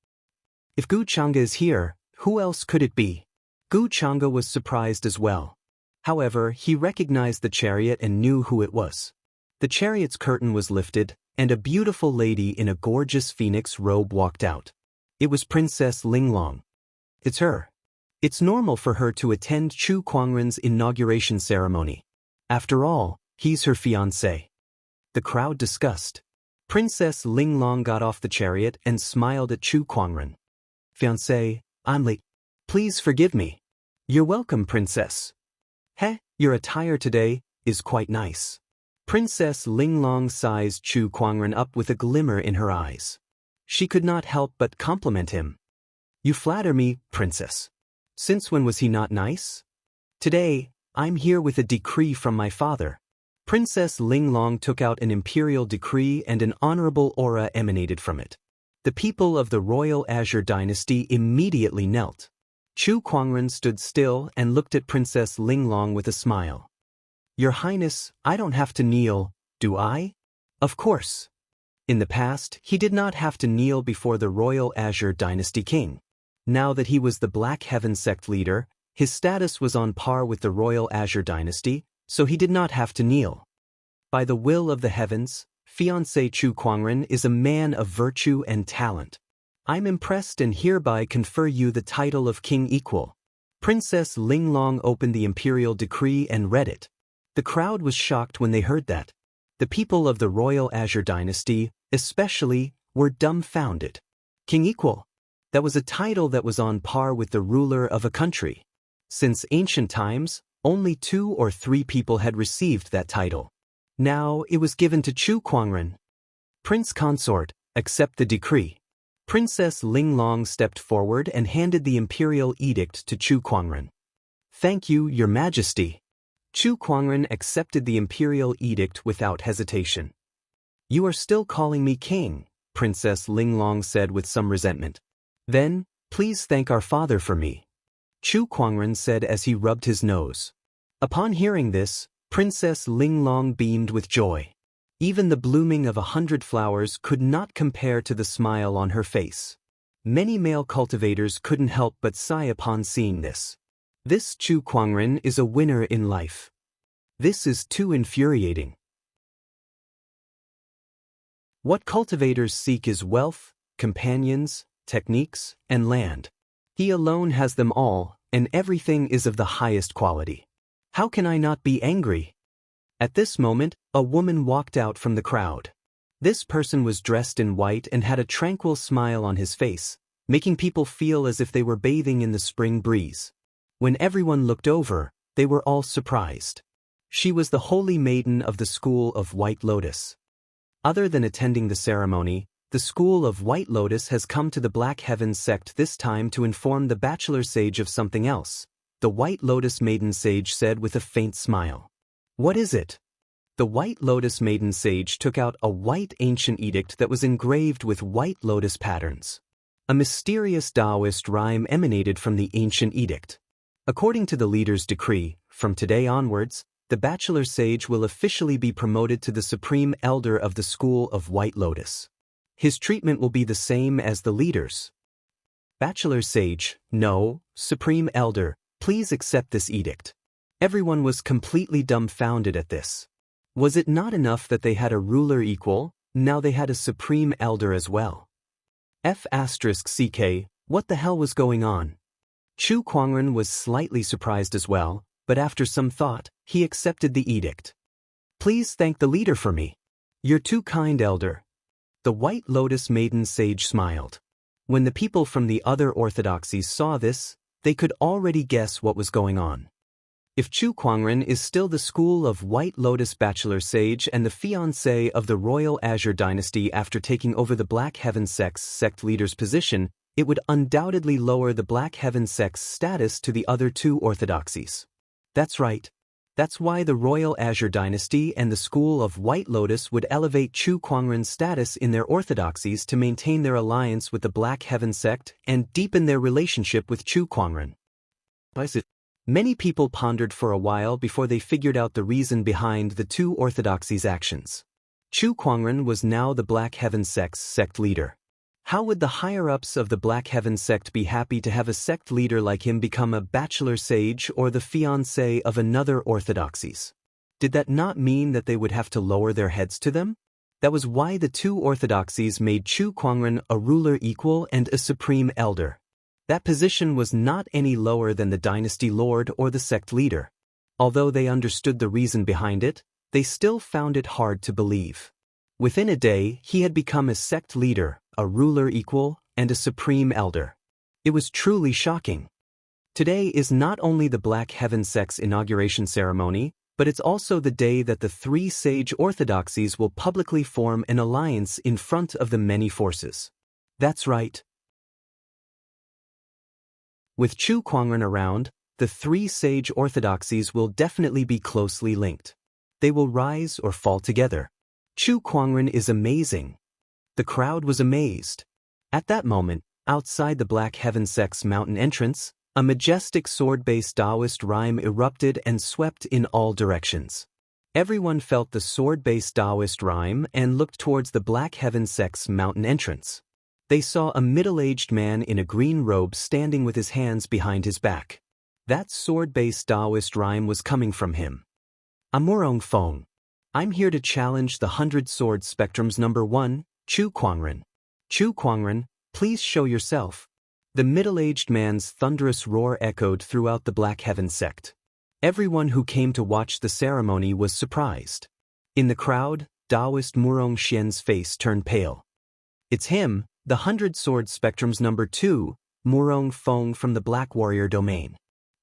If Gu Chang'e is here, who else could it be? Gu Chang'e was surprised as well. However, he recognized the chariot and knew who it was. The chariot's curtain was lifted, and a beautiful lady in a gorgeous phoenix robe walked out. It was Princess Linglong. It's her. It's normal for her to attend Chu Kuangren's inauguration ceremony. After all, he's her fiancé. The crowd discussed. Princess Linglong got off the chariot and smiled at Chu Kuangren. Fiancé, I'm late. Please forgive me. You're welcome, princess. Your attire today is quite nice. Princess Linglong sized Chu Kuangren up with a glimmer in her eyes. She could not help but compliment him. You flatter me, princess. Since when was he not nice? Today, I'm here with a decree from my father. Princess Linglong took out an imperial decree and an honorable aura emanated from it. The people of the Royal Azure dynasty immediately knelt. Chu Kuangren stood still and looked at Princess Linglong with a smile. Your Highness, I don't have to kneel, do I? Of course. In the past, he did not have to kneel before the Royal Azure dynasty king. Now that he was the Black Heaven sect leader, His status was on par with the royal Azure dynasty, so he did not have to kneel. By the will of the heavens, fiancé Chu Kuangren is a man of virtue and talent. I'm impressed and hereby confer you the title of King Equal. Princess Linglong opened the imperial decree and read it. The crowd was shocked when they heard that. The people of the royal Azure dynasty, especially, were dumbfounded. King Equal. That was a title that was on par with the ruler of a country. Since ancient times, only 2 or 3 people had received that title. Now it was given to Chu Kuangren. Prince Consort, accept the decree. Princess Linglong stepped forward and handed the imperial edict to Chu Kuangren. Thank you, Your Majesty. Chu Kuangren accepted the imperial edict without hesitation. You are still calling me king, Princess Linglong said with some resentment. Then, please thank our father for me. Chu Kuangren said as he rubbed his nose. Upon hearing this, Princess Linglong beamed with joy. Even the blooming of 100 flowers could not compare to the smile on her face. Many male cultivators couldn't help but sigh upon seeing this. This Chu Kuangren is a winner in life. This is too infuriating. What cultivators seek is wealth, companions, techniques, and land. He alone has them all, and everything is of the highest quality. How can I not be angry? At this moment, a woman walked out from the crowd. This person was dressed in white and had a tranquil smile on his face, making people feel as if they were bathing in the spring breeze. When everyone looked over, they were all surprised. She was the holy maiden of the School of White Lotus. Other than attending the ceremony, the School of White Lotus has come to the Black Heavens sect this time to inform the bachelor sage of something else, the White Lotus Maiden Sage said with a faint smile. What is it? The White Lotus Maiden Sage took out a white ancient edict that was engraved with white lotus patterns. A mysterious Taoist rhyme emanated from the ancient edict. According to the leader's decree, from today onwards, the bachelor sage will officially be promoted to the supreme elder of the School of White Lotus. His treatment will be the same as the leader's. Bachelor sage, no, supreme elder, please accept this edict. Everyone was completely dumbfounded at this. Was it not enough that they had a ruler equal, now they had a supreme elder as well? F***ck, what the hell was going on? Chu Kuangren was slightly surprised as well, but after some thought, he accepted the edict. Please thank the leader for me. You're too kind, elder. The White Lotus Maiden Sage smiled. When the people from the other orthodoxies saw this, they could already guess what was going on. If Chu Kuangren is still the School of White Lotus Bachelor Sage and the fiancé of the Royal Azure Dynasty after taking over the Black Heaven Sect's sect leader's position, it would undoubtedly lower the Black Heaven Sect's status to the other 2 orthodoxies. That's right. That's why the Royal Azure Dynasty and the School of White Lotus would elevate Chu Kuangren's status in their orthodoxies to maintain their alliance with the Black Heaven Sect and deepen their relationship with Chu Kuangren. Many people pondered for a while before they figured out the reason behind the 2 orthodoxies' actions. Chu Kuangren was now the Black Heaven Sect's sect leader. How would the higher-ups of the Black Heaven Sect be happy to have a sect leader like him become a bachelor sage or the fiancé of another orthodoxies? Did that not mean that they would have to lower their heads to them? That was why the 2 orthodoxies made Chu Kuangren a ruler equal and a supreme elder. That position was not any lower than the dynasty lord or the sect leader. Although they understood the reason behind it, they still found it hard to believe. Within a day, he had become a sect leader, a ruler equal, and a supreme elder. It was truly shocking. Today is not only the Black Heaven Sect's inauguration ceremony, but it's also the day that the 3 sage orthodoxies will publicly form an alliance in front of the many forces. That's right. With Chu Kuangren around, the 3 sage orthodoxies will definitely be closely linked. They will rise or fall together. Chu Kuangren is amazing. The crowd was amazed. At that moment, outside the Black Heaven Sect's mountain entrance, a majestic sword-based Taoist rhyme erupted and swept in all directions. Everyone felt the sword-based Taoist rhyme and looked towards the Black Heaven Sect's mountain entrance. They saw a middle-aged man in a green robe standing with his hands behind his back. That sword-based Taoist rhyme was coming from him. Amurong Feng. I'm here to challenge the 100 Sword Spectrum's number 1, Chu Kuangren. Chu Kuangren, please show yourself. The middle-aged man's thunderous roar echoed throughout the Black Heaven sect. Everyone who came to watch the ceremony was surprised. In the crowd, Taoist Murong Xian's face turned pale. It's him, the 100 Sword Spectrum's number 2, Murong Feng from the Black Warrior domain.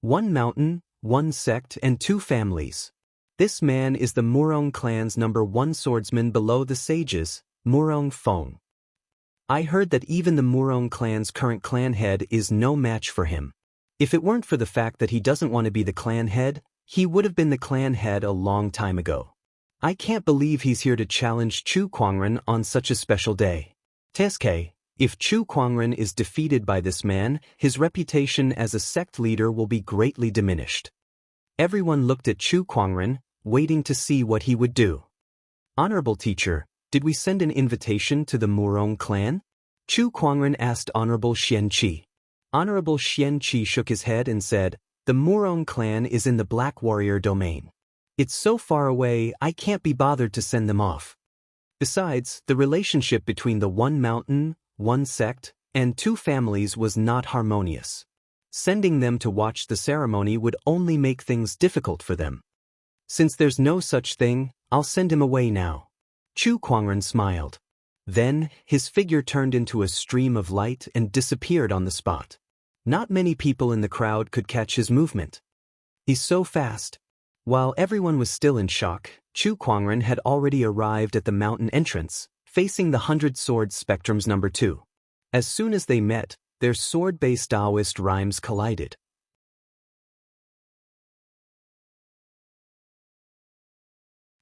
1 mountain, 1 sect and 2 families. This man is the Murong clan's number 1 swordsman below the sages, Murong Feng. I heard that even the Murong clan's current clan head is no match for him. If it weren't for the fact that he doesn't want to be the clan head, he would have been the clan head a long time ago. I can't believe he's here to challenge Chu Kuangren on such a special day. Teske, if Chu Kuangren is defeated by this man, his reputation as a sect leader will be greatly diminished. Everyone looked at Chu Kuangren, waiting to see what he would do. Honorable teacher, did we send an invitation to the Murong clan? Chu Kuangren asked Honorable Xian Qi. Honorable Xian Qi shook his head and said, the Murong clan is in the Black Warrior domain. It's so far away I can't be bothered to send them off. Besides, the relationship between the 1 mountain, 1 sect, and 2 families was not harmonious. Sending them to watch the ceremony would only make things difficult for them. Since there's no such thing, I'll send him away now. Chu Kuangren smiled. Then, his figure turned into a stream of light and disappeared on the spot. Not many people in the crowd could catch his movement. He's so fast. While everyone was still in shock, Chu Kuangren had already arrived at the mountain entrance, facing the 100 Sword Spectrum's number 2. As soon as they met, their sword-based Taoist rhymes collided.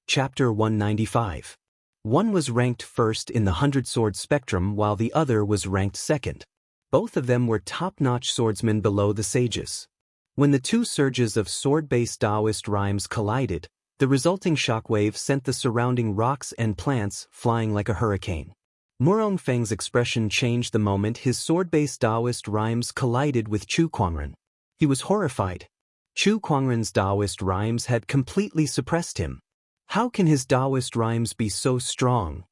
Chapter 195. One was ranked first in the 100 Sword Spectrum while the other was ranked second. Both of them were top-notch swordsmen below the sages. When the 2 surges of sword-based Taoist rhymes collided, the resulting shockwave sent the surrounding rocks and plants flying like a hurricane. Murong Feng's expression changed the moment his sword-based Taoist rhymes collided with Chu Kuangren. He was horrified. Chu Kuangren's Taoist rhymes had completely suppressed him. How can his Taoist rhymes be so strong?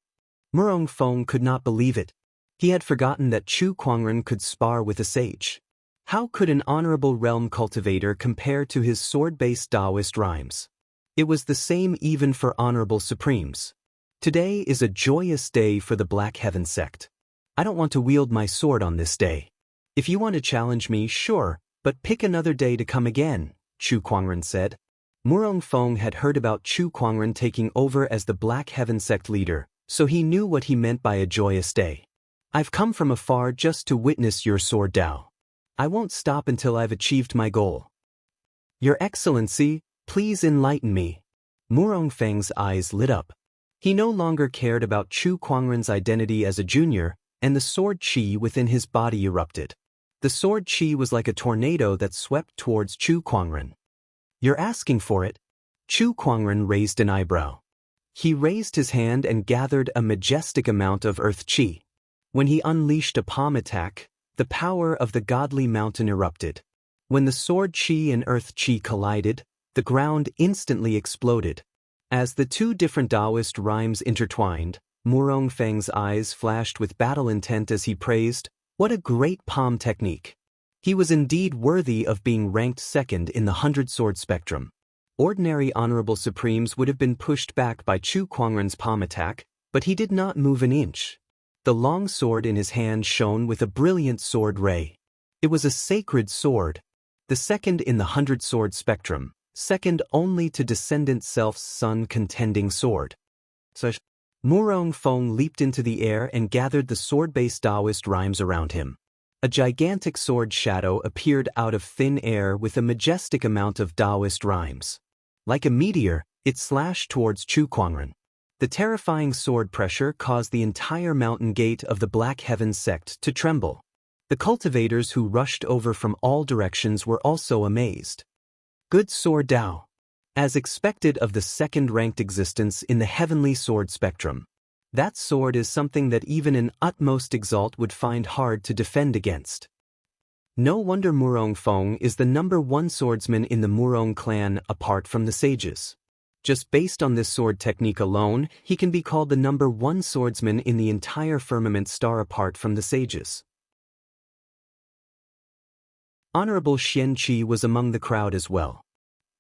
Murong Feng could not believe it. He had forgotten that Chu Kuangren could spar with a sage. How could an honorable realm cultivator compare to his sword-based Taoist rhymes? It was the same even for honorable supremes. Today is a joyous day for the Black Heaven sect. I don't want to wield my sword on this day. If you want to challenge me, sure, but pick another day to come again, Chu Kuangren said. Murong Feng had heard about Chu Kuangren taking over as the Black Heaven sect leader, so he knew what he meant by a joyous day. I've come from afar just to witness your sword Dao. I won't stop until I've achieved my goal. Your Excellency, please enlighten me. Murong Feng's eyes lit up. He no longer cared about Chu Kuangren's identity as a junior, and the sword qi within his body erupted. The sword qi was like a tornado that swept towards Chu Kuangren. You're asking for it? Chu Kuangren raised an eyebrow. He raised his hand and gathered a majestic amount of earth qi. When he unleashed a palm attack, the power of the godly mountain erupted. When the sword qi and earth qi collided, the ground instantly exploded. As the 2 different Taoist rhymes intertwined, Murong Feng's eyes flashed with battle intent as he praised, "What a great palm technique." He was indeed worthy of being ranked second in the 100 Sword Spectrum. Ordinary honorable supremes would have been pushed back by Chu Kuangren's palm attack, but he did not move an inch. The long sword in his hand shone with a brilliant sword ray. It was a sacred sword. The second in the 100 Sword Spectrum, second only to Descendant Self's son contending sword. Murong Feng leaped into the air and gathered the sword-based Taoist rhymes around him. A gigantic sword shadow appeared out of thin air with a majestic amount of Taoist rhymes. Like a meteor, it slashed towards Chu Kuangren. The terrifying sword pressure caused the entire mountain gate of the Black Heaven sect to tremble. The cultivators who rushed over from all directions were also amazed. Good sword Dao. As expected of the second-ranked existence in the heavenly sword spectrum. That sword is something that even an utmost exalt would find hard to defend against. No wonder Murong Feng is the #1 swordsman in the Murong clan apart from the sages. Just based on this sword technique alone, he can be called the #1 swordsman in the entire firmament star apart from the sages. Honorable Xianqi was among the crowd as well.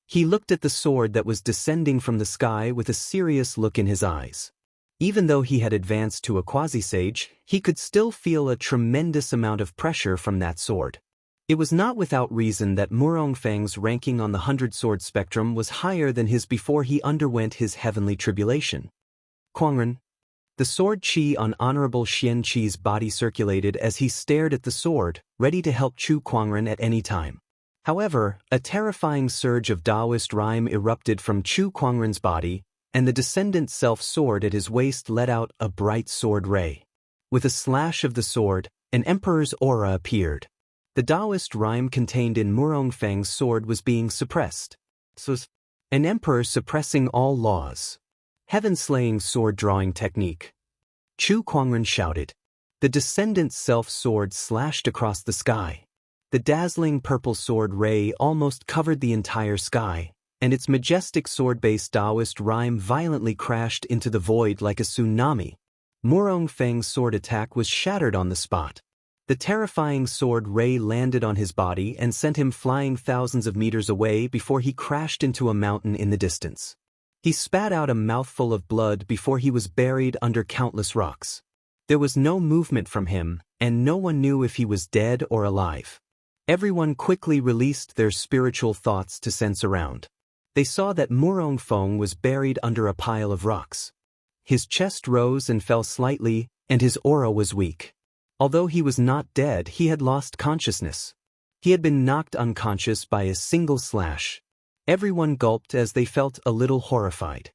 He looked at the sword that was descending from the sky with a serious look in his eyes. Even though he had advanced to a quasi-sage, he could still feel a tremendous amount of pressure from that sword. It was not without reason that Murong Feng's ranking on the 100-sword spectrum was higher than his before he underwent his heavenly tribulation. Kuangren. The sword qi on Honorable Xianqi's body circulated as he stared at the sword, ready to help Chu Kuangren at any time. However, a terrifying surge of Taoist rhyme erupted from Chu Kuangren's body, and the descendant self-sword at his waist let out a bright sword ray. With a slash of the sword, an emperor's aura appeared. The Taoist rhyme contained in Murong Feng's sword was being suppressed. An emperor suppressing all laws. Heaven-slaying sword-drawing technique. Chu Kuangren shouted. The descendant's self-sword slashed across the sky. The dazzling purple sword ray almost covered the entire sky, and its majestic sword-based Taoist rhyme violently crashed into the void like a tsunami. Murong Feng's sword attack was shattered on the spot. The terrifying sword ray landed on his body and sent him flying thousands of meters away before he crashed into a mountain in the distance. He spat out a mouthful of blood before he was buried under countless rocks. There was no movement from him, and no one knew if he was dead or alive. Everyone quickly released their spiritual thoughts to sense around. They saw that Murong Feng was buried under a pile of rocks. His chest rose and fell slightly, and his aura was weak. Although he was not dead, he had lost consciousness. He had been knocked unconscious by a single slash. Everyone gulped as they felt a little horrified.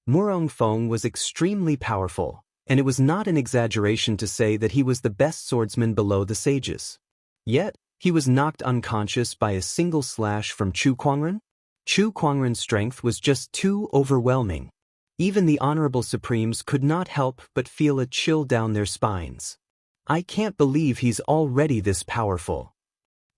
Murong Feng was extremely powerful, and it was not an exaggeration to say that he was the best swordsman below the sages. Yet, he was knocked unconscious by a single slash from Chu Kuangren? Chu Kuangren's strength was just too overwhelming. Even the Honorable Supremes could not help but feel a chill down their spines. I can't believe he's already this powerful.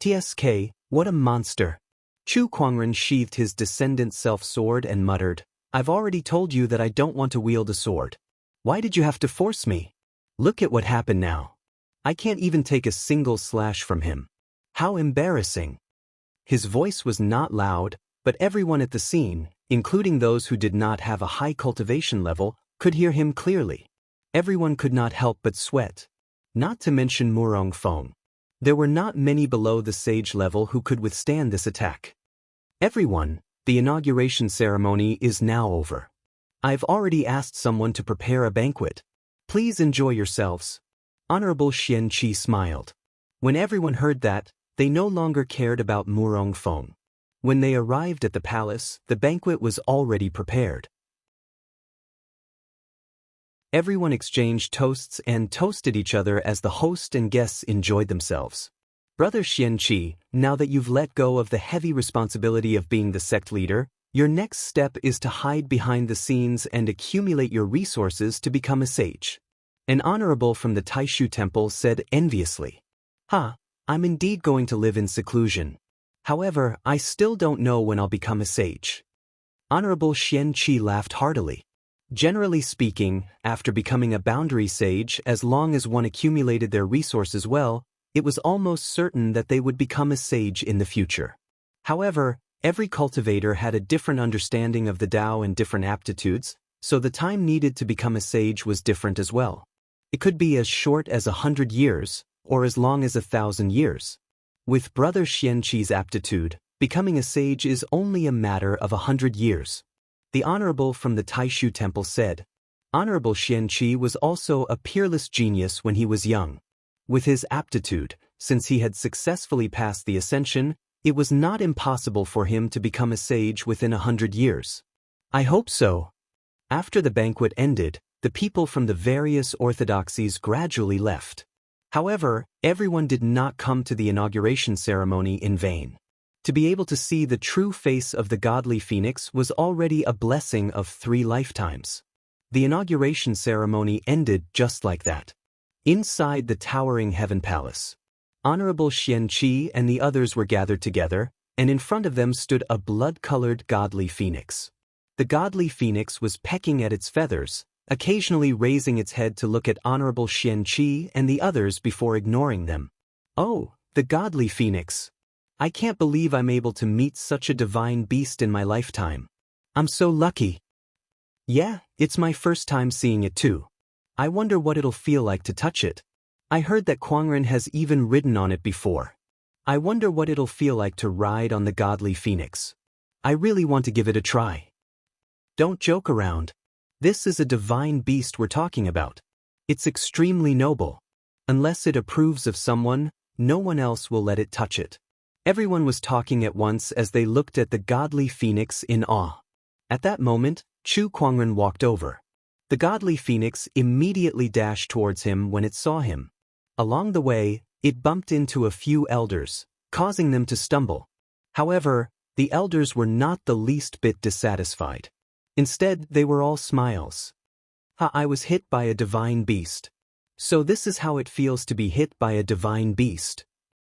TSK, what a monster. Chu Kuangren sheathed his descendant self-sword and muttered, I've already told you that I don't want to wield a sword. Why did you have to force me? Look at what happened now. I can't even take a single slash from him. How embarrassing. His voice was not loud, but everyone at the scene, including those who did not have a high cultivation level, could hear him clearly. Everyone could not help but sweat. Not to mention Murong Feng. There were not many below the sage level who could withstand this attack. Everyone, the inauguration ceremony is now over. I've already asked someone to prepare a banquet. Please enjoy yourselves. Honorable Xianqi smiled. When everyone heard that, they no longer cared about Murong Feng. When they arrived at the palace, the banquet was already prepared. Everyone exchanged toasts and toasted each other as the host and guests enjoyed themselves. Brother Xianqi, now that you've let go of the heavy responsibility of being the sect leader, your next step is to hide behind the scenes and accumulate your resources to become a sage. An honorable from the Taishu temple said enviously. I'm indeed going to live in seclusion. However, I still don't know when I'll become a sage. Honorable Xianqi laughed heartily. Generally speaking, after becoming a boundary sage, as long as one accumulated their resources well, it was almost certain that they would become a sage in the future. However, every cultivator had a different understanding of the Tao and different aptitudes, so the time needed to become a sage was different as well. It could be as short as 100 years, or as long as 1,000 years. With Brother Xianqi's aptitude, becoming a sage is only a matter of 100 years. The Honorable from the Taishu temple said. Honorable Xianqi was also a peerless genius when he was young. With his aptitude, since he had successfully passed the ascension, it was not impossible for him to become a sage within 100 years. I hope so. After the banquet ended, the people from the various orthodoxies gradually left. However, everyone did not come to the inauguration ceremony in vain. To be able to see the true face of the godly phoenix was already a blessing of 3 lifetimes. The inauguration ceremony ended just like that. Inside the towering heaven palace. Honorable Xian Qi and the others were gathered together, and in front of them stood a blood-colored godly phoenix. The godly phoenix was pecking at its feathers, occasionally raising its head to look at Honorable Xian Qi and the others before ignoring them. Oh, the godly phoenix! I can't believe I'm able to meet such a divine beast in my lifetime. I'm so lucky. Yeah, it's my first time seeing it too. I wonder what it'll feel like to touch it. I heard that Kuangren has even ridden on it before. I wonder what it'll feel like to ride on the godly phoenix. I really want to give it a try. Don't joke around. This is a divine beast we're talking about. It's extremely noble. Unless it approves of someone, no one else will let it touch it. Everyone was talking at once as they looked at the godly phoenix in awe. At that moment, Chu Kuangren walked over. The godly phoenix immediately dashed towards him when it saw him. Along the way, it bumped into a few elders, causing them to stumble. However, the elders were not the least bit dissatisfied. Instead, they were all smiles. I was hit by a divine beast. So this is how it feels to be hit by a divine beast.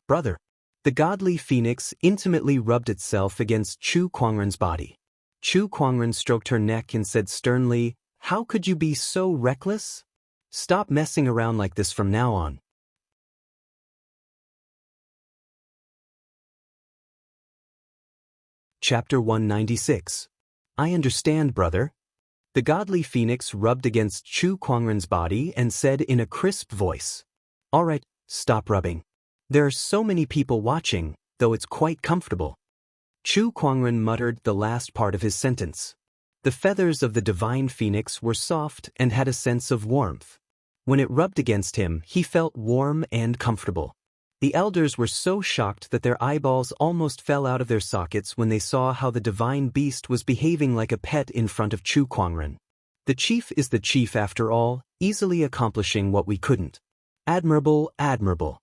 Brother. The godly phoenix intimately rubbed itself against Chu Kuangren's body. Chu Kuangren stroked her neck and said sternly, "How could you be so reckless? Stop messing around like this from now on." Chapter 196. I understand, brother. The godly phoenix rubbed against Chu Kuangren's body and said in a crisp voice, "All right, stop rubbing. There are so many people watching, though it's quite comfortable." Chu Kuangren muttered the last part of his sentence. The feathers of the divine phoenix were soft and had a sense of warmth. When it rubbed against him, he felt warm and comfortable. The elders were so shocked that their eyeballs almost fell out of their sockets when they saw how the divine beast was behaving like a pet in front of Chu Kuangren. The chief is the chief after all, easily accomplishing what we couldn't. Admirable, admirable.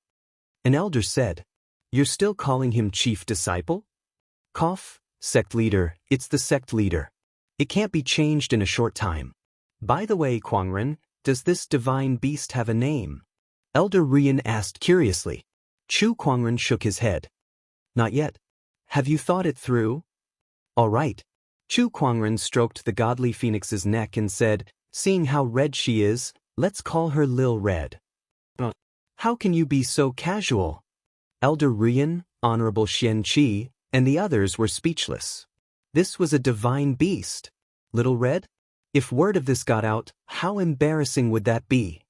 An elder said, "You're still calling him chief disciple?" Cough, sect leader, it's the sect leader. It can't be changed in a short time. By the way, Kuangren, does this divine beast have a name? Elder Rian asked curiously. Chu Kuangren shook his head. Not yet. Have you thought it through? All right. Chu Kuangren stroked the godly phoenix's neck and said, "Seeing how red she is, let's call her Lil Red." How can you be so casual? Elder Rian, Honorable Xian Qi, and the others were speechless. This was a divine beast. Little Red? If word of this got out, how embarrassing would that be?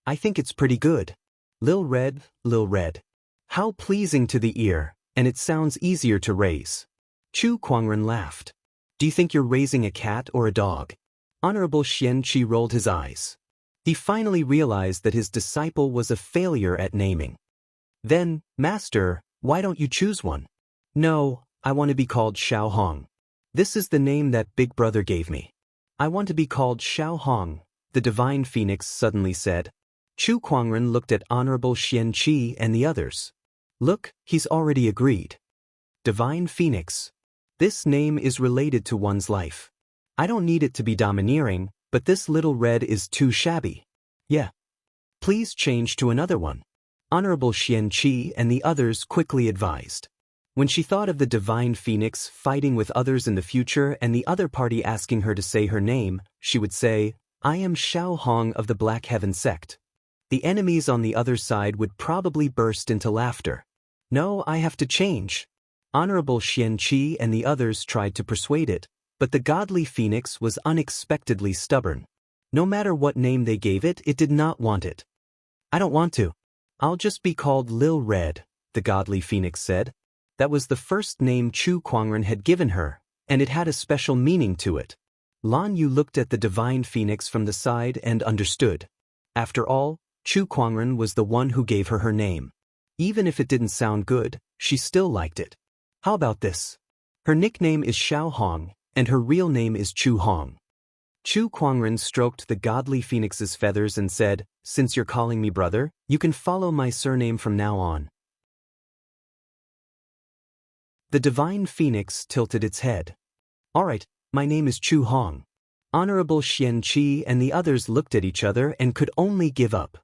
I think it's pretty good. Lil Red, Lil Red. How pleasing to the ear, and it sounds easier to raise. Chu Kuangren laughed. Do you think you're raising a cat or a dog? Honorable Xian Qi rolled his eyes. He finally realized that his disciple was a failure at naming. Then, Master, why don't you choose one? No, I want to be called Xiao Hong. This is the name that Big Brother gave me. I want to be called Xiao Hong, the divine phoenix suddenly said. Chu Kuangren looked at Honorable Xian Qi and the others. Look, he's already agreed. Divine Phoenix. This name is related to one's life. I don't need it to be domineering, but this Little Red is too shabby. Yeah. Please change to another one. Honorable Xian Qi and the others quickly advised. When she thought of the divine phoenix fighting with others in the future and the other party asking her to say her name, she would say, "I am Xiao Hong of the Black Heaven sect." The enemies on the other side would probably burst into laughter. No, I have to change. Honorable Xian Qi and the others tried to persuade it, but the godly phoenix was unexpectedly stubborn. No matter what name they gave it, it did not want it. I don't want to. I'll just be called Lil Red, the godly phoenix said. That was the first name Chu Kuangren had given her, and it had a special meaning to it. Lan Yu looked at the divine phoenix from the side and understood. After all, Chu Kuangren was the one who gave her name. Even if it didn't sound good, she still liked it. How about this? Her nickname is Xiao Hong, and her real name is Chu Hong. Chu Kuangren stroked the godly phoenix's feathers and said, "Since you're calling me brother, you can follow my surname from now on." The divine phoenix tilted its head. All right, my name is Chu Hong. Honorable Xian Qi and the others looked at each other and could only give up.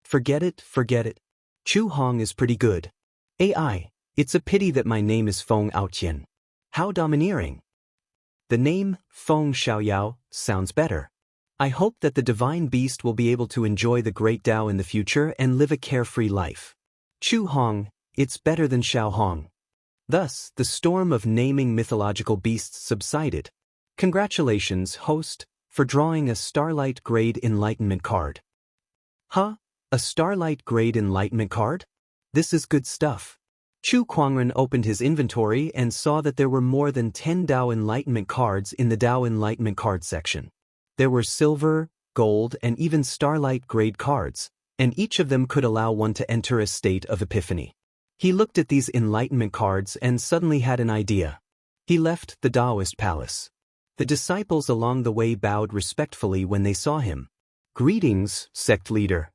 Forget it, forget it. Chu Hong is pretty good. AI, it's a pity that my name is Feng Aotian. How domineering. The name, Feng Xiaoyao, sounds better. I hope that the divine beast will be able to enjoy the great Tao in the future and live a carefree life. Chu Hong, it's better than Xiao Hong. Thus, the storm of naming mythological beasts subsided. Congratulations, host, for drawing a Starlight Grade Enlightenment card. Huh? A Starlight Grade Enlightenment card? This is good stuff. Chu Kuangren opened his inventory and saw that there were more than 10 Dao Enlightenment cards in the Dao Enlightenment card section. There were silver, gold, and even Starlight Grade cards, and each of them could allow one to enter a state of epiphany. He looked at these Enlightenment cards and suddenly had an idea. He left the Taoist palace. The disciples along the way bowed respectfully when they saw him. Greetings, sect leader.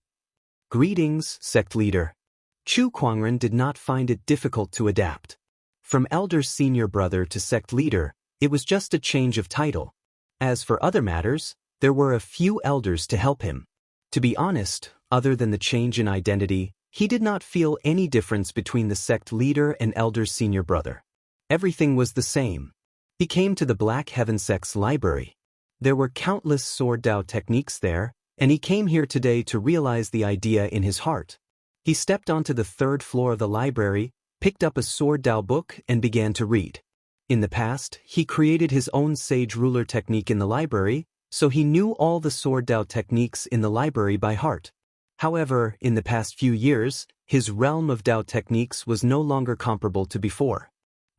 Greetings, sect leader. Chu Kuangren did not find it difficult to adapt. From elder senior brother to sect leader, it was just a change of title. As for other matters, there were a few elders to help him. To be honest, other than the change in identity, he did not feel any difference between the sect leader and elder senior brother. Everything was the same. He came to the Black Heaven sect's library. There were countless sword Dao techniques there, and he came here today to realize the idea in his heart. He stepped onto the 3rd floor of the library, picked up a sword Dao book, and began to read. In the past, he created his own Sage Ruler technique in the library, so he knew all the sword Dao techniques in the library by heart. However, in the past few years, his realm of Dao techniques was no longer comparable to before.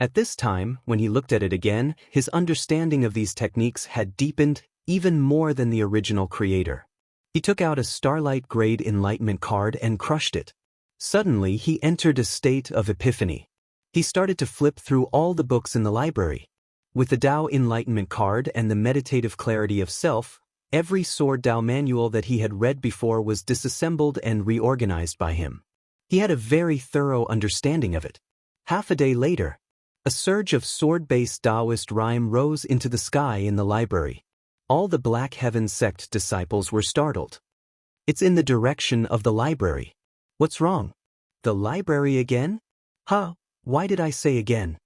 At this time, when he looked at it again, his understanding of these techniques had deepened even more than the original creator. He took out a Starlight Grade Enlightenment card and crushed it. Suddenly, he entered a state of epiphany. He started to flip through all the books in the library. With the Dao Enlightenment card and the Meditative Clarity of Self, every sword Dao manual that he had read before was disassembled and reorganized by him. He had a very thorough understanding of it. Half a day later, a surge of sword-based Taoist rhyme rose into the sky in the library. All the Black Heaven sect disciples were startled. It's in the direction of the library. What's wrong? The library again? Huh, why did I say again?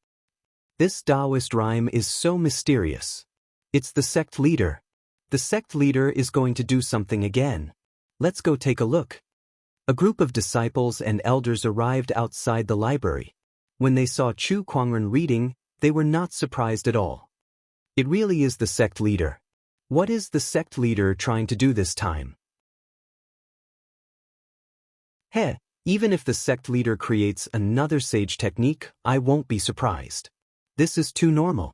This Taoist rhyme is so mysterious. It's the sect leader. The sect leader is going to do something again. Let's go take a look. A group of disciples and elders arrived outside the library. When they saw Chu Kuangren reading, they were not surprised at all. It really is the sect leader. What is the sect leader trying to do this time? Heh, even if the sect leader creates another sage technique, I won't be surprised. This is too normal.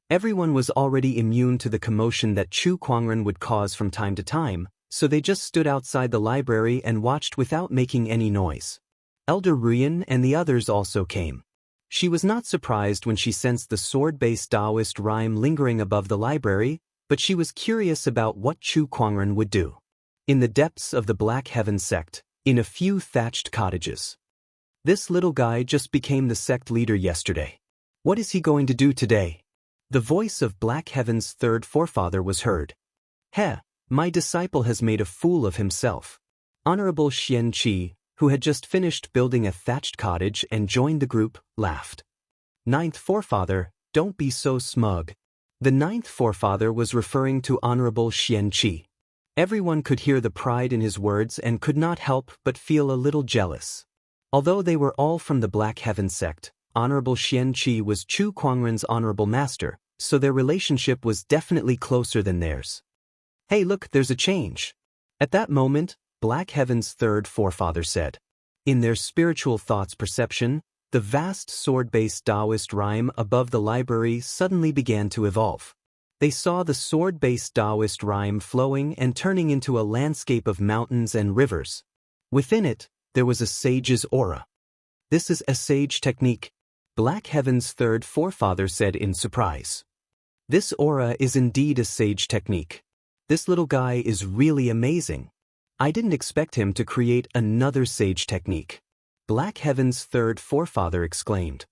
Everyone was already immune to the commotion that Chu Kuangren would cause from time to time, so they just stood outside the library and watched without making any noise. Elder Ruyan and the others also came. She was not surprised when she sensed the sword-based Taoist rhyme lingering above the library, but she was curious about what Chu Kuangren would do. In the depths of the Black Heaven sect, in a few thatched cottages. This little guy just became the sect leader yesterday. What is he going to do today? The voice of Black Heaven's 3rd forefather was heard. Heh, my disciple has made a fool of himself. Honorable Xian Qi, who had just finished building a thatched cottage and joined the group, laughed. 9th forefather, don't be so smug. The 9th forefather was referring to Honorable Xian Qi. Everyone could hear the pride in his words and could not help but feel a little jealous. Although they were all from the Black Heaven sect, Honorable Xian Qi was Chu Kuangren's honorable master, so their relationship was definitely closer than theirs. Hey look, there's a change. At that moment, Black Heaven's 3rd forefather said. In their spiritual thoughts perception, the vast sword-based Taoist rhyme above the library suddenly began to evolve. They saw the sword-based Taoist rhyme flowing and turning into a landscape of mountains and rivers. Within it, there was a sage's aura. This is a sage technique, Black Heaven's 3rd forefather said in surprise. This aura is indeed a sage technique. This little guy is really amazing. I didn't expect him to create another sage technique. Black Heaven's 3rd forefather exclaimed.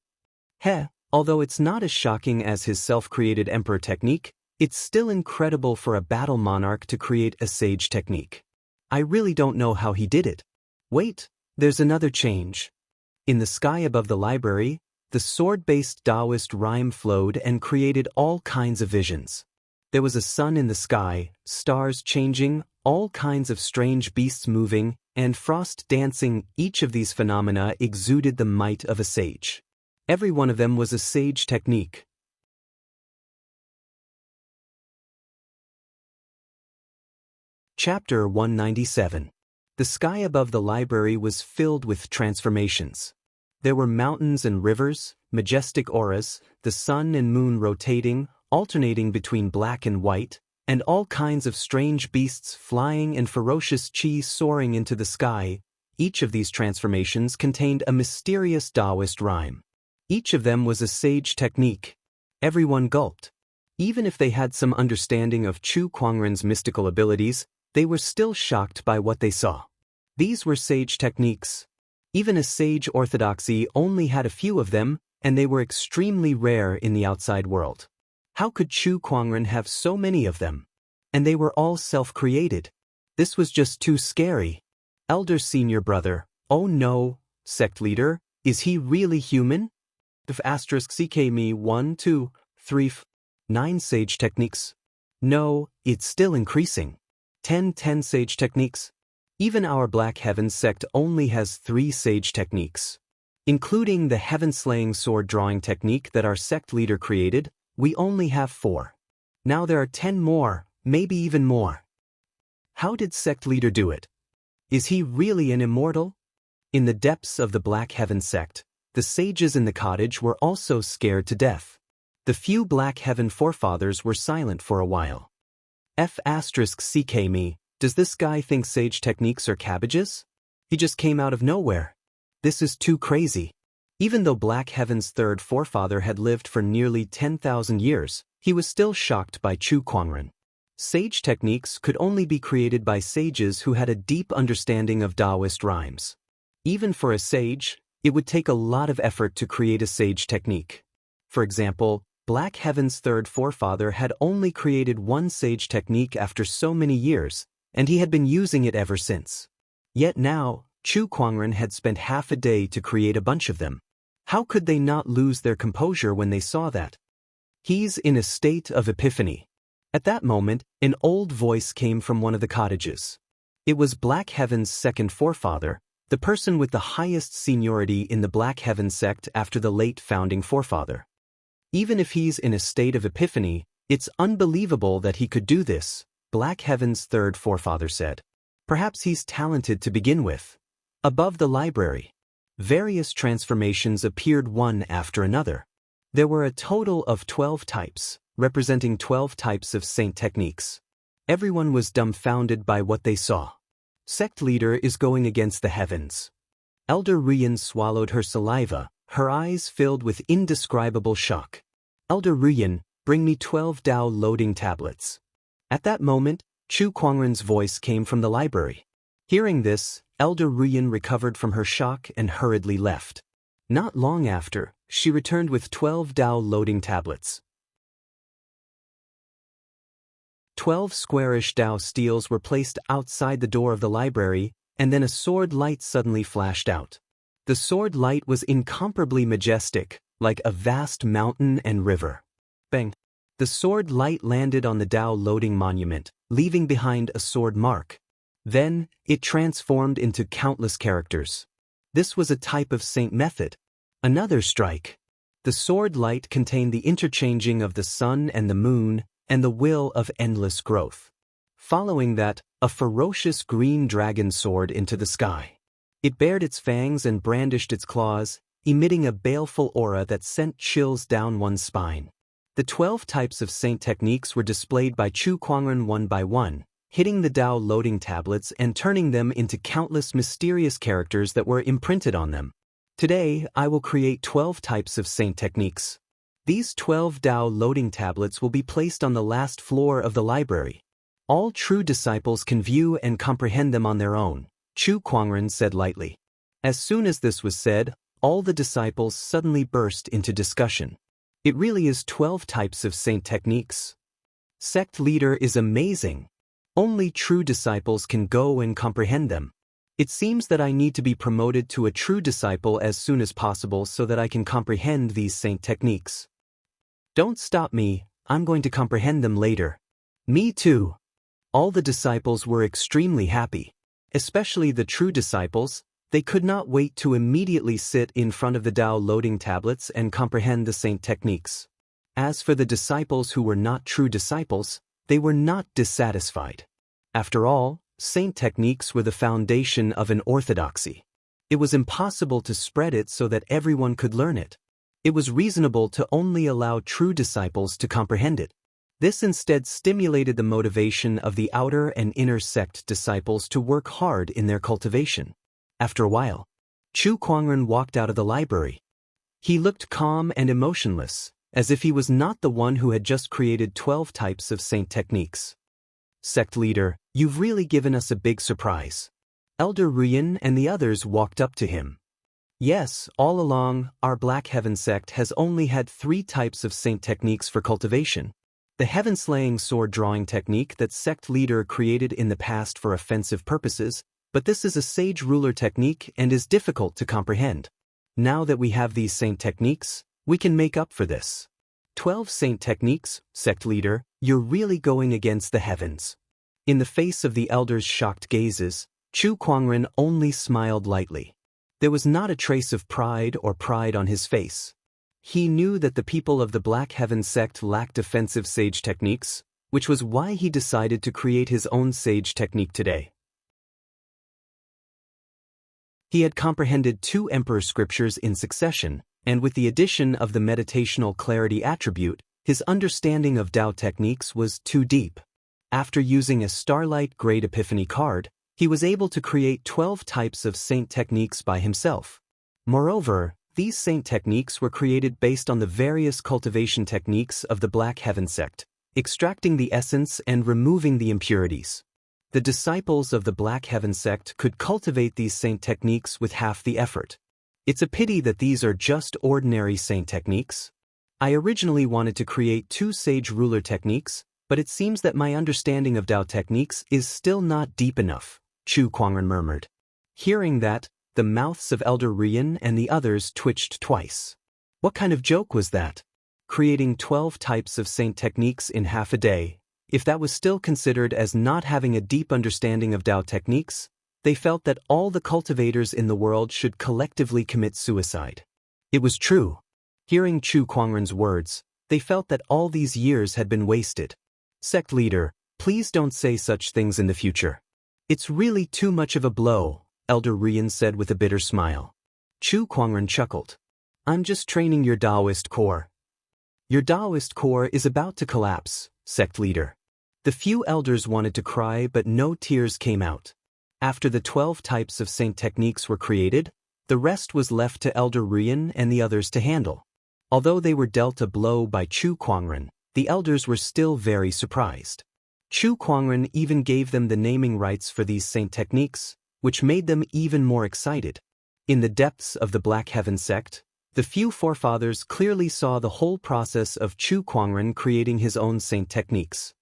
Heh, although it's not as shocking as his self-created emperor technique, it's still incredible for a battle monarch to create a sage technique. I really don't know how he did it. Wait, There's another change. In the sky above the library, the sword-based Taoist rhyme flowed and created all kinds of visions. There was a sun in the sky, stars changing, all kinds of strange beasts moving, and frost dancing. Each of these phenomena exuded the might of a sage. Every one of them was a sage technique. Chapter 197. The sky above the library was filled with transformations. There were mountains and rivers, majestic auras, the sun and moon rotating, alternating between black and white, and all kinds of strange beasts flying and ferocious chi soaring into the sky. Each of these transformations contained a mysterious Taoist rhyme. Each of them was a sage technique. Everyone gulped. Even if they had some understanding of Chu Kuangren's mystical abilities, they were still shocked by what they saw. These were sage techniques. Even a sage orthodoxy only had a few of them, and they were extremely rare in the outside world. How could Chu Kuangren have so many of them? And they were all self-created. This was just too scary. Elder senior brother, oh no, sect leader, is he really human? If asterisk CK me 1, 2, 3, 9 sage techniques. No, it's still increasing. 10 sage techniques. Even our Black Heaven sect only has 3 sage techniques. Including the heaven-slaying sword-drawing technique that our sect leader created, we only have 4. Now there are 10 more, maybe even more. How did sect leader do it? Is he really an immortal? In the depths of the Black Heaven sect, the sages in the cottage were also scared to death. The few Black Heaven forefathers were silent for a while. CK me, does this guy think sage techniques are cabbages? He just came out of nowhere. This is too crazy. Even though Black Heaven's third forefather had lived for nearly 10,000 years, he was still shocked by Chu Kuangren. Sage techniques could only be created by sages who had a deep understanding of Taoist rhymes. Even for a sage, it would take a lot of effort to create a sage technique. For example, Black Heaven's third forefather had only created 1 sage technique after so many years, and he had been using it ever since. Yet now, Chu Kuangren had spent half a day to create a bunch of them. How could they not lose their composure when they saw that? He's in a state of epiphany. At that moment, an old voice came from one of the cottages. It was Black Heaven's second forefather, the person with the highest seniority in the Black Heaven sect after the late founding forefather. Even if he's in a state of epiphany, it's unbelievable that he could do this, Black Heaven's third forefather said. Perhaps he's talented to begin with. Above the library, various transformations appeared one after another. There were a total of 12 types, representing 12 types of saint techniques. Everyone was dumbfounded by what they saw. Sect leader is going against the heavens. Elder Ruyan swallowed her saliva, her eyes filled with indescribable shock. Elder Ruyan, bring me 12 Dao loading tablets. At that moment, Chu Kuangren's voice came from the library. Hearing this, Elder Ruyan recovered from her shock and hurriedly left. Not long after, she returned with 12 Dao loading tablets. 12 squarish Dao steels were placed outside the door of the library, and then a sword light suddenly flashed out. The sword light was incomparably majestic, like a vast mountain and river. Bang! The sword light landed on the Dao loading monument, leaving behind a sword mark. Then, it transformed into countless characters. This was a type of saint method. Another strike. The sword light contained the interchanging of the sun and the moon, and the will of endless growth. Following that, a ferocious green dragon soared into the sky. It bared its fangs and brandished its claws, emitting a baleful aura that sent chills down one's spine. The 12 types of saint techniques were displayed by Chu Kuangren one by one, hitting the Dao loading tablets and turning them into countless mysterious characters that were imprinted on them. Today, I will create 12 types of saint techniques. These 12 Dao loading tablets will be placed on the last floor of the library. All true disciples can view and comprehend them on their own, Chu Kuangren said lightly. As soon as this was said, all the disciples suddenly burst into discussion. It really is 12 types of saint techniques. Sect leader is amazing. Only true disciples can go and comprehend them. It seems that I need to be promoted to a true disciple as soon as possible so that I can comprehend these saint techniques. Don't stop me, I'm going to comprehend them later. Me too. All the disciples were extremely happy. Especially the true disciples, they could not wait to immediately sit in front of the Dao loading tablets and comprehend the saint techniques. As for the disciples who were not true disciples, they were not dissatisfied. After all, saint techniques were the foundation of an orthodoxy. It was impossible to spread it so that everyone could learn it. It was reasonable to only allow true disciples to comprehend it. This instead stimulated the motivation of the outer and inner sect disciples to work hard in their cultivation. After a while, Chu Kuangren walked out of the library. He looked calm and emotionless, as if he was not the one who had just created 12 types of saint techniques. Sect leader, you've really given us a big surprise. Elder Ruyin and the others walked up to him. Yes, all along, our Black Heaven sect has only had 3 types of saint techniques for cultivation. The heaven-slaying sword drawing technique that sect leader created in the past for offensive purposes, but this is a sage ruler technique and is difficult to comprehend. Now that we have these saint techniques, we can make up for this. 12 saint techniques, sect leader, you're really going against the heavens. In the face of the elders' shocked gazes, Chu Kuangren only smiled lightly. There was not a trace of pride on his face. He knew that the people of the Black Heaven sect lacked offensive sage techniques, which was why he decided to create his own sage technique today. He had comprehended 2 emperor scriptures in succession, and with the addition of the meditational clarity attribute, his understanding of Dao techniques was too deep. After using a Starlight Great Epiphany card, he was able to create 12 types of saint techniques by himself. Moreover, these saint techniques were created based on the various cultivation techniques of the Black Heaven sect, extracting the essence and removing the impurities. The disciples of the Black Heaven sect could cultivate these saint techniques with half the effort. It's a pity that these are just ordinary saint techniques. I originally wanted to create 2 sage ruler techniques, but it seems that my understanding of Dao techniques is still not deep enough, Chu Kuangren murmured. Hearing that, the mouths of Elder Ruyin and the others twitched twice. What kind of joke was that? Creating 12 types of saint techniques in half a day, if that was still considered as not having a deep understanding of Dao techniques, they felt that all the cultivators in the world should collectively commit suicide. It was true. Hearing Chu Kuangren's words, they felt that all these years had been wasted. Sect leader, please don't say such things in the future. It's really too much of a blow, Elder Ruyin said with a bitter smile. Chu Kuangren chuckled. I'm just training your Taoist core. Your Taoist core is about to collapse, sect leader. The few elders wanted to cry but no tears came out. After the 12 types of saint techniques were created, the rest was left to Elder Ruyin and the others to handle. Although they were dealt a blow by Chu Kuangren, the elders were still very surprised. Chu Kuangren even gave them the naming rights for these saint techniques, which made them even more excited. In the depths of the Black Heaven sect, the few forefathers clearly saw the whole process of Chu Kuangren creating his own saint techniques.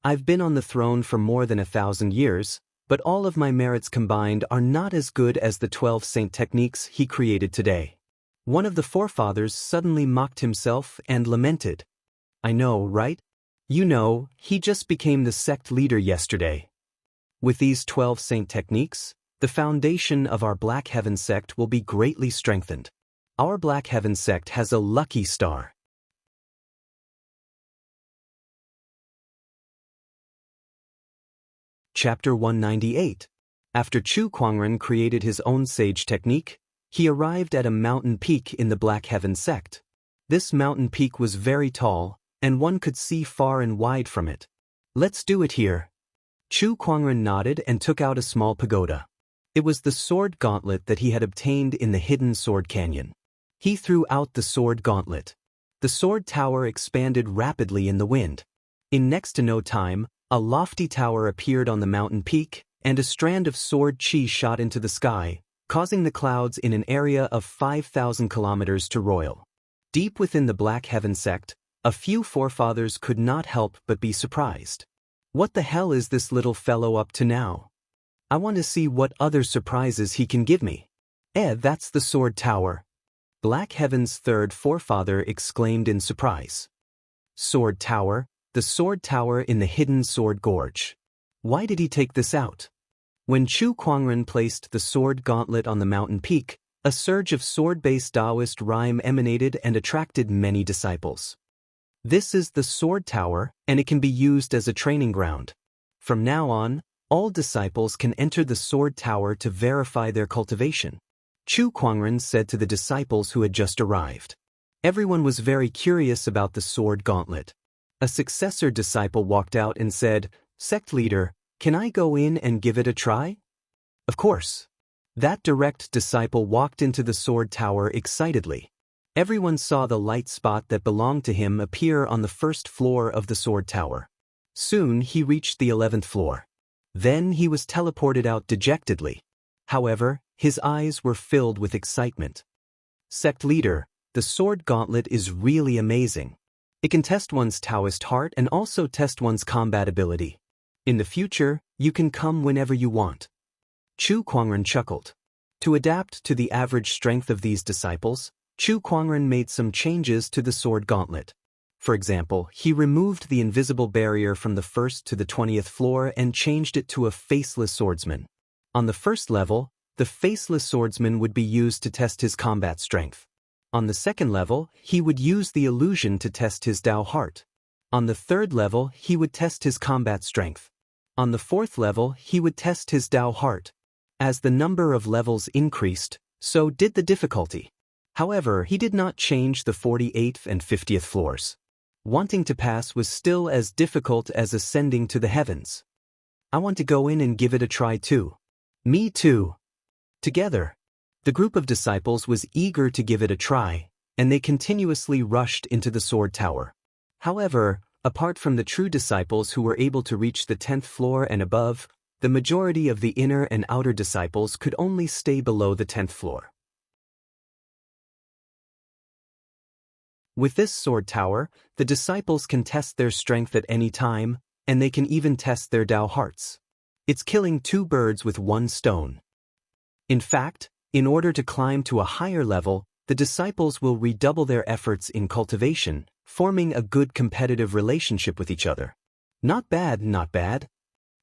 I've been on the throne for more than 1,000 years, but all of my merits combined are not as good as the 12 saint techniques he created today. One of the forefathers suddenly mocked himself and lamented. I know, right? You know, he just became the sect leader yesterday. With these 12 saint techniques, the foundation of our Black Heaven sect will be greatly strengthened. Our Black Heaven sect has a lucky star. Chapter 198. After Chu Kuangren created his own sage technique, he arrived at a mountain peak in the Black Heaven sect. This mountain peak was very tall, and one could see far and wide from it. Let's do it here. Chu Kuangren nodded and took out a small pagoda. It was the sword gauntlet that he had obtained in the hidden sword canyon. He threw out the sword gauntlet. The sword tower expanded rapidly in the wind. In next to no time, a lofty tower appeared on the mountain peak, and a strand of sword chi shot into the sky, causing the clouds in an area of 5,000 kilometers to roil. Deep within the Black Heaven sect, a few forefathers could not help but be surprised. What the hell is this little fellow up to now? I want to see what other surprises he can give me. That's the sword tower. Black Heaven's third forefather exclaimed in surprise. Sword tower, the sword tower in the hidden sword gorge. Why did he take this out? When Chu Kuangren placed the sword gauntlet on the mountain peak, a surge of sword-based Taoist rhyme emanated and attracted many disciples. This is the sword tower, and it can be used as a training ground. From now on, all disciples can enter the sword tower to verify their cultivation. Chu Kuangren said to the disciples who had just arrived. Everyone was very curious about the sword gauntlet. A successor disciple walked out and said, "Sect leader, can I go in and give it a try?" Of course. That direct disciple walked into the sword tower excitedly. Everyone saw the light spot that belonged to him appear on the first floor of the sword tower. Soon he reached the 11th floor. Then he was teleported out dejectedly. However, his eyes were filled with excitement. Sect leader, the sword gauntlet is really amazing. It can test one's Taoist heart and also test one's combat ability. In the future, you can come whenever you want. Chu Kuangren chuckled. To adapt to the average strength of these disciples, Chu Kuangren made some changes to the sword gauntlet. For example, he removed the invisible barrier from the 1st to the 20th floor and changed it to a faceless swordsman. On the first level, the faceless swordsman would be used to test his combat strength. On the second level, he would use the illusion to test his Tao heart. On the third level, he would test his combat strength. On the fourth level, he would test his Tao heart. As the number of levels increased, so did the difficulty. However, he did not change the 48th and 50th floors. Wanting to pass was still as difficult as ascending to the heavens. I want to go in and give it a try too. Me too. Together, the group of disciples was eager to give it a try, and they continuously rushed into the sword tower. However, apart from the true disciples who were able to reach the 10th floor and above, the majority of the inner and outer disciples could only stay below the 10th floor. With this sword tower, the disciples can test their strength at any time, and they can even test their Tao hearts. It's killing two birds with one stone. In fact, in order to climb to a higher level, the disciples will redouble their efforts in cultivation, forming a good competitive relationship with each other. Not bad, not bad.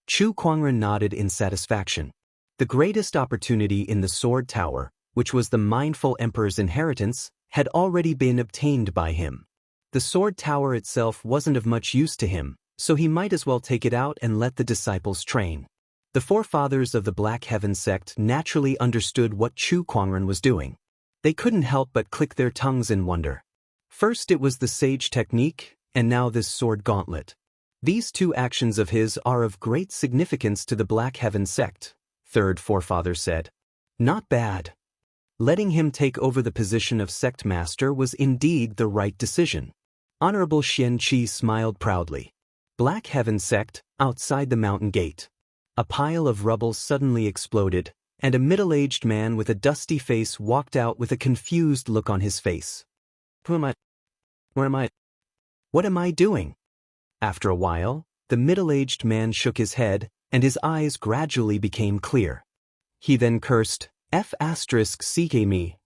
Chu Kuangren nodded in satisfaction. The greatest opportunity in the sword tower, which was the mindful emperor's inheritance, had already been obtained by him. The sword tower itself wasn't of much use to him, so he might as well take it out and let the disciples train. The forefathers of the Black Heaven sect naturally understood what Chu Kuangren was doing. They couldn't help but click their tongues in wonder. First it was the sage technique, and now this sword gauntlet. These two actions of his are of great significance to the Black Heaven sect, third forefather said. Not bad. Letting him take over the position of sect master was indeed the right decision. Honorable Xian Qi smiled proudly. Black Heaven sect, outside the mountain gate. A pile of rubble suddenly exploded, and a middle-aged man with a dusty face walked out with a confused look on his face. Who am I? Where am I? What am I doing? After a while, the middle-aged man shook his head, and his eyes gradually became clear. He then cursed, F***ck me.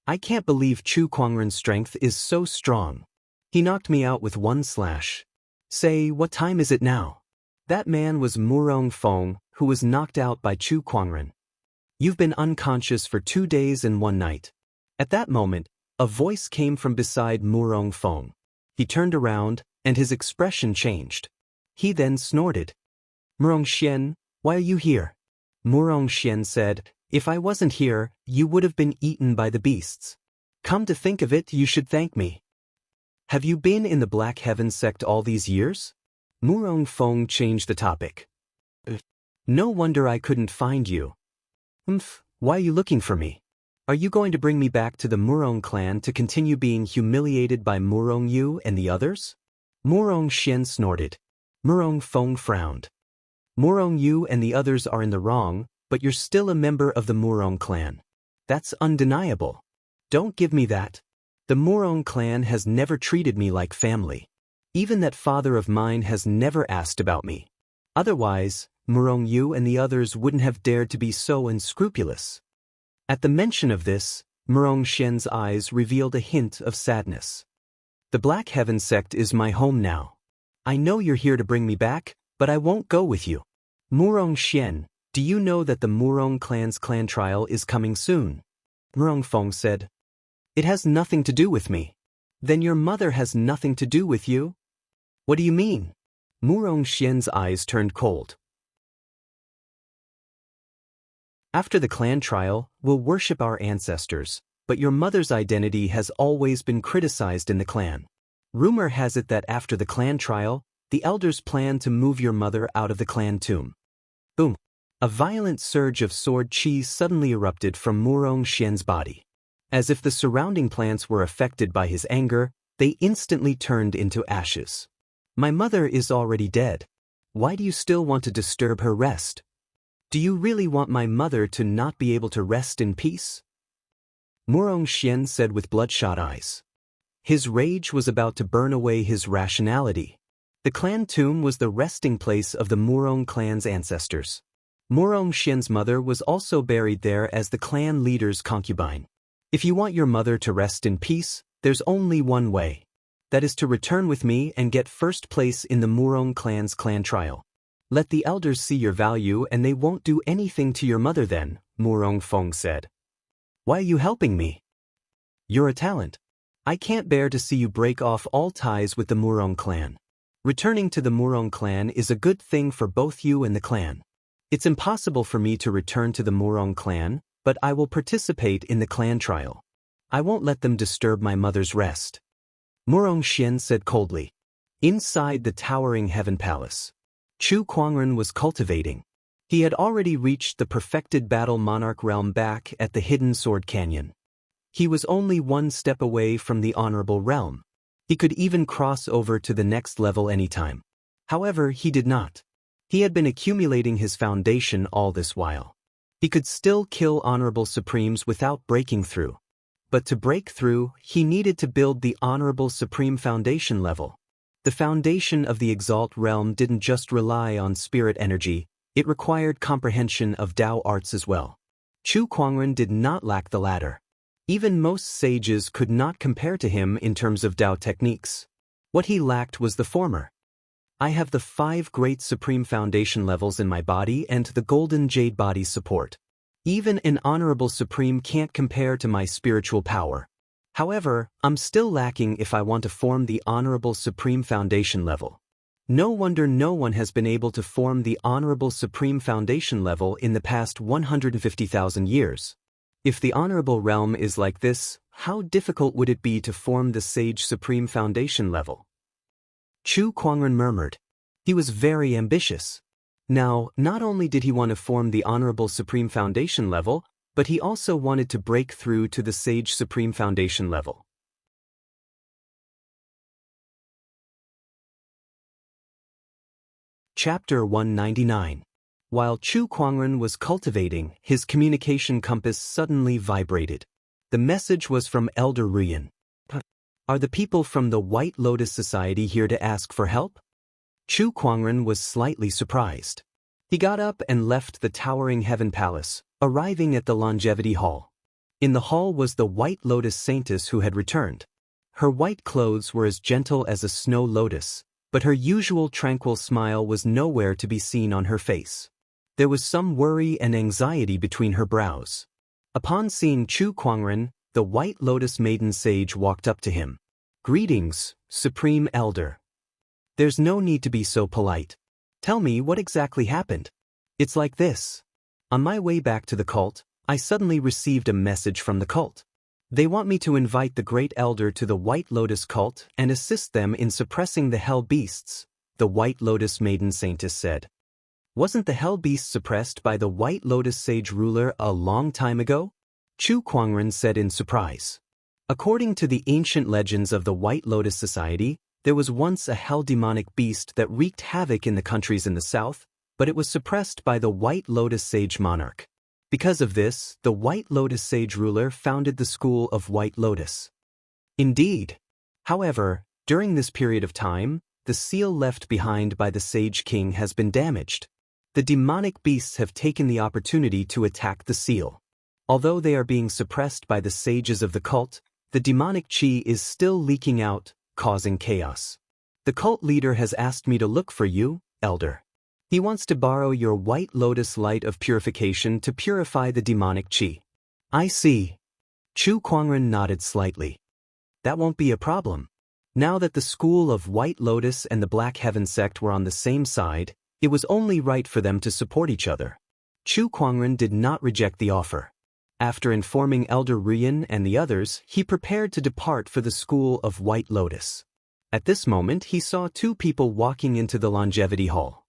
I can't believe Chu Kuangren's strength is so strong. He knocked me out with one slash. Say, what time is it now? That man was Murong Feng, who was knocked out by Chu Kuangren. You've been unconscious for 2 days and 1 night. At that moment, a voice came from beside Murong Feng. He turned around, and his expression changed. He then snorted. Murong Xian, why are you here? Murong Xian said, if I wasn't here, you would have been eaten by the beasts. Come to think of it, you should thank me. Have you been in the Black Heaven sect all these years? Murong Feng changed the topic. No wonder I couldn't find you. Why are you looking for me? Are you going to bring me back to the Murong clan to continue being humiliated by Murong Yu and the others? Murong Xian snorted. Murong Feng frowned. Murong Yu and the others are in the wrong, but you're still a member of the Murong clan. That's undeniable. Don't give me that. The Murong clan has never treated me like family. Even that father of mine has never asked about me. Otherwise, Murong Yu and the others wouldn't have dared to be so unscrupulous. At the mention of this, Murong Xian's eyes revealed a hint of sadness. The Black Heaven sect is my home now. I know you're here to bring me back, but I won't go with you. Murong Xian, do you know that the Murong clan's clan trial is coming soon? Murong Feng said. It has nothing to do with me. Then your mother has nothing to do with you? What do you mean? Murong Xian's eyes turned cold. After the clan trial, we'll worship our ancestors, but your mother's identity has always been criticized in the clan. Rumor has it that after the clan trial, the elders plan to move your mother out of the clan tomb. Boom! A violent surge of sword chi suddenly erupted from Murong Xian's body. As if the surrounding plants were affected by his anger, they instantly turned into ashes. My mother is already dead. Why do you still want to disturb her rest? Do you really want my mother to not be able to rest in peace? Murong Xian said with bloodshot eyes. His rage was about to burn away his rationality. The clan tomb was the resting place of the Murong clan's ancestors. Murong Xian's mother was also buried there as the clan leader's concubine. If you want your mother to rest in peace, there's only one way. That is to return with me and get first place in the Murong clan's clan trial. Let the elders see your value and they won't do anything to your mother then, Murong Feng said. Why are you helping me? You're a talent. I can't bear to see you break off all ties with the Murong clan. Returning to the Murong clan is a good thing for both you and the clan. It's impossible for me to return to the Murong clan, but I will participate in the clan trial. I won't let them disturb my mother's rest. Murong Xian said coldly. Inside the towering heaven palace, Chu Kuangren was cultivating. He had already reached the perfected battle monarch realm back at the hidden sword canyon. He was only one step away from the honorable realm. He could even cross over to the next level anytime. However, he did not. He had been accumulating his foundation all this while. He could still kill honorable supremes without breaking through. But to break through, he needed to build the honorable supreme foundation level. The foundation of the Exalt realm didn't just rely on spirit energy, it required comprehension of Tao arts as well. Chu Kuangren did not lack the latter. Even most sages could not compare to him in terms of Tao techniques. What he lacked was the former. I have the 5 great supreme foundation levels in my body and the golden jade body support. Even an honorable supreme can't compare to my spiritual power. However, I'm still lacking if I want to form the honorable supreme foundation level. No wonder no one has been able to form the honorable supreme foundation level in the past 150,000 years. If the honorable realm is like this, how difficult would it be to form the sage supreme foundation level? Chu Kuangren murmured. He was very ambitious. Now, not only did he want to form the honorable supreme foundation level, but he also wanted to break through to the sage supreme foundation level. Chapter 199. While Chu Kuangren was cultivating, his communication compass suddenly vibrated. The message was from Elder Ruyan. Are the people from the White Lotus Society here to ask for help? Chu Kuangren was slightly surprised. He got up and left the towering heaven palace, arriving at the longevity hall. In the hall was the White Lotus Saintess who had returned. Her white clothes were as gentle as a snow lotus, but her usual tranquil smile was nowhere to be seen on her face. There was some worry and anxiety between her brows. Upon seeing Chu Kuangren, the White Lotus Maiden Sage walked up to him. Greetings, Supreme Elder. There's no need to be so polite. Tell me what exactly happened. It's like this. On my way back to the cult, I suddenly received a message from the cult. They want me to invite the Great Elder to the White Lotus cult and assist them in suppressing the Hell Beasts, the White Lotus Maiden Saintess said. Wasn't the Hell Beast suppressed by the White Lotus Sage ruler a long time ago? Chu Kuangren said in surprise. According to the ancient legends of the White Lotus Society, there was once a hell demonic beast that wreaked havoc in the countries in the south, but it was suppressed by the White Lotus Sage monarch. Because of this, the White Lotus Sage ruler founded the School of White Lotus. Indeed. However, during this period of time, the seal left behind by the Sage King has been damaged. The demonic beasts have taken the opportunity to attack the seal. Although they are being suppressed by the sages of the cult, the demonic chi is still leaking out, causing chaos. The cult leader has asked me to look for you, Elder. He wants to borrow your white lotus light of purification to purify the demonic chi. I see. Chu Kuangren nodded slightly. That won't be a problem. Now that the school of White Lotus and the Black Heaven sect were on the same side, it was only right for them to support each other. Chu Kuangren did not reject the offer. After informing Elder Ruyan and the others, he prepared to depart for the school of White Lotus. At this moment, he saw two people walking into the longevity hall.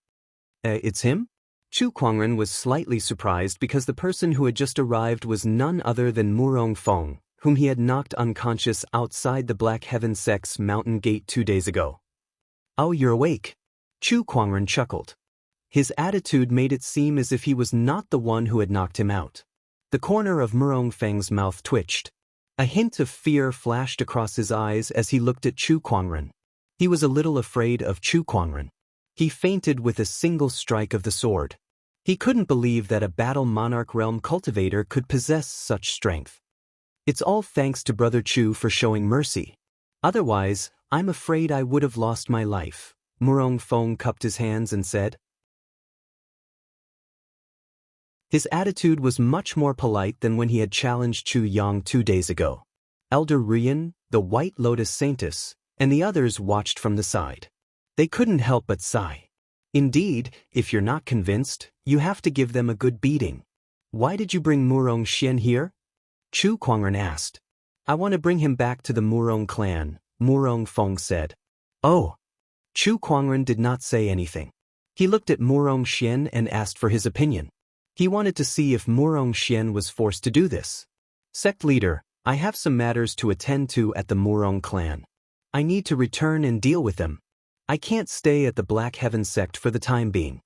It's him? Chu Kuangren was slightly surprised because the person who had just arrived was none other than Murong Feng, whom he had knocked unconscious outside the Black Heaven sect's mountain gate 2 days ago. Oh, you're awake. Chu Kuangren chuckled. His attitude made it seem as if he was not the one who had knocked him out. The corner of Murong Feng's mouth twitched. A hint of fear flashed across his eyes as he looked at Chu Kuangren. He was a little afraid of Chu Kuangren. He fainted with a single strike of the sword. He couldn't believe that a battle monarch realm cultivator could possess such strength. It's all thanks to Brother Chu for showing mercy. Otherwise, I'm afraid I would have lost my life. Murong Feng cupped his hands and said. His attitude was much more polite than when he had challenged Chu Yang 2 days ago. Elder Ruyan, the White Lotus Saintess, and the others watched from the side. They couldn't help but sigh. Indeed, if you're not convinced, you have to give them a good beating. Why did you bring Murong Xian here? Chu Kuangren asked. I want to bring him back to the Murong clan, Murong Feng said. Oh. Chu Kuangren did not say anything. He looked at Murong Xian and asked for his opinion. He wanted to see if Murong Xian was forced to do this. Sect leader, I have some matters to attend to at the Murong clan. I need to return and deal with them. I can't stay at the Black Heaven sect for the time being.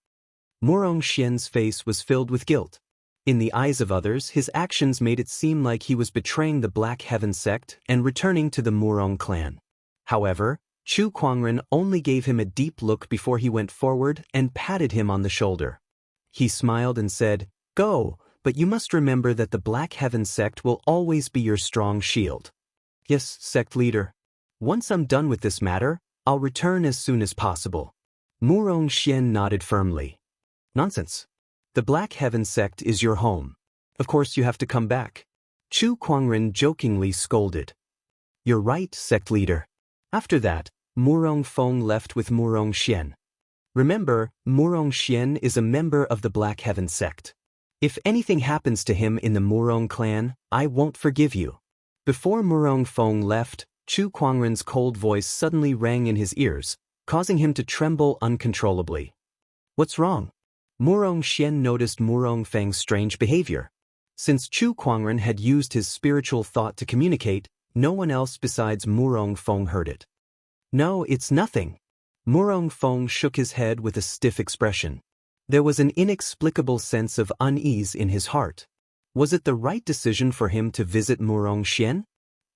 Murong Xian's face was filled with guilt. In the eyes of others, his actions made it seem like he was betraying the Black Heaven sect and returning to the Murong clan. However, Chu Kuangren only gave him a deep look before he went forward and patted him on the shoulder. He smiled and said, Go, but you must remember that the Black Heaven sect will always be your strong shield. Yes, sect leader. Once I'm done with this matter, I'll return as soon as possible. Murong Xian nodded firmly. Nonsense. The Black Heaven sect is your home. Of course you have to come back. Chu Kuangren jokingly scolded. You're right, sect leader. After that, Murong Feng left with Murong Xian. Remember, Murong Xian is a member of the Black Heaven sect. If anything happens to him in the Murong clan, I won't forgive you. Before Murong Feng left, Chu Kuangren's cold voice suddenly rang in his ears, causing him to tremble uncontrollably. What's wrong? Murong Xian noticed Murong Feng's strange behavior. Since Chu Kuangren had used his spiritual thought to communicate, no one else besides Murong Feng heard it. No, it's nothing. Murong Feng shook his head with a stiff expression. There was an inexplicable sense of unease in his heart. Was it the right decision for him to visit Murong Xian?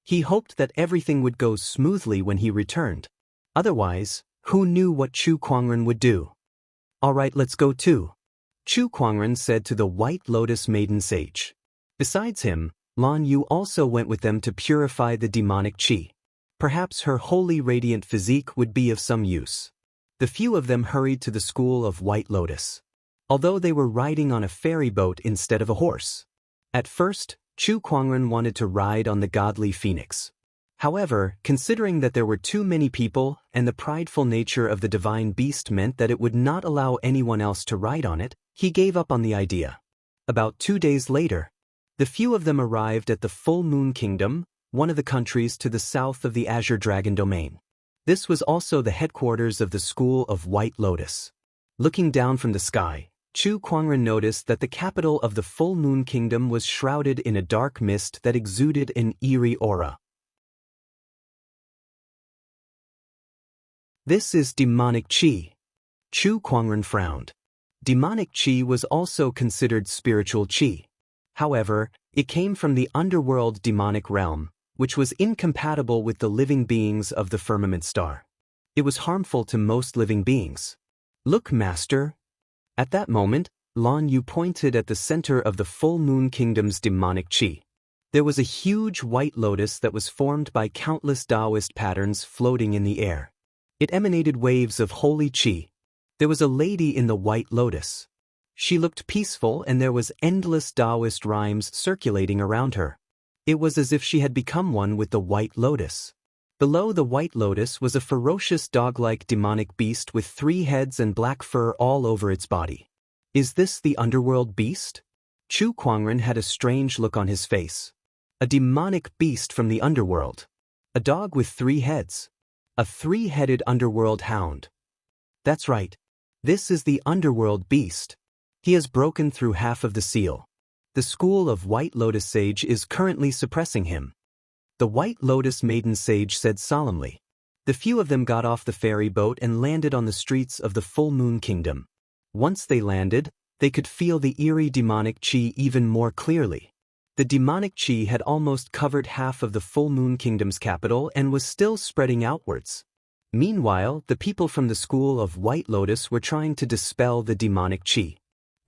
He hoped that everything would go smoothly when he returned. Otherwise, who knew what Chu Kuangren would do? All right, let's go too. Chu Kuangren said to the White Lotus Maiden Sage. Besides him, Lan Yu also went with them to purify the demonic qi. Perhaps her holy radiant physique would be of some use. The few of them hurried to the school of White Lotus. Although they were riding on a ferry boat instead of a horse. At first, Chu Kuangren wanted to ride on the godly phoenix. However, considering that there were too many people and the prideful nature of the divine beast meant that it would not allow anyone else to ride on it, he gave up on the idea. About 2 days later, the few of them arrived at the Full Moon Kingdom, one of the countries to the south of the Azure Dragon domain. This was also the headquarters of the School of White Lotus. Looking down from the sky, Chu Kuangren noticed that the capital of the Full Moon Kingdom was shrouded in a dark mist that exuded an eerie aura. This is demonic qi. Chu Kuangren frowned. Demonic qi was also considered spiritual qi. However, it came from the underworld demonic realm, which was incompatible with the living beings of the firmament star. It was harmful to most living beings. Look, Master. At that moment, Lan Yu pointed at the center of the full moon kingdom's demonic qi. There was a huge white lotus that was formed by countless Taoist patterns floating in the air. It emanated waves of holy qi. There was a lady in the white lotus. She looked peaceful and there was endless Taoist rhymes circulating around her. It was as if she had become one with the white lotus. Below the white lotus was a ferocious dog-like demonic beast with 3 heads and black fur all over its body. Is this the underworld beast? Chu Kuangren had a strange look on his face. A demonic beast from the underworld. A dog with 3 heads. A 3-headed underworld hound. That's right. This is the underworld beast. He has broken through half of the seal. The school of White Lotus Sage is currently suppressing him. The White Lotus Maiden Sage said solemnly. The few of them got off the ferry boat and landed on the streets of the Full Moon Kingdom. Once they landed, they could feel the eerie demonic qi even more clearly. The demonic qi had almost covered half of the Full Moon Kingdom's capital and was still spreading outwards. Meanwhile, the people from the school of White Lotus were trying to dispel the demonic qi.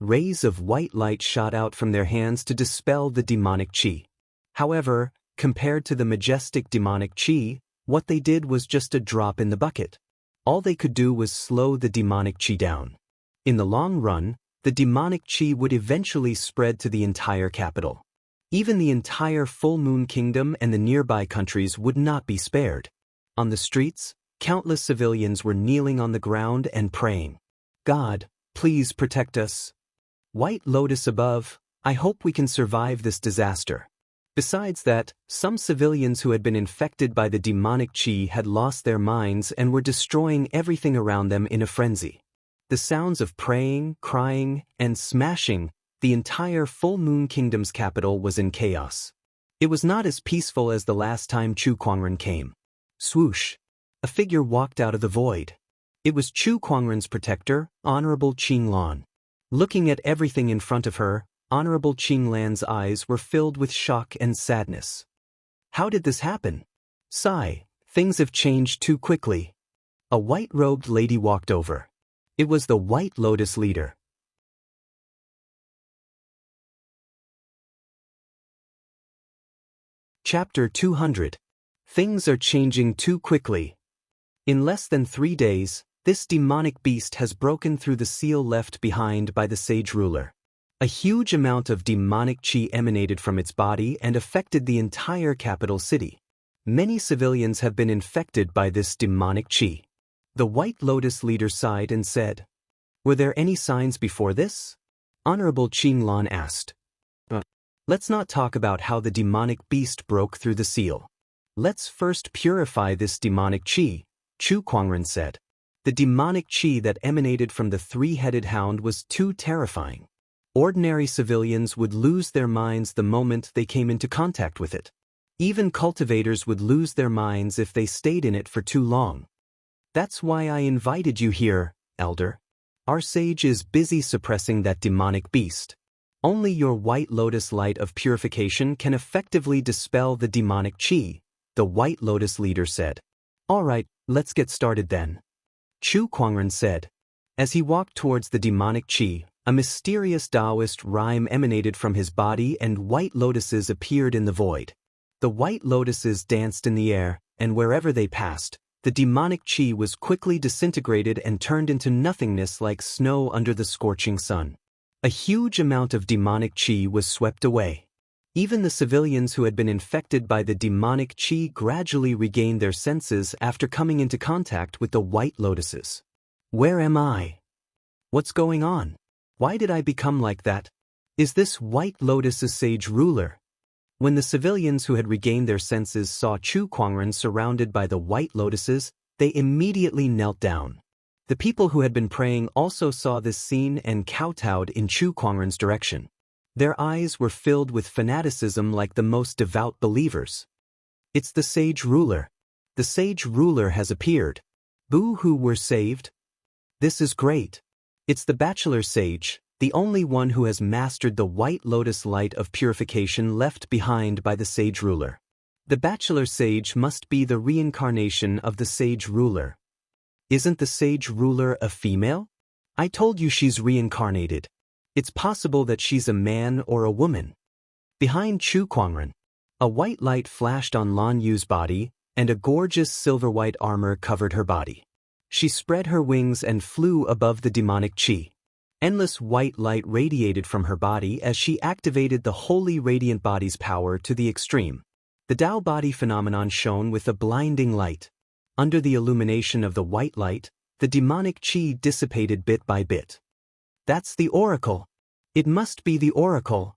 Rays of white light shot out from their hands to dispel the demonic qi. However, compared to the majestic demonic qi, what they did was just a drop in the bucket. All they could do was slow the demonic qi down. In the long run, the demonic qi would eventually spread to the entire capital. Even the entire Full Moon Kingdom and the nearby countries would not be spared. On the streets, countless civilians were kneeling on the ground and praying. God, please protect us. White Lotus above, I hope we can survive this disaster. Besides that, some civilians who had been infected by the demonic qi had lost their minds and were destroying everything around them in a frenzy. The sounds of praying, crying, and smashing, the entire Full Moon Kingdom's capital was in chaos. It was not as peaceful as the last time Chu Kuangren came. Swoosh! A figure walked out of the void. It was Chu Kuangren's protector, Honorable Qing Lan. Looking at everything in front of her, Honorable Qing Lan's eyes were filled with shock and sadness. How did this happen? Sigh, things have changed too quickly. A white-robed lady walked over. It was the White Lotus leader. Chapter 200. Things are changing too quickly. In less than 3 days, this demonic beast has broken through the seal left behind by the sage ruler. A huge amount of demonic qi emanated from its body and affected the entire capital city. Many civilians have been infected by this demonic qi. The White Lotus leader sighed and said, "Were there any signs before this?" Honorable Qing Lan asked. Let's not talk about how the demonic beast broke through the seal. Let's first purify this demonic qi, Chu Kuangren said. The demonic qi that emanated from the 3-headed hound was too terrifying. Ordinary civilians would lose their minds the moment they came into contact with it. Even cultivators would lose their minds if they stayed in it for too long. That's why I invited you here, Elder. Our sage is busy suppressing that demonic beast. Only your White Lotus light of purification can effectively dispel the demonic qi, the White Lotus leader said. All right, let's get started then. Chu Kuangren said. As he walked towards the demonic qi, a mysterious Taoist rhyme emanated from his body and white lotuses appeared in the void. The white lotuses danced in the air, and wherever they passed, the demonic qi was quickly disintegrated and turned into nothingness like snow under the scorching sun. A huge amount of demonic qi was swept away. Even the civilians who had been infected by the demonic qi gradually regained their senses after coming into contact with the white lotuses. Where am I? What's going on? Why did I become like that? Is this White Lotus a sage ruler? When the civilians who had regained their senses saw Chu Kuangren surrounded by the white lotuses, they immediately knelt down. The people who had been praying also saw this scene and kowtowed in Chu Kuangren's direction. Their eyes were filled with fanaticism like the most devout believers. It's the sage ruler. The sage ruler has appeared. Boo-hoo, we're saved. This is great. It's the bachelor sage, the only one who has mastered the White Lotus light of purification left behind by the sage ruler. The bachelor sage must be the reincarnation of the sage ruler. Isn't the sage ruler a female? I told you she's reincarnated. It's possible that she's a man or a woman. Behind Chu Kuangren, a white light flashed on Lan Yu's body, and a gorgeous silver-white armor covered her body. She spread her wings and flew above the demonic qi. Endless white light radiated from her body as she activated the holy radiant body's power to the extreme. The Tao body phenomenon shone with a blinding light. Under the illumination of the white light, the demonic qi dissipated bit by bit. That's the oracle. It must be the oracle.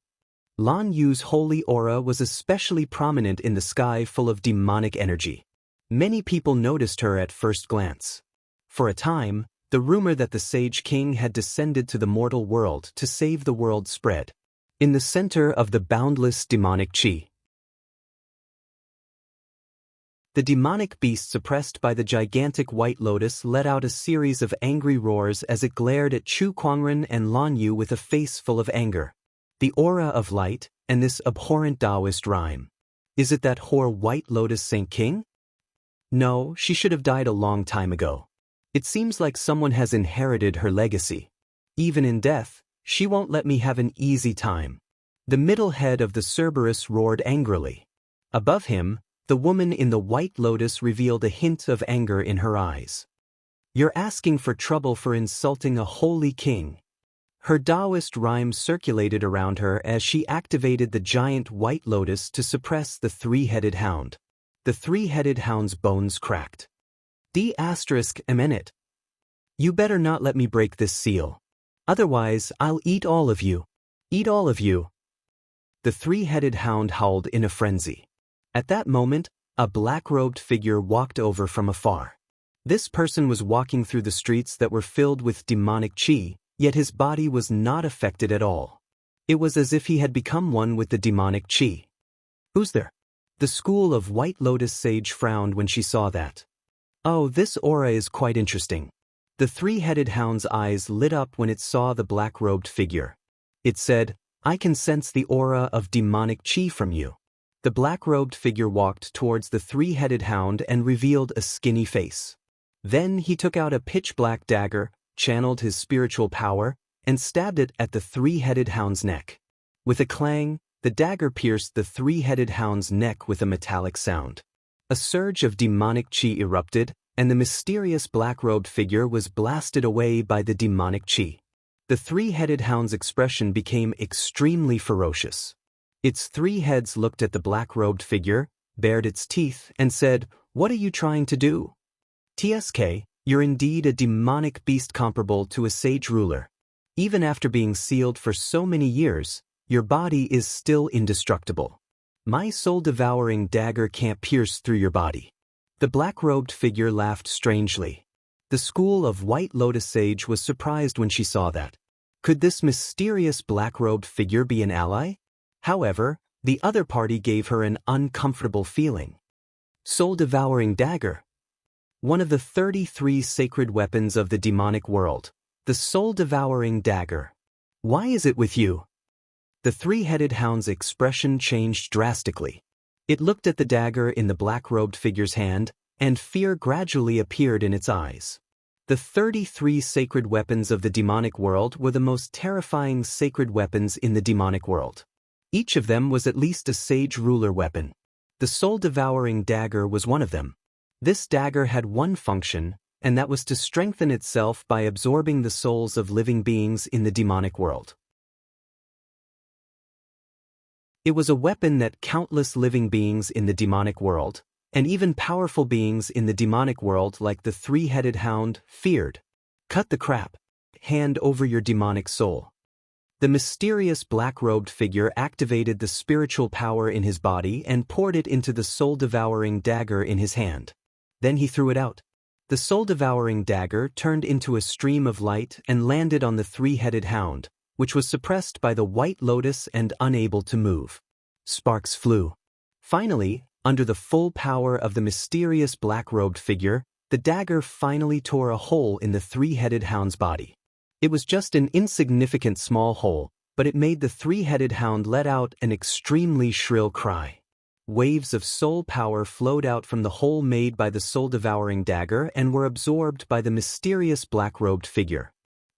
Lan Yu's holy aura was especially prominent in the sky full of demonic energy. Many people noticed her at first glance. For a time, the rumor that the Sage King had descended to the mortal world to save the world spread. In the center of the boundless demonic qi, the demonic beast suppressed by the gigantic white lotus let out a series of angry roars as it glared at Chu Kuangren and Lan Yu with a face full of anger. The aura of light, and this abhorrent Taoist rhyme. Is it that whore white lotus Saint King? No, she should have died a long time ago. It seems like someone has inherited her legacy. Even in death, she won't let me have an easy time. The middle head of the Cerberus roared angrily. Above him, the woman in the white lotus revealed a hint of anger in her eyes. You're asking for trouble for insulting a holy king. Her Taoist rhyme circulated around her as she activated the giant white lotus to suppress the three-headed hound. The three-headed hound's bones cracked. D***eminent. You better not let me break this seal. Otherwise, I'll eat all of you. Eat all of you. The three-headed hound howled in a frenzy. At that moment, a black-robed figure walked over from afar. This person was walking through the streets that were filled with demonic qi, yet his body was not affected at all. It was as if he had become one with the demonic qi. Who's there? The school of White Lotus sage frowned when she saw that. Oh, this aura is quite interesting. The three-headed hound's eyes lit up when it saw the black-robed figure. It said, I can sense the aura of demonic qi from you. The black-robed figure walked towards the three-headed hound and revealed a skinny face. Then he took out a pitch-black dagger, channeled his spiritual power, and stabbed it at the three-headed hound's neck. With a clang, the dagger pierced the three-headed hound's neck with a metallic sound. A surge of demonic qi erupted, and the mysterious black-robed figure was blasted away by the demonic qi. The three-headed hound's expression became extremely ferocious. Its three heads looked at the black-robed figure, bared its teeth, and said, What are you trying to do? TSK, you're indeed a demonic beast comparable to a sage ruler. Even after being sealed for so many years, your body is still indestructible. My soul-devouring dagger can't pierce through your body. The black-robed figure laughed strangely. The school of White Lotus Sage was surprised when she saw that. Could this mysterious black-robed figure be an ally? However, the other party gave her an uncomfortable feeling. Soul-devouring dagger. One of the 33 sacred weapons of the demonic world, the soul-devouring dagger. Why is it with you? The three-headed hound's expression changed drastically. It looked at the dagger in the black-robed figure's hand, and fear gradually appeared in its eyes. The 33 sacred weapons of the demonic world were the most terrifying sacred weapons in the demonic world. Each of them was at least a sage ruler weapon. The soul-devouring dagger was one of them. This dagger had one function, and that was to strengthen itself by absorbing the souls of living beings in the demonic world. It was a weapon that countless living beings in the demonic world, and even powerful beings in the demonic world like the three-headed hound, feared. Cut the crap. Hand over your demonic soul. The mysterious black-robed figure activated the spiritual power in his body and poured it into the soul-devouring dagger in his hand. Then he threw it out. The soul-devouring dagger turned into a stream of light and landed on the three-headed hound, which was suppressed by the white lotus and unable to move. Sparks flew. Finally, under the full power of the mysterious black-robed figure, the dagger finally tore a hole in the three-headed hound's body. It was just an insignificant small hole, but it made the three-headed hound let out an extremely shrill cry. Waves of soul power flowed out from the hole made by the soul-devouring dagger and were absorbed by the mysterious black-robed figure.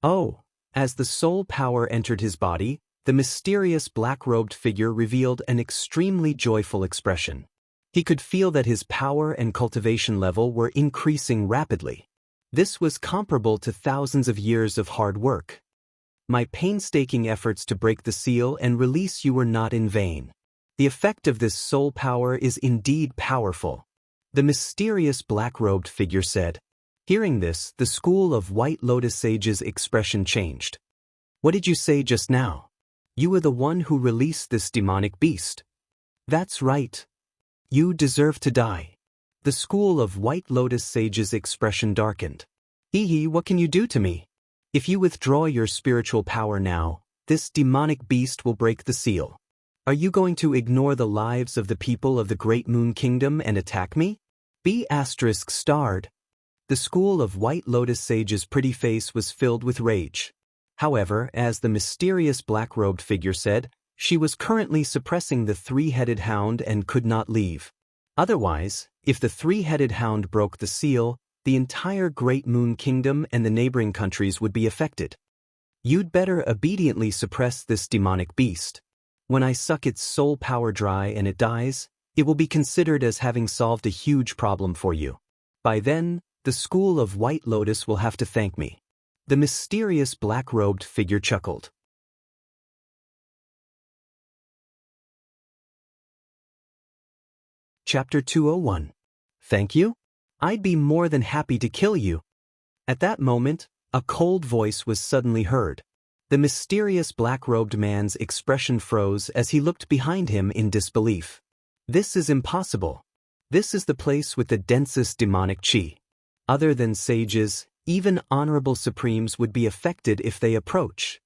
Oh, as the soul power entered his body, the mysterious black-robed figure revealed an extremely joyful expression. He could feel that his power and cultivation level were increasing rapidly. This was comparable to thousands of years of hard work. My painstaking efforts to break the seal and release you were not in vain. The effect of this soul power is indeed powerful, the mysterious black-robed figure said. Hearing this, the school of White Lotus sages' expression changed. What did you say just now? You were the one who released this demonic beast. That's right. You deserve to die. The school of White Lotus sages' expression darkened. Hee, what can you do to me? If you withdraw your spiritual power now, this demonic beast will break the seal. Are you going to ignore the lives of the people of the Great Moon Kingdom and attack me? B** starred. The school of White Lotus sage's pretty face was filled with rage. However, as the mysterious black-robed figure said, she was currently suppressing the three-headed hound and could not leave. Otherwise, if the three-headed hound broke the seal, the entire Great Moon Kingdom and the neighboring countries would be affected. You'd better obediently suppress this demonic beast. When I suck its soul power dry and it dies, it will be considered as having solved a huge problem for you. By then, the school of White Lotus will have to thank me. The mysterious black-robed figure chuckled. Chapter 201. Thank you? I'd be more than happy to kill you. At that moment, a cold voice was suddenly heard. The mysterious black-robed man's expression froze as he looked behind him in disbelief. This is impossible. This is the place with the densest demonic chi. Other than sages, even honorable supremes would be affected if they approach.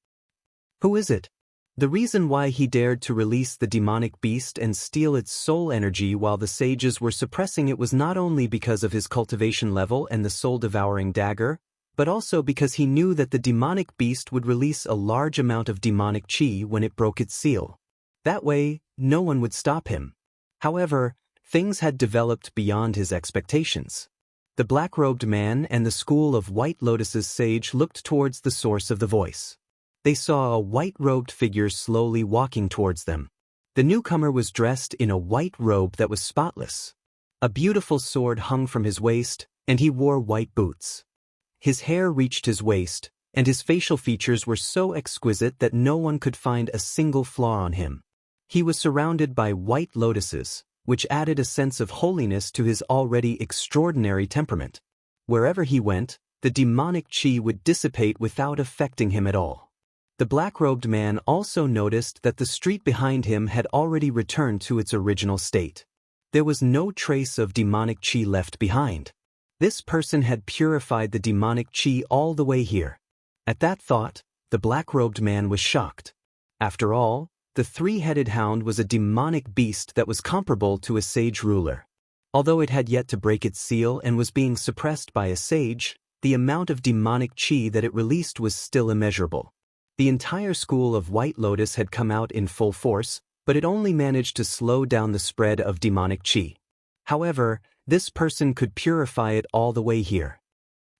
Who is it? The reason why he dared to release the demonic beast and steal its soul energy while the sages were suppressing it was not only because of his cultivation level and the soul-devouring dagger, but also because he knew that the demonic beast would release a large amount of demonic chi when it broke its seal. That way, no one would stop him. However, things had developed beyond his expectations. The black-robed man and the school of White Lotus's sage looked towards the source of the voice. They saw a white-robed figure slowly walking towards them. The newcomer was dressed in a white robe that was spotless. A beautiful sword hung from his waist, and he wore white boots. His hair reached his waist, and his facial features were so exquisite that no one could find a single flaw on him. He was surrounded by white lotuses, which added a sense of holiness to his already extraordinary temperament. Wherever he went, the demonic chi would dissipate without affecting him at all. The black-robed man also noticed that the street behind him had already returned to its original state. There was no trace of demonic chi left behind. This person had purified the demonic chi all the way here. At that thought, the black-robed man was shocked. After all, the three-headed hound was a demonic beast that was comparable to a sage ruler. Although it had yet to break its seal and was being suppressed by a sage, the amount of demonic chi that it released was still immeasurable. The entire school of White Lotus had come out in full force, but it only managed to slow down the spread of demonic chi. However, this person could purify it all the way here.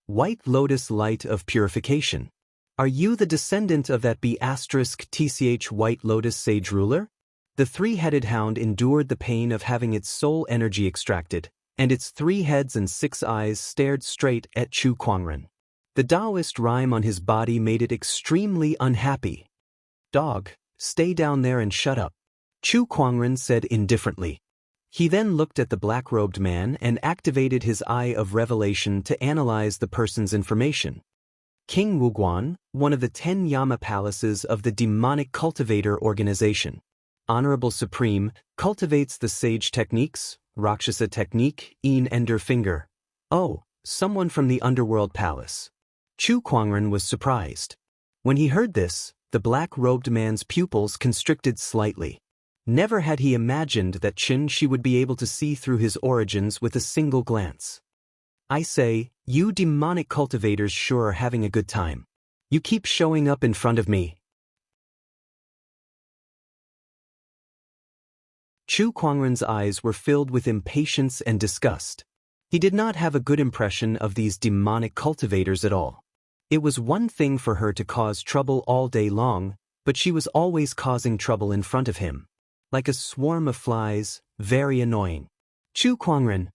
White Lotus Light of Purification. Are you the descendant of that B***TCH White Lotus sage ruler? The three-headed hound endured the pain of having its soul energy extracted, and its 3 heads and 6 eyes stared straight at Chu Kuangren. The Taoist rhyme on his body made it extremely unhappy. Dog, stay down there and shut up, Chu Kuangren said indifferently. He then looked at the black-robed man and activated his Eye of Revelation to analyze the person's information. King Wuguan, one of the 10 Yama palaces of the Demonic Cultivator Organization. Honorable Supreme, cultivates the sage techniques, Rakshasa technique, Een Ender Finger. Oh, someone from the Underworld Palace. Chu Kuangren was surprised. When he heard this, the black-robed man's pupils constricted slightly. Never had he imagined that Qin Shi would be able to see through his origins with a single glance. I say, you demonic cultivators sure are having a good time. You keep showing up in front of me. Chu Kuangren's eyes were filled with impatience and disgust. He did not have a good impression of these demonic cultivators at all. It was one thing for her to cause trouble all day long, but she was always causing trouble in front of him. Like a swarm of flies, very annoying. Chu Kuangren.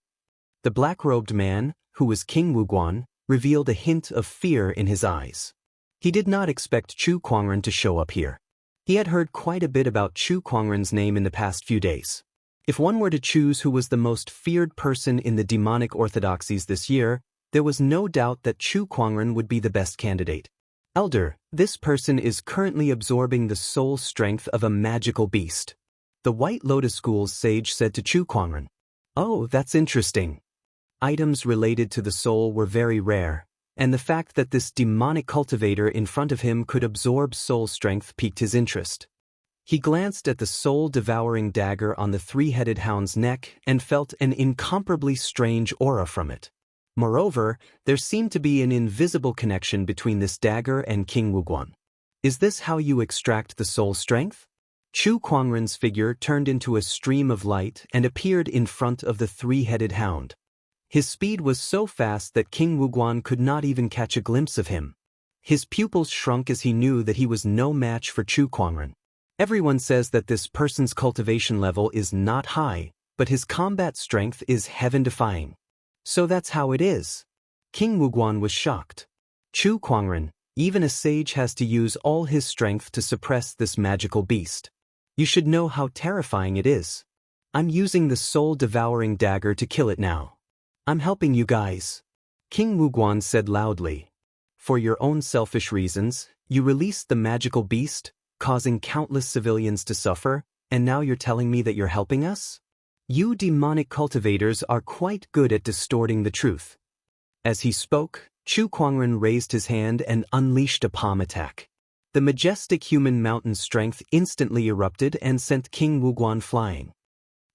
The black-robed man, who was King Wuguan, revealed a hint of fear in his eyes. He did not expect Chu Kuangren to show up here. He had heard quite a bit about Chu Kuangren's name in the past few days. If one were to choose who was the most feared person in the demonic orthodoxies this year, there was no doubt that Chu Kuangren would be the best candidate. Elder, this person is currently absorbing the soul strength of a magical beast. The White Lotus School's sage said to Chu Kuangren. Oh, that's interesting. Items related to the soul were very rare, and the fact that this demonic cultivator in front of him could absorb soul strength piqued his interest. He glanced at the soul-devouring dagger on the three-headed hound's neck and felt an incomparably strange aura from it. Moreover, there seemed to be an invisible connection between this dagger and King Wuguan. Is this how you extract the soul strength? Chu Kuangren's figure turned into a stream of light and appeared in front of the three-headed hound. His speed was so fast that King Wuguan could not even catch a glimpse of him. His pupils shrunk as he knew that he was no match for Chu Kuangren. Everyone says that this person's cultivation level is not high, but his combat strength is heaven-defying. So that's how it is. King Wuguan was shocked. Chu Kuangren, even a sage has to use all his strength to suppress this magical beast. You should know how terrifying it is. I'm using the soul-devouring dagger to kill it now. I'm helping you guys. King Wuguan said loudly. For your own selfish reasons, you released the magical beast, causing countless civilians to suffer, and now you're telling me that you're helping us? You demonic cultivators are quite good at distorting the truth. As he spoke, Chu Kuangren raised his hand and unleashed a palm attack. The majestic human mountain strength instantly erupted and sent King Wuguan flying.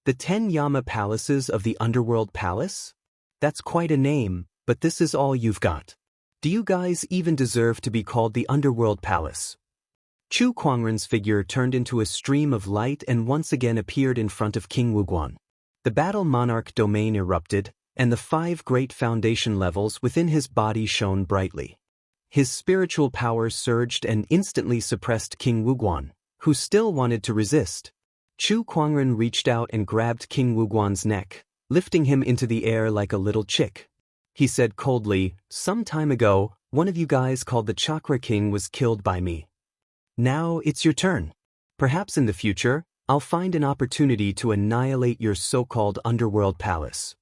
The 10 Yama palaces of the Underworld Palace? That's quite a name, but this is all you've got. Do you guys even deserve to be called the Underworld Palace? Chu Kuangren's figure turned into a stream of light and once again appeared in front of King Wuguan. The Battle Monarch domain erupted, and the 5 great foundation levels within his body shone brightly. His spiritual power surged and instantly suppressed King Wuguan, who still wanted to resist. Chu Kuangren reached out and grabbed King Wuguan's neck, lifting him into the air like a little chick. He said coldly, "Some time ago, one of you guys called the Chakra King was killed by me. Now it's your turn. Perhaps in the future, I'll find an opportunity to annihilate your so-called underworld palace."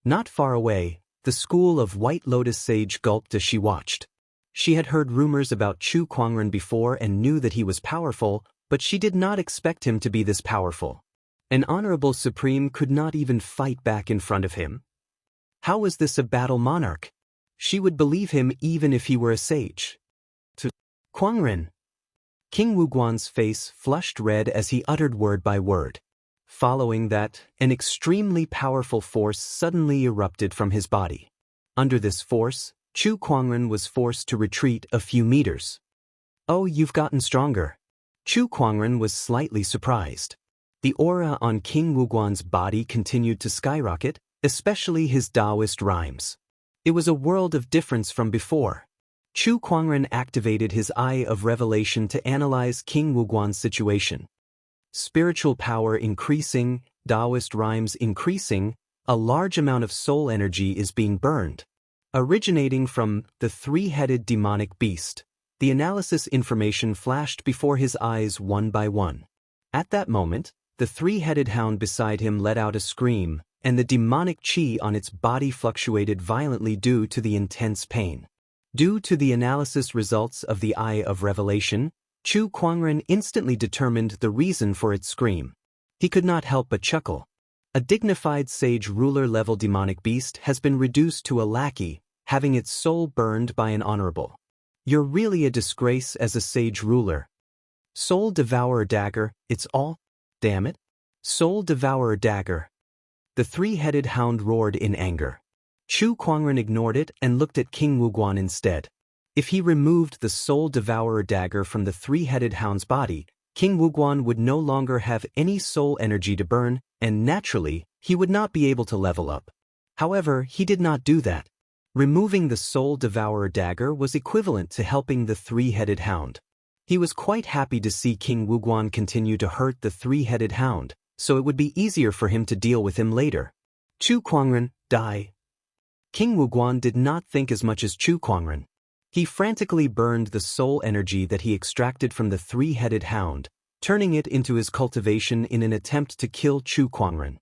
Not far away, the school of White Lotus sage gulped as she watched. She had heard rumors about Chu Kuangren before and knew that he was powerful, but she did not expect him to be this powerful. An honorable supreme could not even fight back in front of him. How was this a battle monarch? She would believe him even if he were a sage. To Kuangren. King Wuguan's face flushed red as he uttered word by word. Following that, an extremely powerful force suddenly erupted from his body. Under this force, Chu Kuangren was forced to retreat a few meters. Oh, you've gotten stronger. Chu Kuangren was slightly surprised. The aura on King Wuguan's body continued to skyrocket, especially his Taoist rhymes. It was a world of difference from before. Chu Kuangren activated his Eye of Revelation to analyze King Wuguan's situation. Spiritual power increasing, Taoist rhymes increasing, a large amount of soul energy is being burned. Originating from the three-headed demonic beast, the analysis information flashed before his eyes one by one. At that moment, the three-headed hound beside him let out a scream, and the demonic chi on its body fluctuated violently due to the intense pain. Due to the analysis results of the Eye of Revelation, Chu Kuangren instantly determined the reason for its scream. He could not help but chuckle. A dignified sage ruler-level demonic beast has been reduced to a lackey, having its soul burned by an honorable. You're really a disgrace as a sage ruler. Soul Devourer Dagger, it's all? Damn it. Soul Devourer Dagger. The three-headed hound roared in anger. Chu Kuangren ignored it and looked at King Wuguan instead. If he removed the Soul Devourer dagger from the three-headed hound's body, King Wuguan would no longer have any soul energy to burn, and naturally, he would not be able to level up. However, he did not do that. Removing the Soul Devourer dagger was equivalent to helping the three-headed hound. He was quite happy to see King Wuguan continue to hurt the three-headed hound, so it would be easier for him to deal with him later. Chu Kuangren, die. King Wuguan did not think as much as Chu Kuangren. He frantically burned the soul energy that he extracted from the three-headed hound, turning it into his cultivation in an attempt to kill Chu Kuangren.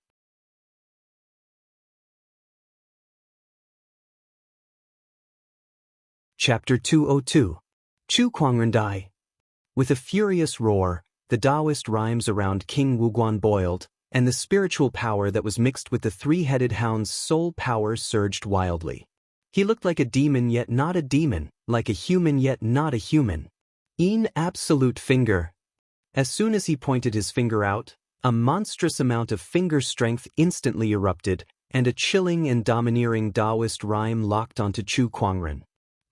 Chapter 202. Chu Kuangren die. With a furious roar, the Taoist rhymes around King Wuguan boiled, and the spiritual power that was mixed with the three-headed hound's soul power surged wildly. He looked like a demon yet not a demon, like a human yet not a human. Een absolute finger. As soon as he pointed his finger out, a monstrous amount of finger strength instantly erupted, and a chilling and domineering Taoist rhyme locked onto Chu Kuangren.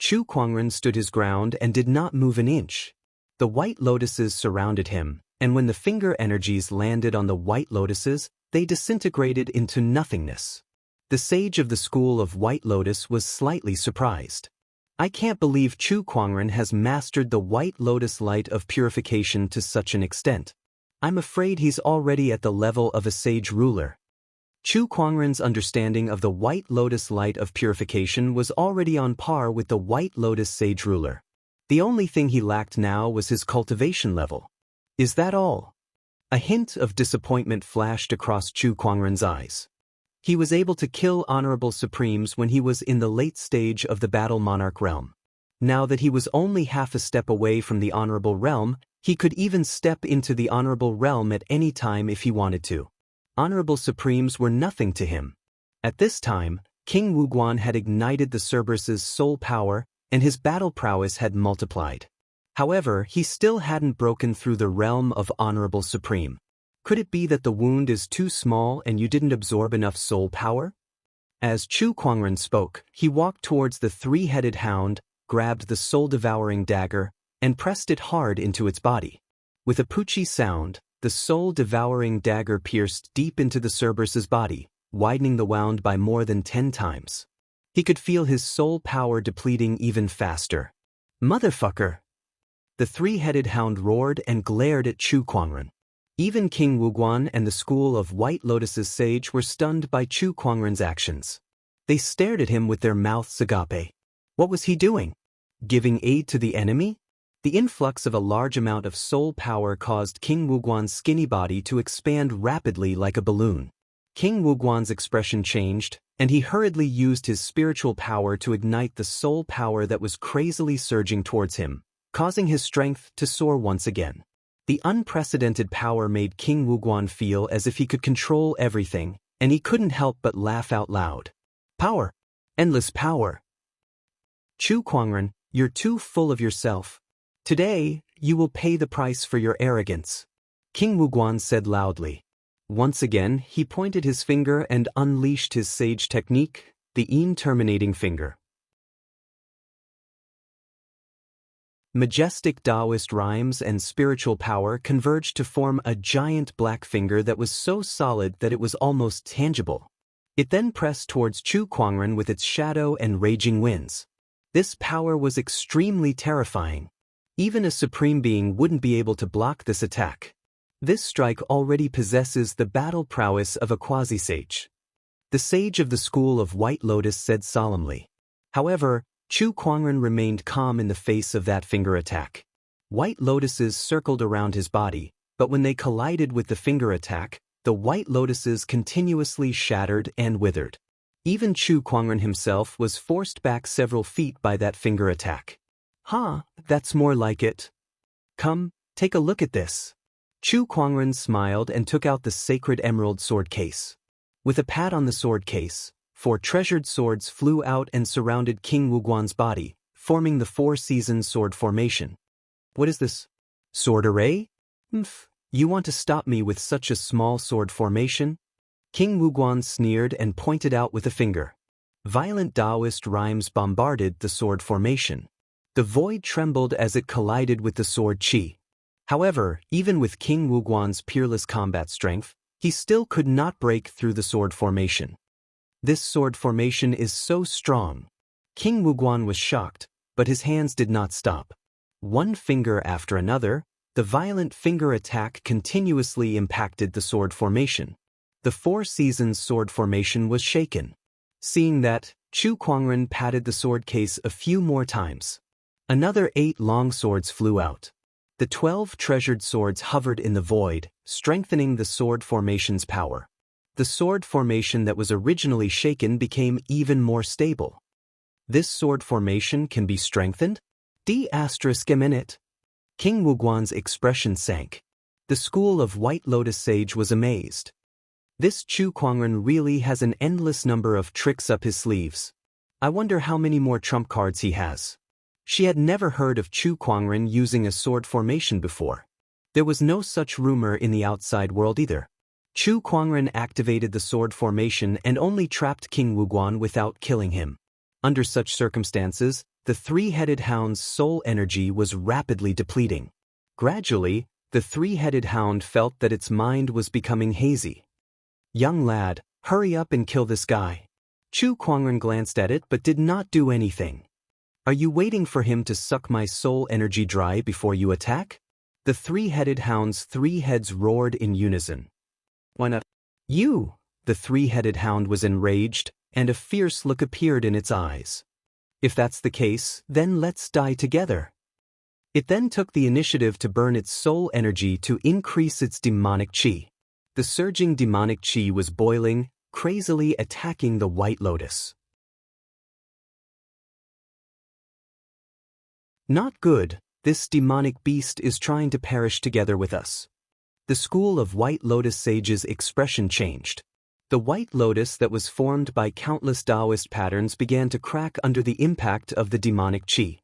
Chu Kuangren stood his ground and did not move an inch. The white lotuses surrounded him, and when the finger energies landed on the white lotuses, they disintegrated into nothingness. The sage of the school of White Lotus was slightly surprised. I can't believe Chu Kuangren has mastered the White Lotus light of purification to such an extent. I'm afraid he's already at the level of a sage ruler. Chu Kuangren's understanding of the White Lotus light of purification was already on par with the White Lotus sage ruler. The only thing he lacked now was his cultivation level. Is that all? A hint of disappointment flashed across Chu Kuangren's eyes. He was able to kill Honorable Supremes when he was in the late stage of the Battle Monarch realm. Now that he was only half a step away from the Honorable realm, he could even step into the Honorable realm at any time if he wanted to. Honorable Supremes were nothing to him. At this time, King Wuguan had ignited the Cerberus's soul power, and his battle prowess had multiplied. However, he still hadn't broken through the realm of Honorable Supreme. Could it be that the wound is too small and you didn't absorb enough soul power? As Chu Kuangren spoke, he walked towards the three-headed hound, grabbed the soul-devouring dagger, and pressed it hard into its body. With a poochie sound, the soul-devouring dagger pierced deep into the Cerberus's body, widening the wound by more than 10 times. He could feel his soul power depleting even faster. Motherfucker! The three-headed hound roared and glared at Chu Kuangren. Even King Wuguan and the school of White Lotus's sage were stunned by Chu Kuangren's actions. They stared at him with their mouths agape. What was he doing? Giving aid to the enemy? The influx of a large amount of soul power caused King Wuguan's skinny body to expand rapidly like a balloon. King Wuguan's expression changed, and he hurriedly used his spiritual power to ignite the soul power that was crazily surging towards him, causing his strength to soar once again. The unprecedented power made King Wuguan feel as if he could control everything, and he couldn't help but laugh out loud. Power! Endless power! Chu Kuangren, you're too full of yourself. Today, you will pay the price for your arrogance. King Wuguan said loudly. Once again, he pointed his finger and unleashed his sage technique, the Een terminating finger. Majestic Taoist rhymes and spiritual power converged to form a giant black finger that was so solid that it was almost tangible. It then pressed towards Chu Kuangren with its shadow and raging winds. This power was extremely terrifying. Even a supreme being wouldn't be able to block this attack. This strike already possesses the battle prowess of a quasi-sage. The sage of the school of White Lotus said solemnly. However, Chu Kuangren remained calm in the face of that finger attack. White lotuses circled around his body, but when they collided with the finger attack, the white lotuses continuously shattered and withered. Even Chu Kuangren himself was forced back several feet by that finger attack. That's more like it. Come, take a look at this. Chu Kuangren smiled and took out the sacred emerald sword case. With a pat on the sword case, 4 treasured swords flew out and surrounded King Wuguan's body, forming the 4-season sword formation. What is this? Sword array? You want to stop me with such a small sword formation? King Wuguan sneered and pointed out with a finger. Violent Taoist rhymes bombarded the sword formation. The void trembled as it collided with the sword chi. However, even with King Wuguan's peerless combat strength, he still could not break through the sword formation. This sword formation is so strong. King Wuguan was shocked, but his hands did not stop. One finger after another, the violent finger attack continuously impacted the sword formation. The Four Seasons sword formation was shaken. Seeing that, Chu Kuangren patted the sword case a few more times. Another 8 long swords flew out. The 12 treasured swords hovered in the void, strengthening the sword formation's power. The sword formation that was originally shaken became even more stable. This sword formation can be strengthened? D***. King Wuguan's expression sank. The school of White Lotus Sage was amazed. This Chu Kuangren really has an endless number of tricks up his sleeves. I wonder how many more trump cards he has. She had never heard of Chu Kuangren using a sword formation before. There was no such rumor in the outside world either. Chu Kuangren activated the sword formation and only trapped King Wuguan without killing him. Under such circumstances, the three-headed hound's soul energy was rapidly depleting. Gradually, the three-headed hound felt that its mind was becoming hazy. Young lad, hurry up and kill this guy. Chu Kuangren glanced at it but did not do anything. Are you waiting for him to suck my soul energy dry before you attack? The three-headed hound's 3 heads roared in unison. Why not? You! The three-headed hound was enraged, and a fierce look appeared in its eyes. If that's the case, then let's die together. It then took the initiative to burn its soul energy to increase its demonic chi. The surging demonic chi was boiling, crazily attacking the White Lotus. Not good, this demonic beast is trying to perish together with us. The school of White Lotus Sage's expression changed. The White Lotus that was formed by countless Taoist patterns began to crack under the impact of the demonic chi.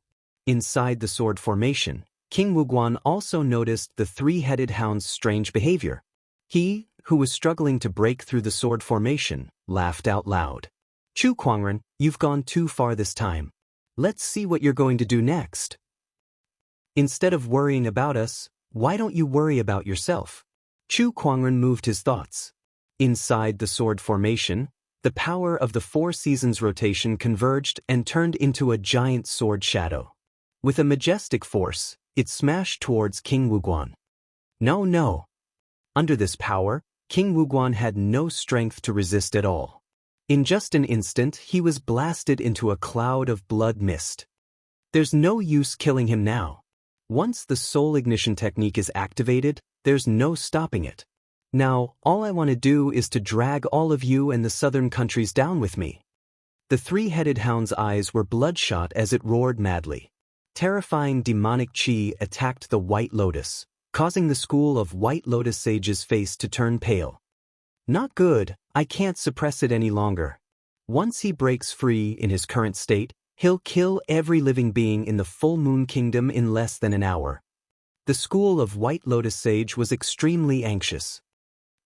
Inside the sword formation, King Wuguan also noticed the three-headed hound's strange behavior. He, who was struggling to break through the sword formation, laughed out loud. Chu Kuangren, you've gone too far this time. Let's see what you're going to do next. Instead of worrying about us, why don't you worry about yourself? Chu Kuangren moved his thoughts. Inside the sword formation, the power of the Four Seasons rotation converged and turned into a giant sword shadow. With a majestic force, it smashed towards King Wuguan. No. Under this power, King Wuguan had no strength to resist at all. In just an instant, he was blasted into a cloud of blood mist. There's no use killing him now. Once the soul ignition technique is activated, there's no stopping it. Now, all I want to do is to drag all of you and the southern countries down with me. The three-headed hound's eyes were bloodshot as it roared madly. Terrifying demonic chi attacked the White Lotus, causing the school of White Lotus Sage's face to turn pale. Not good, I can't suppress it any longer. Once he breaks free in his current state, he'll kill every living being in the Full Moon Kingdom in less than an hour. The school of White Lotus Sage was extremely anxious.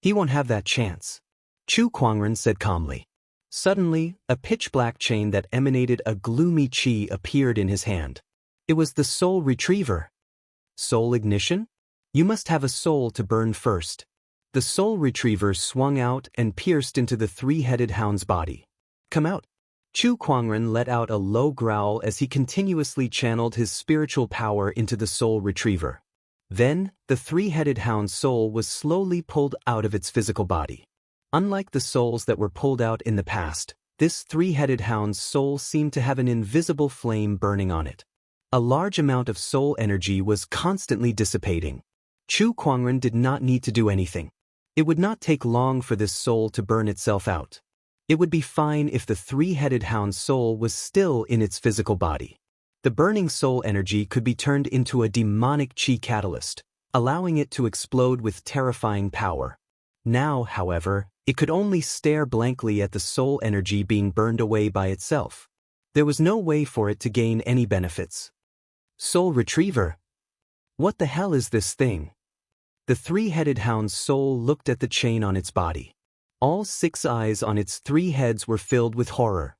He won't have that chance. Chu Kuangren said calmly. Suddenly, a pitch-black chain that emanated a gloomy chi appeared in his hand. It was the Soul Retriever. Soul ignition? You must have a soul to burn first. The Soul Retriever swung out and pierced into the three-headed hound's body. Come out. Chu Kuangren let out a low growl as he continuously channeled his spiritual power into the Soul Retriever. Then, the three-headed hound's soul was slowly pulled out of its physical body. Unlike the souls that were pulled out in the past, this three-headed hound's soul seemed to have an invisible flame burning on it. A large amount of soul energy was constantly dissipating. Chu Kuangren did not need to do anything. It would not take long for this soul to burn itself out. It would be fine if the three-headed hound's soul was still in its physical body. The burning soul energy could be turned into a demonic chi catalyst, allowing it to explode with terrifying power. Now, however, it could only stare blankly at the soul energy being burned away by itself. There was no way for it to gain any benefits. Soul Retriever? What the hell is this thing? The three-headed hound's soul looked at the chain on its body. All 6 eyes on its 3 heads were filled with horror.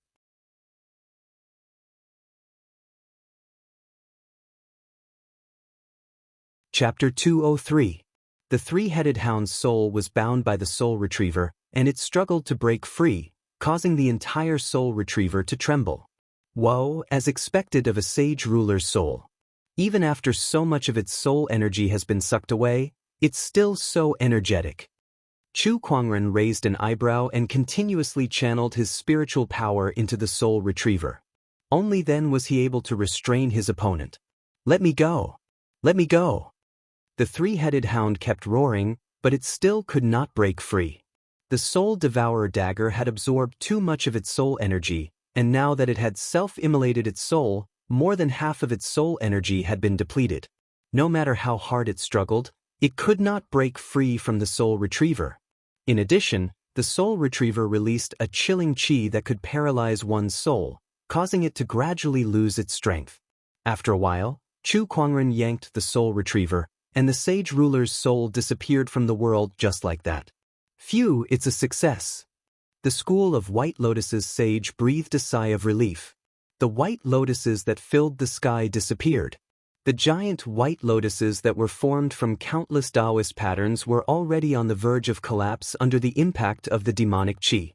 Chapter 203. The three-headed hound's soul was bound by the Soul Retriever, and it struggled to break free, causing the entire soul retriever to tremble. Woe, as expected of a sage ruler's soul. Even after so much of its soul energy has been sucked away, it's still so energetic. Chu Kuangren raised an eyebrow and continuously channeled his spiritual power into the soul retriever. Only then was he able to restrain his opponent. "Let me go! Let me go!" The three-headed hound kept roaring, but it still could not break free. The soul devourer dagger had absorbed too much of its soul energy, and now that it had self-immolated its soul, more than half of its soul energy had been depleted. No matter how hard it struggled, it could not break free from the soul retriever. In addition, the soul retriever released a chilling chi that could paralyze one's soul, causing it to gradually lose its strength. After a while, Chu Kuangren yanked the soul retriever, and the sage ruler's soul disappeared from the world just like that. Phew, it's a success. The school of white lotuses sage breathed a sigh of relief. The white lotuses that filled the sky disappeared. The giant white lotuses that were formed from countless Taoist patterns were already on the verge of collapse under the impact of the demonic chi.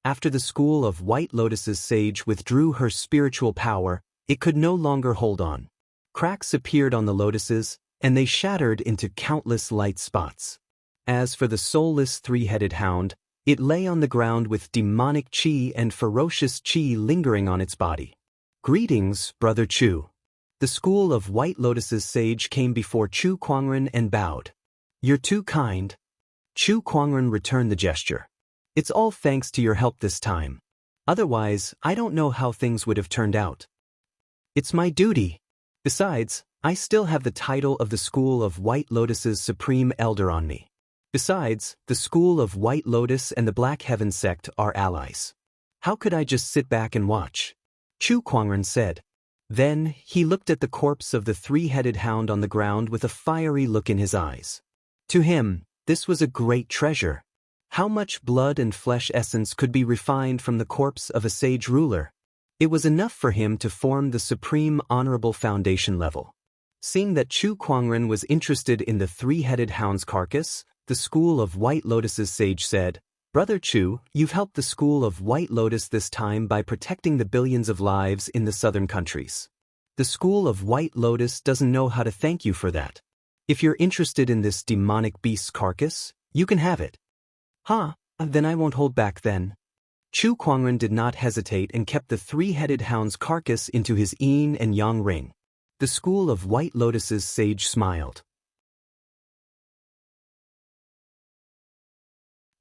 After the school of white lotuses sage withdrew her spiritual power, it could no longer hold on. Cracks appeared on the lotuses, and they shattered into countless light spots. As for the soulless three-headed hound, it lay on the ground with demonic chi and ferocious chi lingering on its body. "Greetings, Brother Chu." The school of white lotuses sage came before Chu Kuangren and bowed. "You're too kind." Chu Kuangren returned the gesture. "It's all thanks to your help this time. Otherwise, I don't know how things would have turned out. It's my duty. Besides, I still have the title of the School of White Lotus's Supreme Elder on me. Besides, the School of White Lotus and the Black Heaven sect are allies. How could I just sit back and watch?" Chu Kuangren said. Then, he looked at the corpse of the three-headed hound on the ground with a fiery look in his eyes. To him, this was a great treasure. How much blood and flesh essence could be refined from the corpse of a sage ruler? It was enough for him to form the supreme honorable foundation level. Seeing that Chu Kuangren was interested in the three-headed hound's carcass, the School of White Lotus's sage said, "Brother Chu, you've helped the School of White Lotus this time by protecting the billions of lives in the southern countries. The School of White Lotus doesn't know how to thank you for that. If you're interested in this demonic beast's carcass, you can have it." "Huh, then I won't hold back then." Chu Kuangren did not hesitate and kept the three-headed hound's carcass into his yin and yang ring. The School of White Lotus's sage smiled.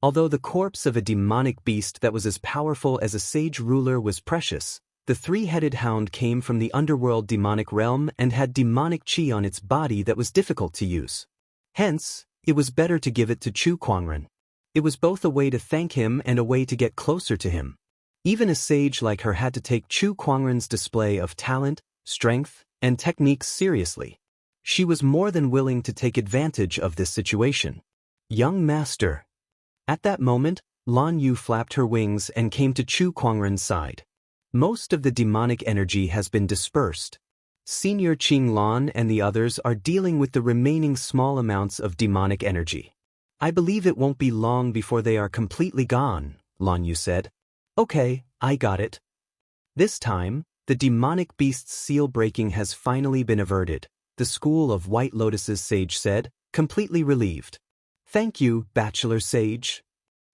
Although the corpse of a demonic beast that was as powerful as a sage ruler was precious, the three-headed hound came from the underworld demonic realm and had demonic chi on its body that was difficult to use. Hence, it was better to give it to Chu Kuangren. It was both a way to thank him and a way to get closer to him. Even a sage like her had to take Chu Kuangren's display of talent, strength, and techniques seriously. She was more than willing to take advantage of this situation. "Young master." At that moment, Lan Yu flapped her wings and came to Chu Kuangren's side. Most of the demonic energy has been dispersed. Senior Qing Lan and the others are dealing with the remaining small amounts of demonic energy. "I believe it won't be long before they are completely gone," Lan Yu said. "Okay, I got it." This time, the demonic beast's seal breaking has finally been averted, the School of White Lotus's sage said, completely relieved. "Thank you, Bachelor Sage.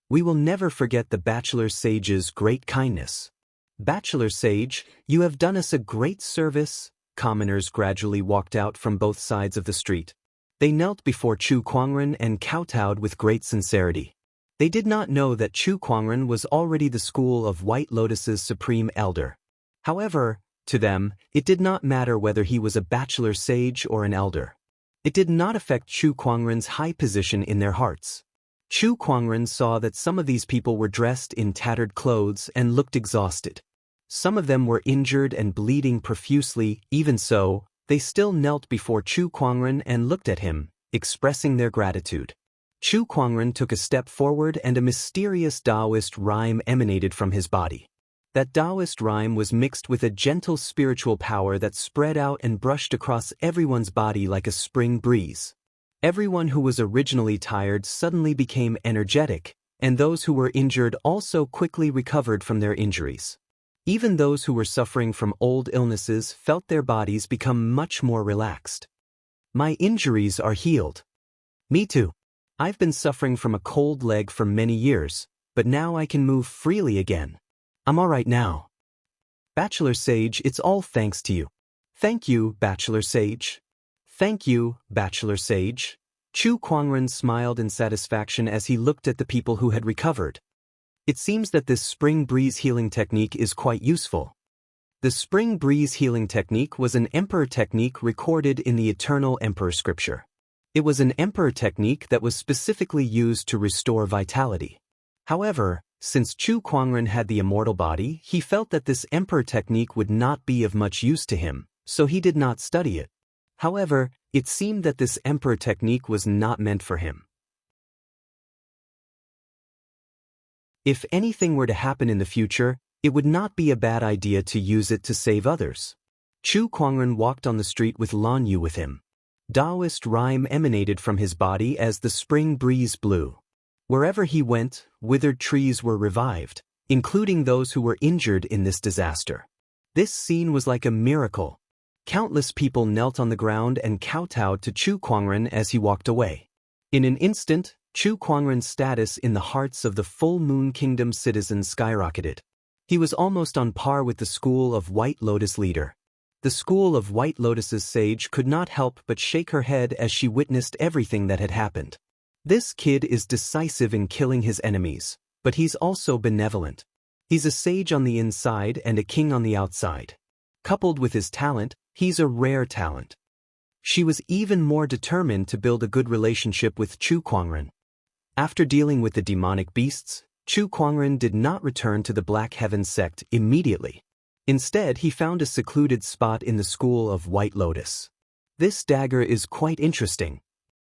We will never forget the Bachelor Sage's great kindness." "Bachelor Sage, you have done us a great service." Commoners gradually walked out from both sides of the street. They knelt before Chu Kuangren and kowtowed with great sincerity. They did not know that Chu Kuangren was already the School of White Lotus's supreme elder. However, to them, it did not matter whether he was a Bachelor Sage or an elder. It did not affect Chu Kuangren's high position in their hearts. Chu Kuangren saw that some of these people were dressed in tattered clothes and looked exhausted. Some of them were injured and bleeding profusely. Even so, they still knelt before Chu Kuangren and looked at him, expressing their gratitude. Chu Kuangren took a step forward and a mysterious Taoist rhyme emanated from his body. That Taoist rhyme was mixed with a gentle spiritual power that spread out and brushed across everyone's body like a spring breeze. Everyone who was originally tired suddenly became energetic, and those who were injured also quickly recovered from their injuries. Even those who were suffering from old illnesses felt their bodies become much more relaxed. My injuries are healed. Me too. I've been suffering from a cold leg for many years, but now I can move freely again. I'm all right now. Bachelor Sage, it's all thanks to you. Thank you, Bachelor Sage. Thank you, Bachelor Sage. Chu Kuangren smiled in satisfaction as he looked at the people who had recovered. It seems that this spring breeze healing technique is quite useful. The spring breeze healing technique was an emperor technique recorded in the Eternal Emperor scripture. It was an emperor technique that was specifically used to restore vitality. However, since Chu Kuangren had the immortal body, he felt that this emperor technique would not be of much use to him, so he did not study it. However, it seemed that this emperor technique was not meant for him. If anything were to happen in the future, it would not be a bad idea to use it to save others. Chu Kuangren walked on the street with Lan Yu with him. Taoist rhyme emanated from his body as the spring breeze blew. Wherever he went, withered trees were revived, including those who were injured in this disaster. This scene was like a miracle. Countless people knelt on the ground and kowtowed to Chu Kuangren as he walked away. In an instant, Chu Kuangren's status in the hearts of the Full Moon Kingdom citizens skyrocketed. He was almost on par with the School of White Lotus leader. The School of White Lotus's sage could not help but shake her head as she witnessed everything that had happened. This kid is decisive in killing his enemies, but he's also benevolent. He's a sage on the inside and a king on the outside. Coupled with his talent, he's a rare talent. She was even more determined to build a good relationship with Chu Kuangren. After dealing with the demonic beasts, Chu Kuangren did not return to the Black Heaven sect immediately. Instead, he found a secluded spot in the School of White Lotus. This dagger is quite interesting.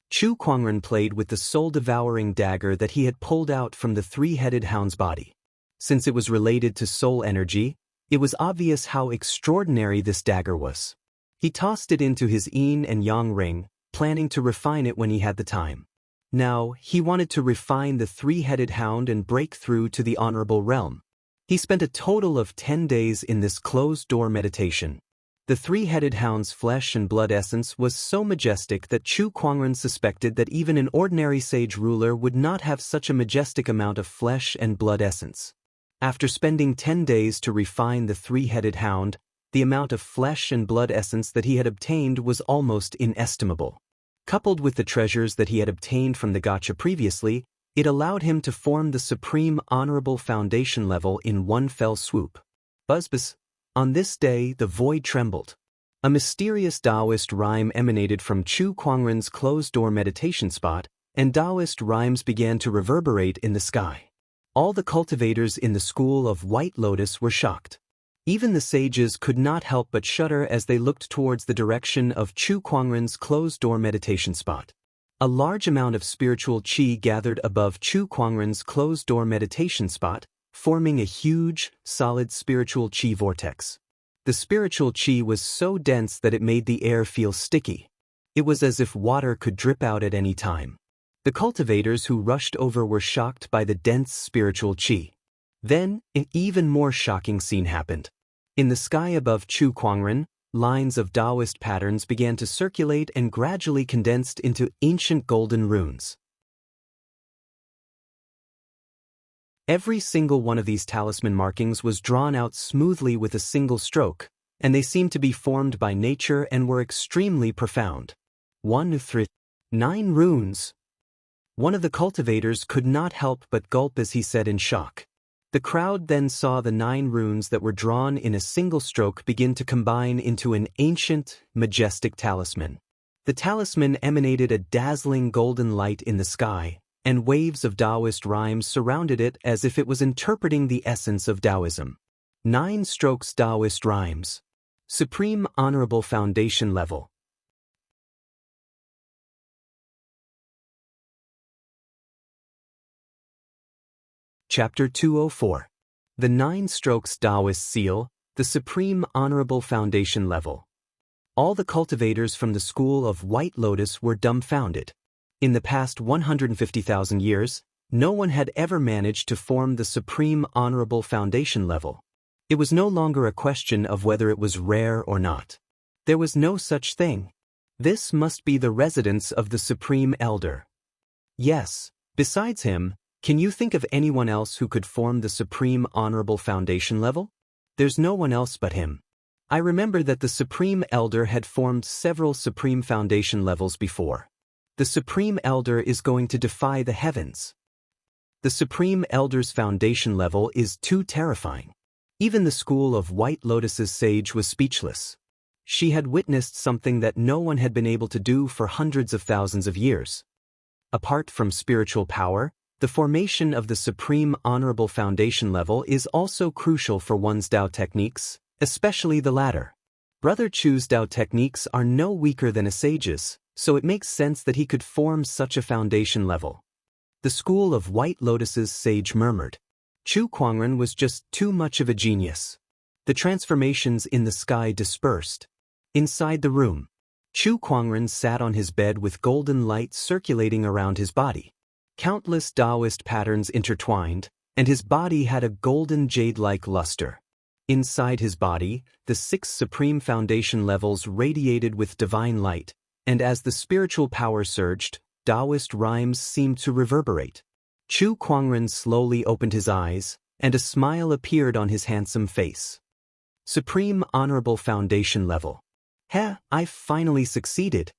Chu Kuangren played with the soul-devouring dagger that he had pulled out from the three-headed hound's body. Since it was related to soul energy, it was obvious how extraordinary this dagger was. He tossed it into his yin and yang ring, planning to refine it when he had the time. Now, he wanted to refine the three-headed hound and break through to the honorable realm. He spent a total of 10 days in this closed-door meditation. The three-headed hound's flesh and blood essence was so majestic that Chu Kuangren suspected that even an ordinary sage ruler would not have such a majestic amount of flesh and blood essence. After spending 10 days to refine the three-headed hound, the amount of flesh and blood essence that he had obtained was almost inestimable. Coupled with the treasures that he had obtained from the Gacha previously, it allowed him to form the supreme honorable foundation level in one fell swoop. Buzz. On this day, the void trembled. A mysterious Taoist rhyme emanated from Chu Kuangren's closed-door meditation spot, and Taoist rhymes began to reverberate in the sky. All the cultivators in the School of White Lotus were shocked. Even the sages could not help but shudder as they looked towards the direction of Chu Kuangren's closed-door meditation spot. A large amount of spiritual qi gathered above Chu Kuangren's closed-door meditation spot, forming a huge, solid spiritual qi vortex. The spiritual qi was so dense that it made the air feel sticky. It was as if water could drip out at any time. The cultivators who rushed over were shocked by the dense spiritual qi. Then, an even more shocking scene happened. In the sky above Chu Kuangren, lines of Taoist patterns began to circulate and gradually condensed into ancient golden runes. Every single one of these talisman markings was drawn out smoothly with a single stroke, and they seemed to be formed by nature and were extremely profound. 1 through 9 runes. One of the cultivators could not help but gulp as he said in shock. The crowd then saw the 9 runes that were drawn in a single stroke begin to combine into an ancient, majestic talisman. The talisman emanated a dazzling golden light in the sky, and waves of Taoist rhymes surrounded it as if it was interpreting the essence of Taoism. 9 strokes Taoist rhymes. Supreme Honorable Foundation Level. Chapter 204. The 9 Strokes Taoist Seal, the Supreme Honorable Foundation Level. All the cultivators from the School of White Lotus were dumbfounded. In the past 150,000 years, no one had ever managed to form the supreme honorable foundation level. It was no longer a question of whether it was rare or not. There was no such thing. This must be the residence of the Supreme Elder. Yes, besides him, can you think of anyone else who could form the supreme honorable foundation level? There's no one else but him. I remember that the Supreme Elder had formed several supreme foundation levels before. The Supreme Elder is going to defy the heavens. The Supreme Elder's foundation level is too terrifying. Even the school of White Lotus's sage was speechless. She had witnessed something that no one had been able to do for hundreds of thousands of years. Apart from spiritual power, the formation of the supreme honorable foundation level is also crucial for one's Tao techniques, especially the latter. Brother Chu's Tao techniques are no weaker than a sage's, so it makes sense that he could form such a foundation level. The school of White Lotus's sage murmured. Chu Kuangren was just too much of a genius. The transformations in the sky dispersed. Inside the room, Chu Kuangren sat on his bed with golden light circulating around his body. Countless Taoist patterns intertwined, and his body had a golden jade-like luster. Inside his body, the 6 supreme foundation levels radiated with divine light, and as the spiritual power surged, Taoist rhymes seemed to reverberate. Chu Kuangren slowly opened his eyes, and a smile appeared on his handsome face. Supreme Honorable Foundation Level. I finally succeeded.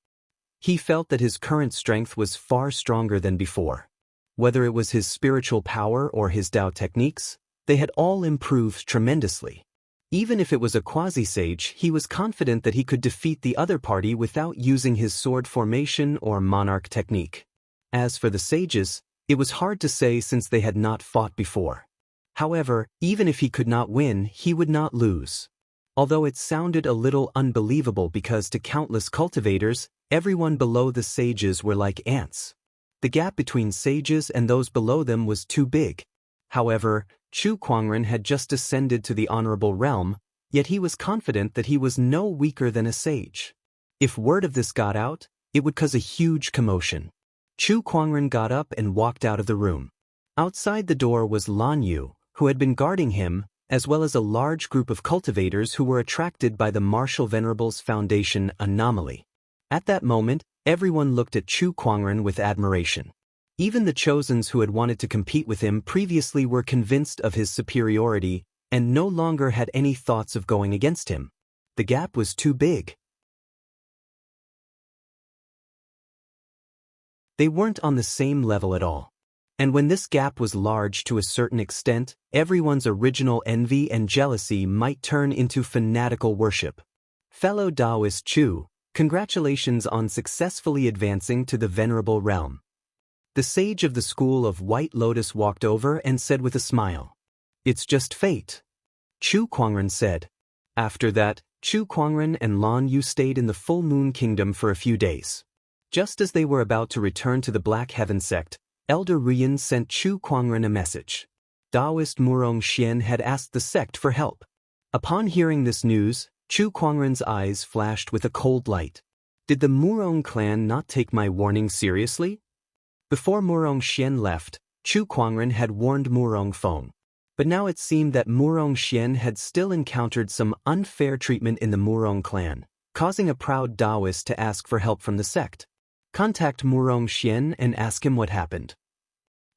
He felt that his current strength was far stronger than before. Whether it was his spiritual power or his Tao techniques, they had all improved tremendously. Even if it was a quasi-sage, he was confident that he could defeat the other party without using his sword formation or monarch technique. As for the sages, it was hard to say since they had not fought before. However, even if he could not win, he would not lose. Although it sounded a little unbelievable because to countless cultivators, everyone below the sages were like ants. The gap between sages and those below them was too big. However, Chu Kuangren had just ascended to the honorable realm, yet he was confident that he was no weaker than a sage. If word of this got out, it would cause a huge commotion. Chu Kuangren got up and walked out of the room. Outside the door was Lan Yu, who had been guarding him, as well as a large group of cultivators who were attracted by the Martial Venerable's foundation anomaly. At that moment, everyone looked at Chu Kuangren with admiration. Even the Chosens who had wanted to compete with him previously were convinced of his superiority and no longer had any thoughts of going against him. The gap was too big. They weren't on the same level at all. And when this gap was large to a certain extent, everyone's original envy and jealousy might turn into fanatical worship. Fellow Taoist Chu, congratulations on successfully advancing to the venerable realm. The sage of the school of White Lotus walked over and said with a smile, "It's just fate." Chu Kuangren said. After that, Chu Kuangren and Lan Yu stayed in the Full Moon Kingdom for a few days. Just as they were about to return to the Black Heaven sect, Elder Ruyan sent Chu Kuangren a message. Taoist Murong Xian had asked the sect for help. Upon hearing this news, Chu Kuangren's eyes flashed with a cold light. Did the Murong clan not take my warning seriously? Before Murong Xian left, Chu Kuangren had warned Murong Feng. But now it seemed that Murong Xian had still encountered some unfair treatment in the Murong clan, causing a proud Taoist to ask for help from the sect. Contact Murong Xian and ask him what happened.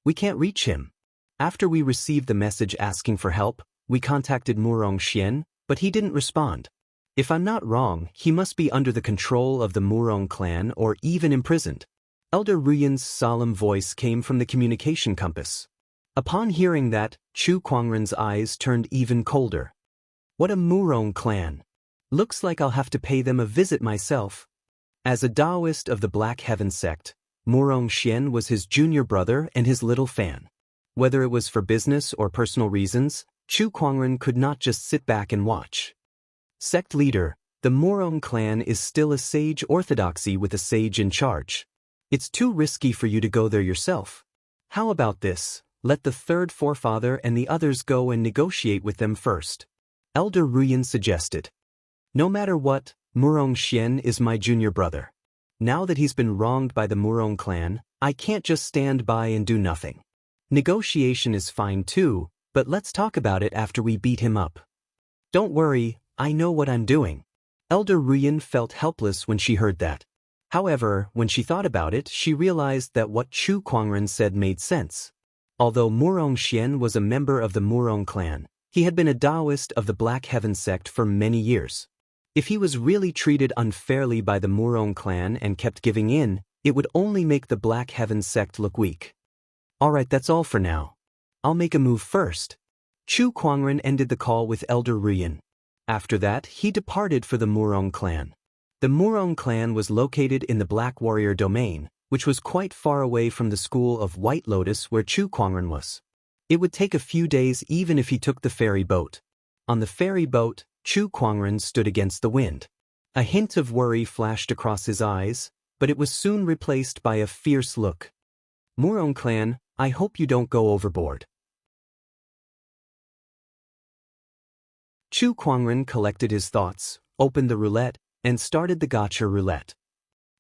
We can't reach him. After we received the message asking for help, we contacted Murong Xian, but he didn't respond. If I'm not wrong, he must be under the control of the Murong clan or even imprisoned. Elder Ruyan's solemn voice came from the communication compass. Upon hearing that, Chu Kuangren's eyes turned even colder. What a Murong clan! Looks like I'll have to pay them a visit myself. As a Taoist of the Black Heaven sect, Murong Xian was his junior brother and his little fan. Whether it was for business or personal reasons, Chu Kuangren could not just sit back and watch. Sect leader, the Murong clan is still a sage orthodoxy with a sage in charge. It's too risky for you to go there yourself. How about this? Let the third forefather and the others go and negotiate with them first. Elder Ruyan suggested. No matter what, Murong Xian is my junior brother. Now that he's been wronged by the Murong clan, I can't just stand by and do nothing. Negotiation is fine too, but let's talk about it after we beat him up. Don't worry, I know what I'm doing. Elder Ruyan felt helpless when she heard that. However, when she thought about it, she realized that what Chu Kuangren said made sense. Although Murong Xian was a member of the Murong clan, he had been a Taoist of the Black Heaven sect for many years. If he was really treated unfairly by the Murong clan and kept giving in, it would only make the Black Heaven sect look weak. Alright, that's all for now. I'll make a move first. Chu Kuangren ended the call with Elder Ruyan. After that, he departed for the Murong clan. The Murong clan was located in the Black Warrior domain, which was quite far away from the school of White Lotus where Chu Kuangren was. It would take a few days even if he took the ferry boat. On the ferry boat, Chu Kuangren stood against the wind. A hint of worry flashed across his eyes, but it was soon replaced by a fierce look. Murong clan, I hope you don't go overboard. Chu Kuangren collected his thoughts, opened the roulette, and started the Gacha roulette.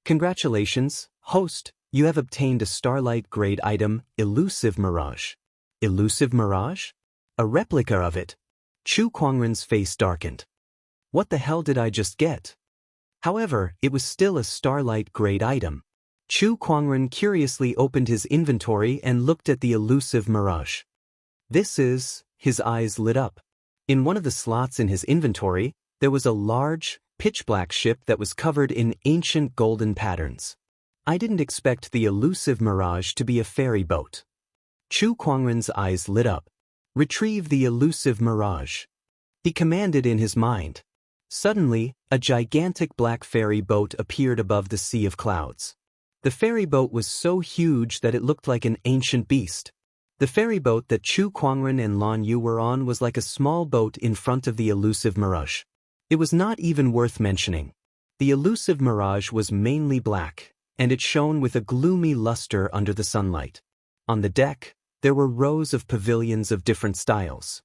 Congratulations, host, you have obtained a Starlight grade item, Elusive Mirage. Elusive Mirage? A replica of it. Chu Kuangren's face darkened. What the hell did I just get? However, it was still a Starlight grade item. Chu Kuangren curiously opened his inventory and looked at the Elusive Mirage. His eyes lit up. In one of the slots in his inventory, there was a large, pitch-black ship that was covered in ancient golden patterns. I didn't expect the Elusive Mirage to be a ferry boat. Chu Kuangren's eyes lit up. Retrieve the Elusive Mirage. He commanded in his mind. Suddenly, a gigantic black ferry boat appeared above the sea of clouds. The ferry boat was so huge that it looked like an ancient beast. The ferry boat that Chu Kuangren and Lan Yu were on was like a small boat in front of the Elusive Mirage. It was not even worth mentioning. The Elusive Mirage was mainly black, and it shone with a gloomy luster under the sunlight. On the deck, there were rows of pavilions of different styles.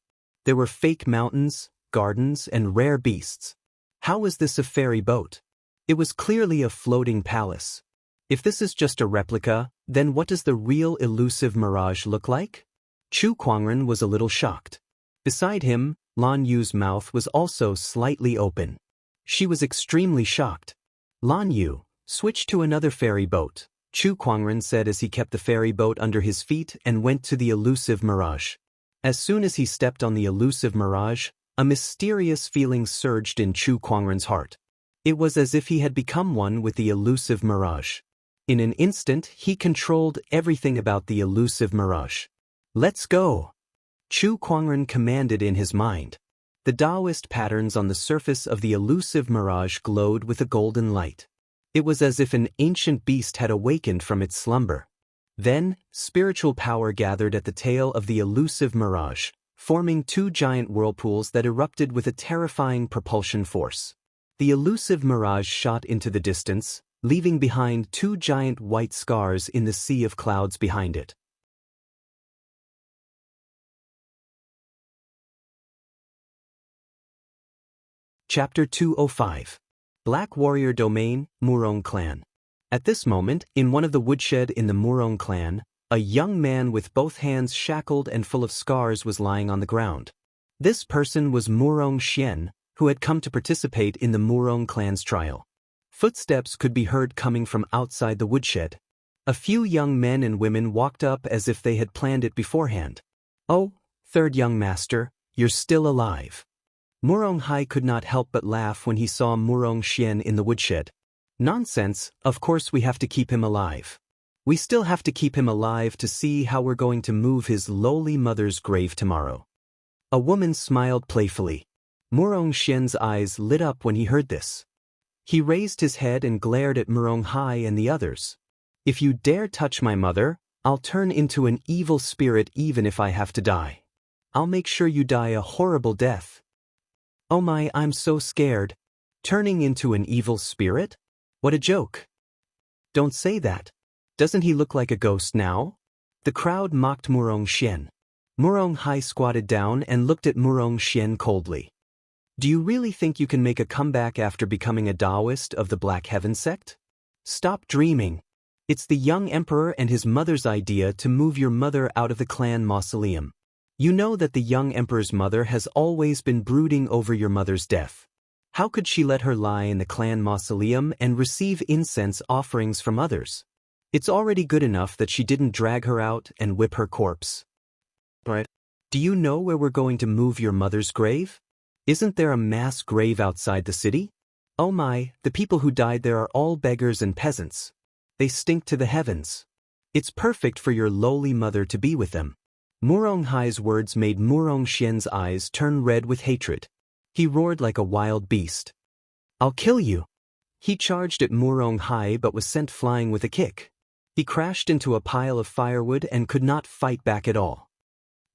There were fake mountains, gardens, and rare beasts. How was this a ferry boat? It was clearly a floating palace. If this is just a replica, then what does the real Elusive Mirage look like? Chu Kuangren was a little shocked. Beside him, Lan Yu's mouth was also slightly open. She was extremely shocked. Lan Yu, switch to another ferry boat, Chu Kuangren said as he kept the ferry boat under his feet and went to the Elusive Mirage. As soon as he stepped on the Elusive Mirage, a mysterious feeling surged in Chu Kuangren's heart. It was as if he had become one with the Elusive Mirage. In an instant, he controlled everything about the Elusive Mirage. Let's go! Chu Kuangren commanded in his mind. The Taoist patterns on the surface of the Elusive Mirage glowed with a golden light. It was as if an ancient beast had awakened from its slumber. Then, spiritual power gathered at the tail of the Elusive Mirage, forming two giant whirlpools that erupted with a terrifying propulsion force. The Elusive Mirage shot into the distance, leaving behind two giant white scars in the sea of clouds behind it. Chapter 205. Black Warrior Domain, Murong Clan. At this moment, in one of the woodshed in the Murong clan, a young man with both hands shackled and full of scars was lying on the ground. This person was Murong Xian, who had come to participate in the Murong clan's trial. Footsteps could be heard coming from outside the woodshed. A few young men and women walked up as if they had planned it beforehand. "Oh, third young master, you're still alive." Murong Hai could not help but laugh when he saw Murong Xian in the woodshed. "Nonsense, of course we have to keep him alive. We still have to keep him alive to see how we're going to move his lowly mother's grave tomorrow." A woman smiled playfully. Murong Xian's eyes lit up when he heard this. He raised his head and glared at Murong Hai and the others. "If you dare touch my mother, I'll turn into an evil spirit even if I have to die. I'll make sure you die a horrible death." "Oh my, I'm so scared. Turning into an evil spirit? What a joke." "Don't say that. Doesn't he look like a ghost now?" The crowd mocked Murong Xian. Murong Hai squatted down and looked at Murong Xian coldly. "Do you really think you can make a comeback after becoming a Taoist of the Black Heaven sect? Stop dreaming. It's the young emperor and his mother's idea to move your mother out of the clan mausoleum. You know that the young emperor's mother has always been brooding over your mother's death. How could she let her lie in the clan mausoleum and receive incense offerings from others? It's already good enough that she didn't drag her out and whip her corpse. Right? Do you know where we're going to move your mother's grave? Isn't there a mass grave outside the city? Oh my, the people who died there are all beggars and peasants. They stink to the heavens. It's perfect for your lowly mother to be with them. Murong Hai's words made Murong Xian's eyes turn red with hatred. He roared like a wild beast. I'll kill you. He charged at Murong Hai but was sent flying with a kick. He crashed into a pile of firewood and could not fight back at all.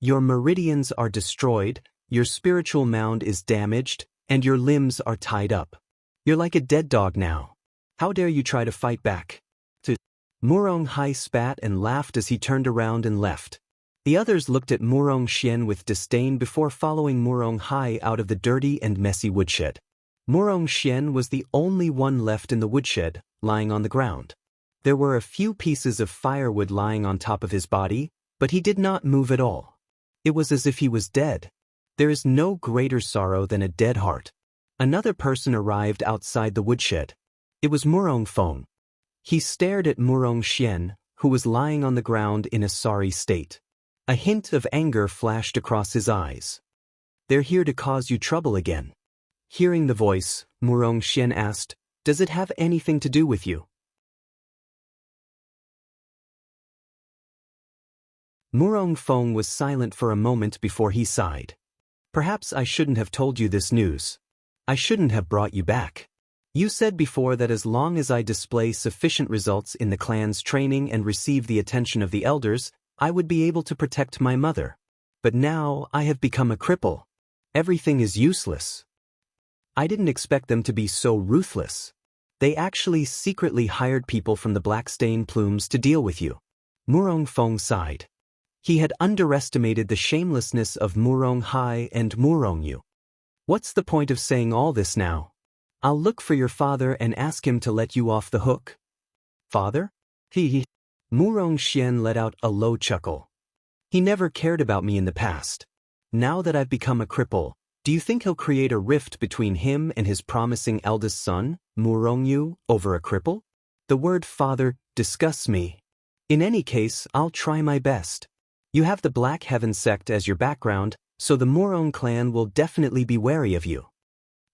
Your meridians are destroyed, your spiritual mound is damaged, and your limbs are tied up. You're like a dead dog now. How dare you try to fight back? Murong Hai spat and laughed as he turned around and left. The others looked at Murong Xian with disdain before following Murong Hai out of the dirty and messy woodshed. Murong Xian was the only one left in the woodshed, lying on the ground. There were a few pieces of firewood lying on top of his body, but he did not move at all. It was as if he was dead. There is no greater sorrow than a dead heart. Another person arrived outside the woodshed. It was Murong Feng. He stared at Murong Xian, who was lying on the ground in a sorry state. A hint of anger flashed across his eyes. They're here to cause you trouble again. Hearing the voice, Murong Xian asked, Does it have anything to do with you? Murong Feng was silent for a moment before he sighed. Perhaps I shouldn't have told you this news. I shouldn't have brought you back. You said before that as long as I display sufficient results in the clan's training and receive the attention of the elders, I would be able to protect my mother. But now I have become a cripple. Everything is useless. I didn't expect them to be so ruthless. They actually secretly hired people from the Blackstain Plumes to deal with you. Murong Feng sighed. He had underestimated the shamelessness of Murong Hai and Murong Yu. What's the point of saying all this now? I'll look for your father and ask him to let you off the hook. Father? Murong Xian let out a low chuckle. He never cared about me in the past. Now that I've become a cripple, do you think he'll create a rift between him and his promising eldest son, Murong Yu, over a cripple? The word father disgusts me. In any case, I'll try my best. You have the Black Heaven sect as your background, so the Murong clan will definitely be wary of you.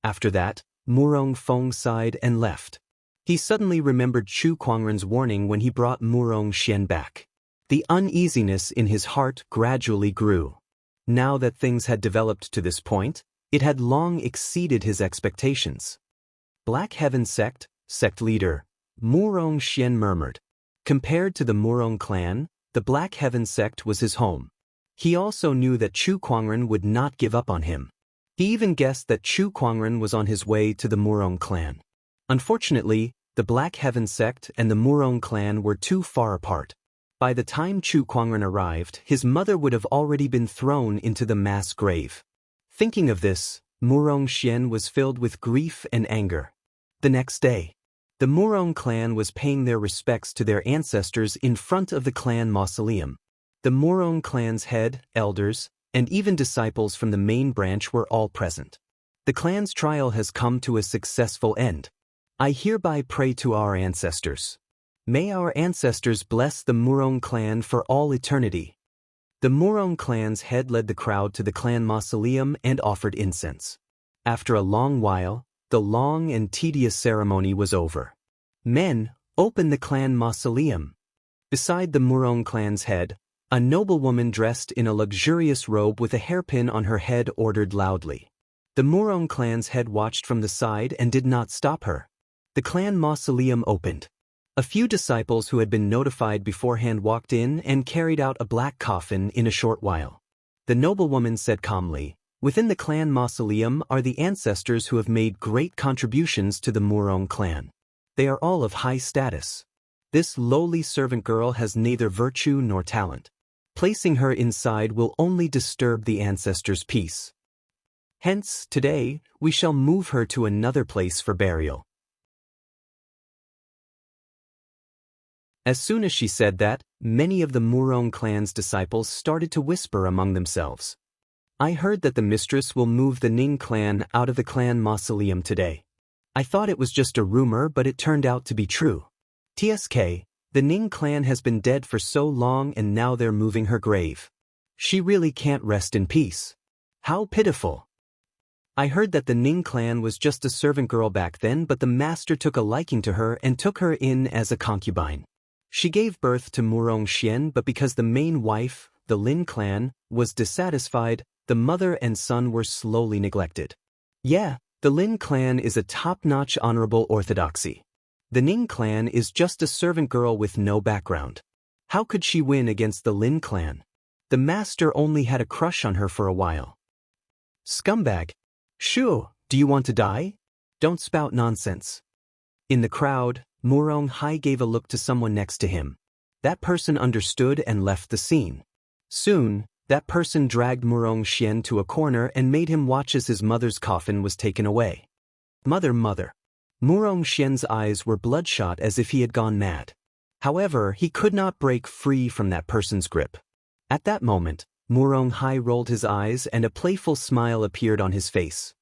After that, Murong Feng sighed and left. He suddenly remembered Chu Kuangren's warning when he brought Murong Xian back. The uneasiness in his heart gradually grew. Now that things had developed to this point, it had long exceeded his expectations. Black Heaven sect leader, Murong Xian murmured. Compared to the Murong clan, the Black Heaven sect was his home. He also knew that Chu Kuangren would not give up on him. He even guessed that Chu Kuangren was on his way to the Murong clan. Unfortunately, the Black Heaven sect and the Murong clan were too far apart. By the time Chu Kuangren arrived, his mother would have already been thrown into the mass grave. Thinking of this, Murong Xian was filled with grief and anger. The next day, the Murong clan was paying their respects to their ancestors in front of the clan mausoleum. The Murong clan's head, elders, and even disciples from the main branch were all present. The clan's trial has come to a successful end. I hereby pray to our ancestors. May our ancestors bless the Murong clan for all eternity. The Murong clan's head led the crowd to the clan mausoleum and offered incense. After a long while, the long and tedious ceremony was over. Men, open the clan mausoleum. Beside the Murong clan's head, a noblewoman dressed in a luxurious robe with a hairpin on her head ordered loudly. The Murong clan's head watched from the side and did not stop her. The clan mausoleum opened. A few disciples who had been notified beforehand walked in and carried out a black coffin in a short while. The noblewoman said calmly, Within the clan mausoleum are the ancestors who have made great contributions to the Murong clan. They are all of high status. This lowly servant girl has neither virtue nor talent. Placing her inside will only disturb the ancestors' peace. Hence, today, we shall move her to another place for burial. As soon as she said that, many of the Murong clan's disciples started to whisper among themselves. I heard that the mistress will move the Ning clan out of the clan mausoleum today. I thought it was just a rumor, but it turned out to be true. TSK, the Ning clan has been dead for so long and now they're moving her grave. She really can't rest in peace. How pitiful. I heard that the Ning clan was just a servant girl back then, but the master took a liking to her and took her in as a concubine. She gave birth to Murong Xian, but because the main wife, the Lin clan, was dissatisfied, the mother and son were slowly neglected. Yeah, the Lin clan is a top-notch honorable orthodoxy. The Ning clan is just a servant girl with no background. How could she win against the Lin clan? The master only had a crush on her for a while. Scumbag. Shoo, do you want to die? Don't spout nonsense. In the crowd, Murong Hai gave a look to someone next to him. That person understood and left the scene. Soon, that person dragged Murong Xian to a corner and made him watch as his mother's coffin was taken away. Mother. Murong Xian's eyes were bloodshot as if he had gone mad. However, he could not break free from that person's grip. At that moment, Murong Hai rolled his eyes and a playful smile appeared on his face.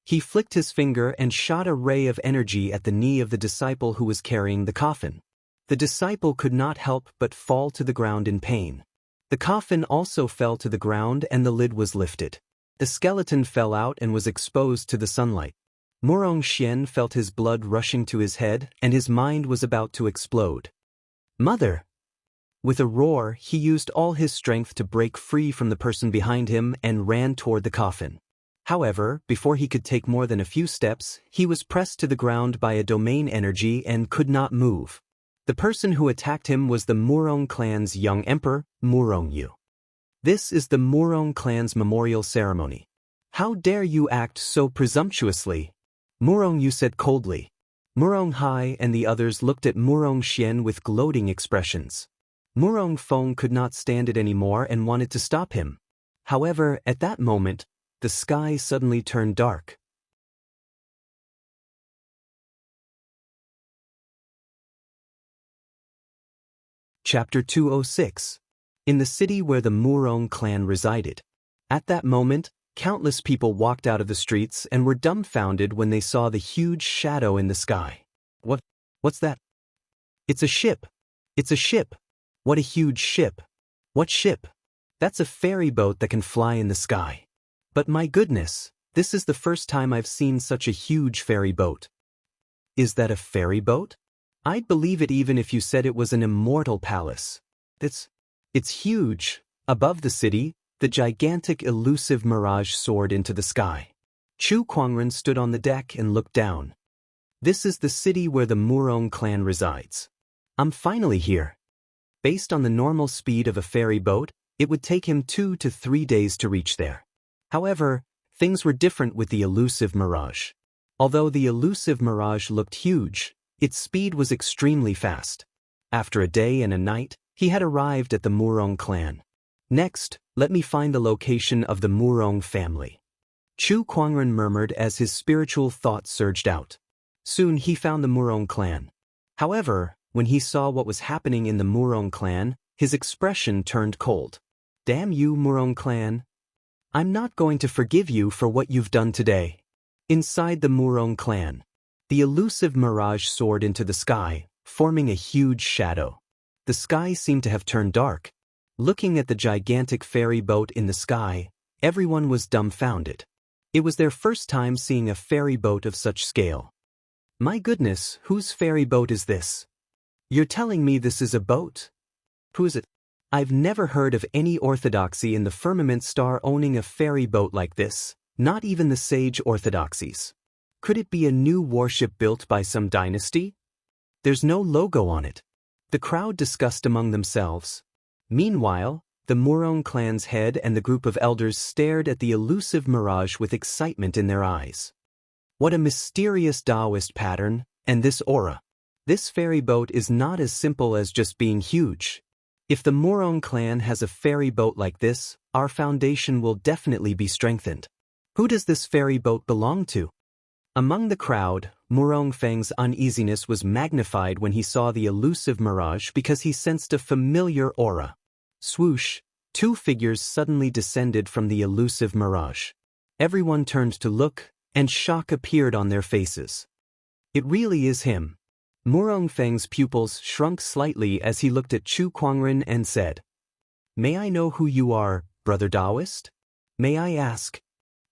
He flicked his finger and shot a ray of energy at the knee of the disciple who was carrying the coffin. The disciple could not help but fall to the ground in pain. The coffin also fell to the ground and the lid was lifted. The skeleton fell out and was exposed to the sunlight. Murong Xian felt his blood rushing to his head and his mind was about to explode. Mother! With a roar, he used all his strength to break free from the person behind him and ran toward the coffin. However, before he could take more than a few steps, he was pressed to the ground by a domain energy and could not move. The person who attacked him was the Murong clan's young emperor, Murong Yu. This is the Murong clan's memorial ceremony. How dare you act so presumptuously? Murong Yu said coldly. Murong Hai and the others looked at Murong Xian with gloating expressions. Murong Feng could not stand it anymore and wanted to stop him. However, at that moment, the sky suddenly turned dark. Chapter 206. In the city where the Murong clan resided. At that moment, countless people walked out of the streets and were dumbfounded when they saw the huge shadow in the sky. What's that? It's a ship. It's a ship. What a huge ship. What ship? That's a ferry boat that can fly in the sky. But my goodness, this is the first time I've seen such a huge ferry boat. Is that a ferry boat? I'd believe it even if you said it was an immortal palace. It's huge. Above the city, the gigantic elusive mirage soared into the sky. Chu Kuangren stood on the deck and looked down. This is the city where the Murong clan resides. I'm finally here. Based on the normal speed of a ferry boat, it would take him 2 to 3 days to reach there. However, things were different with the elusive mirage. Although the elusive mirage looked huge, its speed was extremely fast. After a day and a night, he had arrived at the Murong clan. Next, let me find the location of the Murong family. Chu Kuangren murmured as his spiritual thoughts surged out. Soon he found the Murong clan. However, when he saw what was happening in the Murong clan, his expression turned cold. Damn you, Murong clan. I'm not going to forgive you for what you've done today. Inside the Murong clan, the elusive mirage soared into the sky, forming a huge shadow. The sky seemed to have turned dark. Looking at the gigantic ferry boat in the sky, everyone was dumbfounded. It was their first time seeing a ferry boat of such scale. My goodness, whose ferry boat is this? You're telling me this is a boat? Who is it? I've never heard of any orthodoxy in the firmament star owning a ferry boat like this, not even the sage orthodoxies. Could it be a new warship built by some dynasty? There's no logo on it. The crowd discussed among themselves. Meanwhile, the Murong clan's head and the group of elders stared at the elusive mirage with excitement in their eyes. What a mysterious Taoist pattern, and this aura. This ferry boat is not as simple as just being huge. If the Murong clan has a ferry boat like this, our foundation will definitely be strengthened. Who does this ferry boat belong to? Among the crowd, Murong Feng's uneasiness was magnified when he saw the elusive mirage because he sensed a familiar aura. Swoosh, two figures suddenly descended from the elusive mirage. Everyone turned to look, and shock appeared on their faces. It really is him. Murong Feng's pupils shrunk slightly as he looked at Chu Kuangren and said, "May I know who you are, Brother Taoist? May I ask?"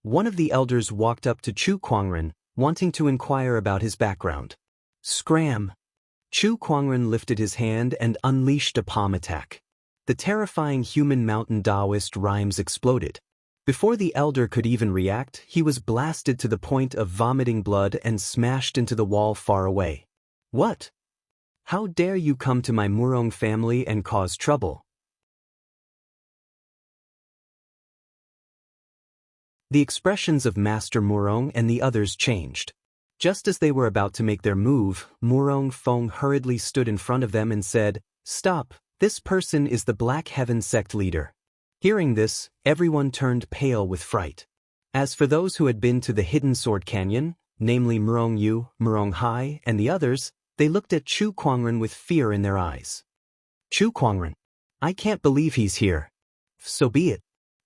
One of the elders walked up to Chu Kuangren, wanting to inquire about his background. Scram! Chu Kuangren lifted his hand and unleashed a palm attack. The terrifying human mountain Taoist rhymes exploded. Before the elder could even react, he was blasted to the point of vomiting blood and smashed into the wall far away. What? How dare you come to my Murong family and cause trouble? The expressions of Master Murong and the others changed. Just as they were about to make their move, Murong Feng hurriedly stood in front of them and said, "Stop, this person is the Black Heaven sect leader." Hearing this, everyone turned pale with fright. As for those who had been to the Hidden Sword Canyon, namely Murong Yu, Murong Hai, and the others, they looked at Chu Kuangren with fear in their eyes. Chu Kuangren, I can't believe he's here. So be it.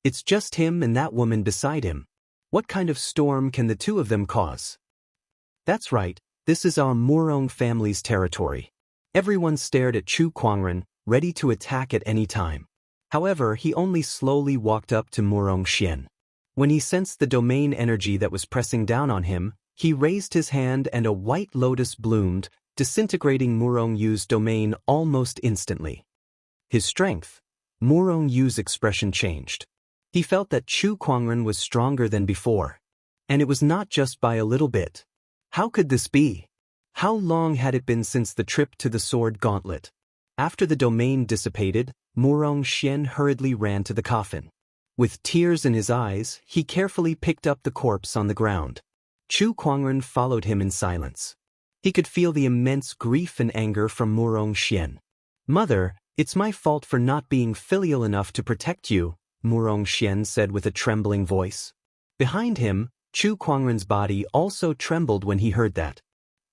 It's just him and that woman beside him. What kind of storm can the two of them cause? That's right, this is our Murong family's territory. Everyone stared at Chu Kuangren, ready to attack at any time. However, he only slowly walked up to Murong Xian. When he sensed the domain energy that was pressing down on him, he raised his hand and a white lotus bloomed, disintegrating Murong Yu's domain almost instantly. His strength. Murong Yu's expression changed. He felt that Chu Kuangren was stronger than before. And it was not just by a little bit. How could this be? How long had it been since the trip to the sword gauntlet? After the domain dissipated, Murong Xian hurriedly ran to the coffin. With tears in his eyes, he carefully picked up the corpse on the ground. Chu Kuangren followed him in silence. He could feel the immense grief and anger from Murong Xian. "Mother, it's my fault for not being filial enough to protect you," Murong Xian said with a trembling voice. Behind him, Chu Kuangren's body also trembled when he heard that.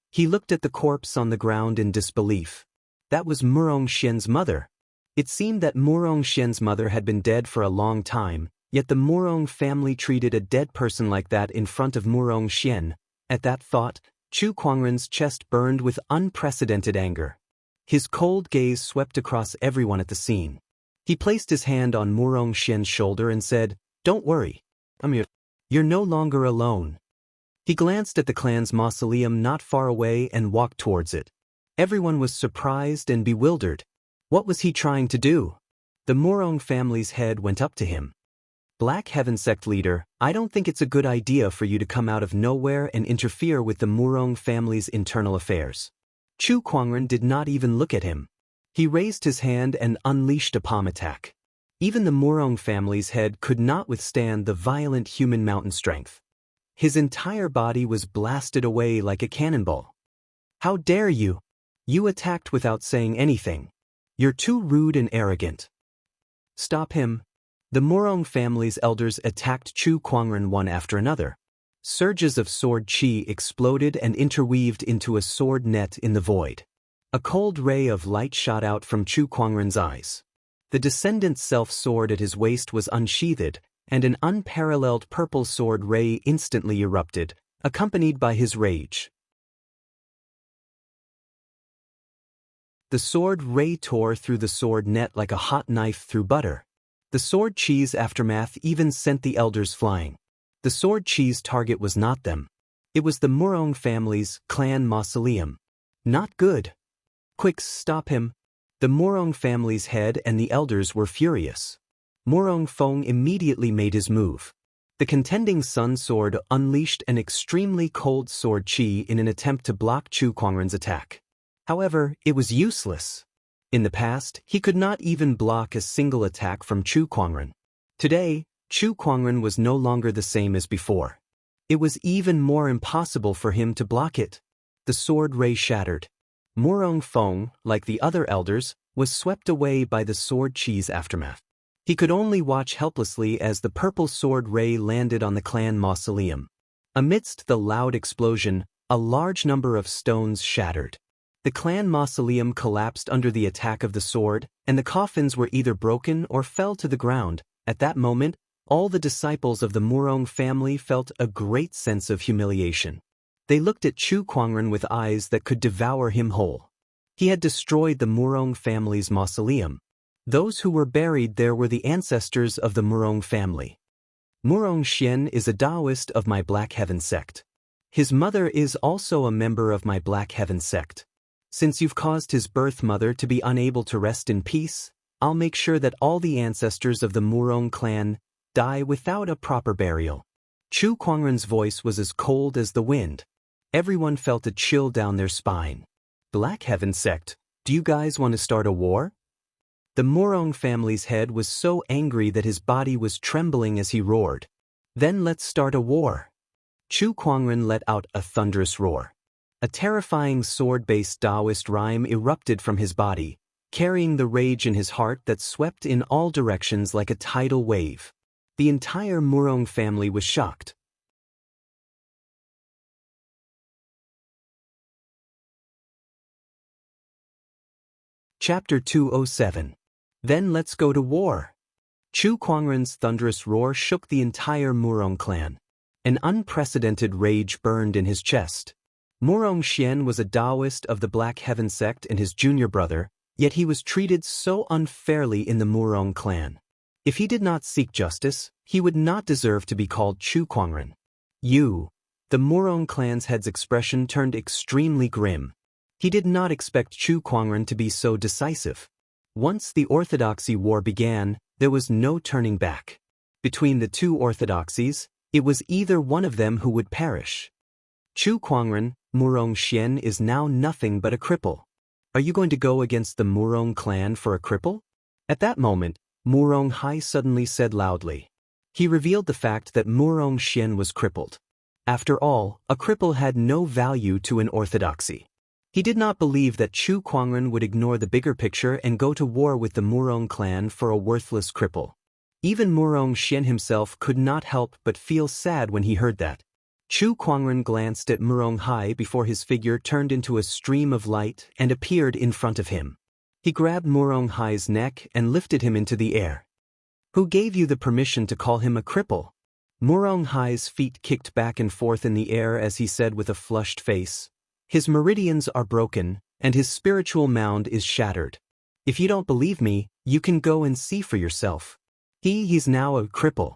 He looked at the corpse on the ground in disbelief. That was Murong Xian's mother. It seemed that Murong Xian's mother had been dead for a long time, yet the Murong family treated a dead person like that in front of Murong Xian. At that thought, Chu Kuangren's chest burned with unprecedented anger. His cold gaze swept across everyone at the scene. He placed his hand on Murong Xian's shoulder and said, "Don't worry. I'm here. You're no longer alone." He glanced at the clan's mausoleum not far away and walked towards it. Everyone was surprised and bewildered. What was he trying to do? The Murong family's head went up to him. "Black Heaven sect leader, I don't think it's a good idea for you to come out of nowhere and interfere with the Murong family's internal affairs." Chu Kuangren did not even look at him. He raised his hand and unleashed a palm attack. Even the Murong family's head could not withstand the violent human mountain strength. His entire body was blasted away like a cannonball. "How dare you? You attacked without saying anything. You're too rude and arrogant." "Stop him." The Murong family's elders attacked Chu Kuangren one after another. Surges of sword chi exploded and interweaved into a sword net in the void. A cold ray of light shot out from Chu Kuangren's eyes. The descendant's self-sword at his waist was unsheathed, and an unparalleled purple sword ray instantly erupted, accompanied by his rage. The sword ray tore through the sword net like a hot knife through butter. The sword chi's aftermath even sent the elders flying. The sword chi's target was not them. It was the Murong family's clan mausoleum. Not good. "Quick, stop him." The Murong family's head and the elders were furious. Murong Feng immediately made his move. The contending sun sword unleashed an extremely cold sword chi in an attempt to block Chu Kuangren's attack. However, it was useless. In the past, he could not even block a single attack from Chu Kuangren. Today, Chu Kuangren was no longer the same as before. It was even more impossible for him to block it. The sword ray shattered. Murong Feng, like the other elders, was swept away by the sword chi's aftermath. He could only watch helplessly as the purple sword ray landed on the clan mausoleum. Amidst the loud explosion, A large number of stones shattered. The clan mausoleum collapsed under the attack of the sword, and the coffins were either broken or fell to the ground. At that moment, all the disciples of the Murong family felt a great sense of humiliation. They looked at Chu Kuangren with eyes that could devour him whole. He had destroyed the Murong family's mausoleum. Those who were buried there were the ancestors of the Murong family. Murong Xian is a Taoist of my Black Heaven sect. His mother is also a member of my Black Heaven sect. Since you've caused his birth mother to be unable to rest in peace, I'll make sure that all the ancestors of the Murong clan die without a proper burial. Chu Kuangren's voice was as cold as the wind. Everyone felt a chill down their spine. Black Heaven sect, do you guys want to start a war? The Murong family's head was so angry that his body was trembling as he roared. Then let's start a war. Chu Kuangren let out a thunderous roar. A terrifying sword-based Taoist rhyme erupted from his body, carrying the rage in his heart that swept in all directions like a tidal wave. The entire Murong family was shocked. Chapter 207. Then let's go to war. Chu Kuangren's thunderous roar shook the entire Murong clan. An unprecedented rage burned in his chest. Murong Xian was a Taoist of the Black Heaven sect and his junior brother, yet he was treated so unfairly in the Murong clan. If he did not seek justice, he would not deserve to be called Chu Kuangren. The Murong clan's head's expression turned extremely grim. He did not expect Chu Kuangren to be so decisive. Once the Orthodoxy War began, there was no turning back. Between the two orthodoxies, it was either one of them who would perish. Chu Kuangren, Murong Xian is now nothing but a cripple. Are you going to go against the Murong clan for a cripple? At that moment, Murong Hai suddenly said loudly. He revealed the fact that Murong Xian was crippled. After all, a cripple had no value to an orthodoxy. He did not believe that Chu Kuangren would ignore the bigger picture and go to war with the Murong clan for a worthless cripple. Even Murong Xian himself could not help but feel sad when he heard that. Chu Kuangren glanced at Murong Hai before his figure turned into a stream of light and appeared in front of him. He grabbed Murong Hai's neck and lifted him into the air. Who gave you the permission to call him a cripple? Murong Hai's feet kicked back and forth in the air as he said with a flushed face. His meridians are broken, and his spiritual mound is shattered. If you don't believe me, you can go and see for yourself. He's now a cripple.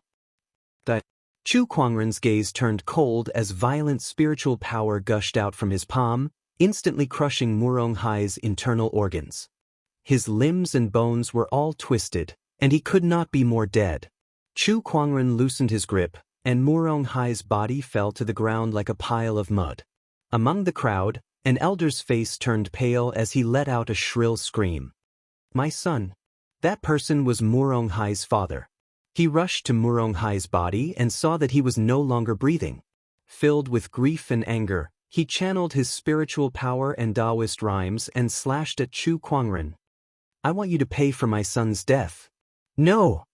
Chu Kuangren's gaze turned cold as violent spiritual power gushed out from his palm, instantly crushing Murong Hai's internal organs. His limbs and bones were all twisted, and he could not be more dead. Chu Kuangren loosened his grip, and Murong Hai's body fell to the ground like a pile of mud. Among the crowd, an elder's face turned pale as he let out a shrill scream. My son. That person was Murong Hai's father. He rushed to Murong Hai's body and saw that he was no longer breathing. Filled with grief and anger, he channeled his spiritual power and Taoist rhymes and slashed at Chu Kuangren. I want you to pay for my son's death. No!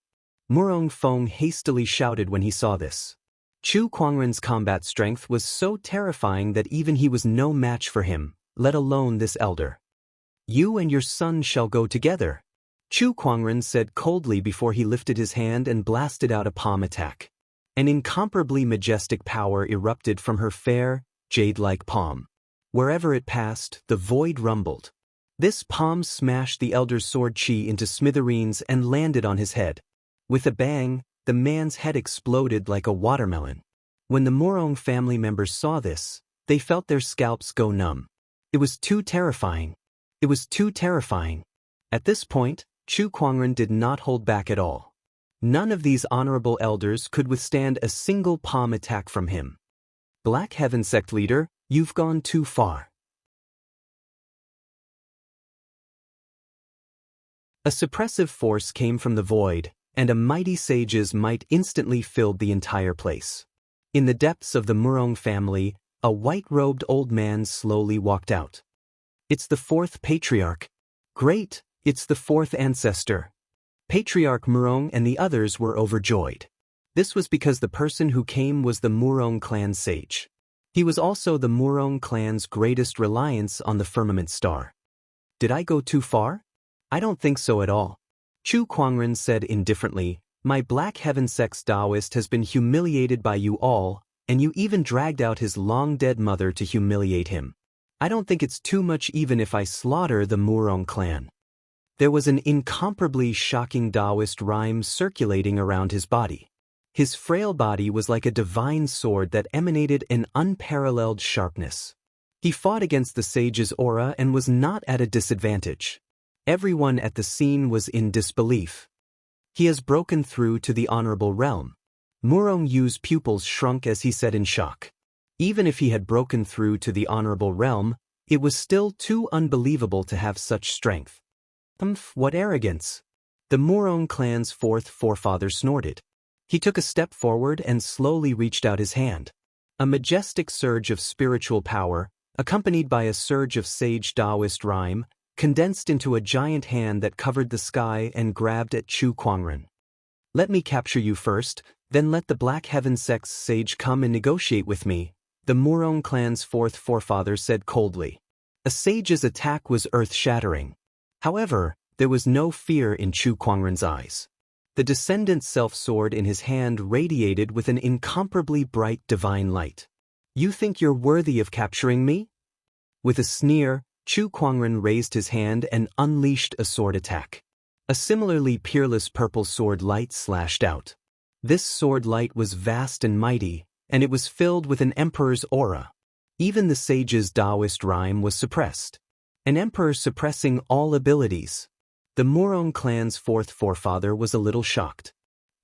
Murong Feng hastily shouted when he saw this. Chu Kuangren's combat strength was so terrifying that even he was no match for him, let alone this elder. You and your son shall go together. Chu Kuangren said coldly before he lifted his hand and blasted out a palm attack. An incomparably majestic power erupted from her fair, jade-like palm. Wherever it passed, the void rumbled. This palm smashed the elder's sword chi into smithereens and landed on his head. With a bang, the man's head exploded like a watermelon. When the Murong family members saw this, they felt their scalps go numb. It was too terrifying. It was too terrifying. At this point, Chu Kuangren did not hold back at all. None of these honorable elders could withstand a single palm attack from him. Black Heaven sect leader, you've gone too far. A suppressive force came from the void, and a mighty sage's might instantly filled the entire place. In the depths of the Murong family, a white-robed old man slowly walked out. It's the fourth patriarch. Great! It's the fourth ancestor. Patriarch Murong and the others were overjoyed. This was because the person who came was the Murong clan sage. He was also the Murong clan's greatest reliance on the firmament star. Did I go too far? I don't think so at all. Chu Kuangren said indifferently, my Black Heaven Sex Taoist has been humiliated by you all, and you even dragged out his long-dead mother to humiliate him. I don't think it's too much even if I slaughter the Murong clan. There was an incomparably shocking Taoist rhyme circulating around his body. His frail body was like a divine sword that emanated an unparalleled sharpness. He fought against the sage's aura and was not at a disadvantage. Everyone at the scene was in disbelief. He has broken through to the honorable realm. Murong Yu's pupils shrunk as he said in shock. Even if he had broken through to the honorable realm, it was still too unbelievable to have such strength. What arrogance! The Murong clan's fourth forefather snorted. He took a step forward and slowly reached out his hand. A majestic surge of spiritual power, accompanied by a surge of sage Taoist rhyme, condensed into a giant hand that covered the sky and grabbed at Chu Kuangren. Let me capture you first, then let the Black Heaven Sex sage come and negotiate with me, the Murong clan's fourth forefather said coldly. A sage's attack was earth-shattering. However, there was no fear in Chu Kuangren's eyes. The descendant's self-sword in his hand radiated with an incomparably bright divine light. You think you're worthy of capturing me? With a sneer, Chu Kuangren raised his hand and unleashed a sword attack. A similarly peerless purple sword light slashed out. This sword light was vast and mighty, and it was filled with an emperor's aura. Even the sage's Taoist rhyme was suppressed. An emperor suppressing all abilities. The Murong clan's fourth forefather was a little shocked.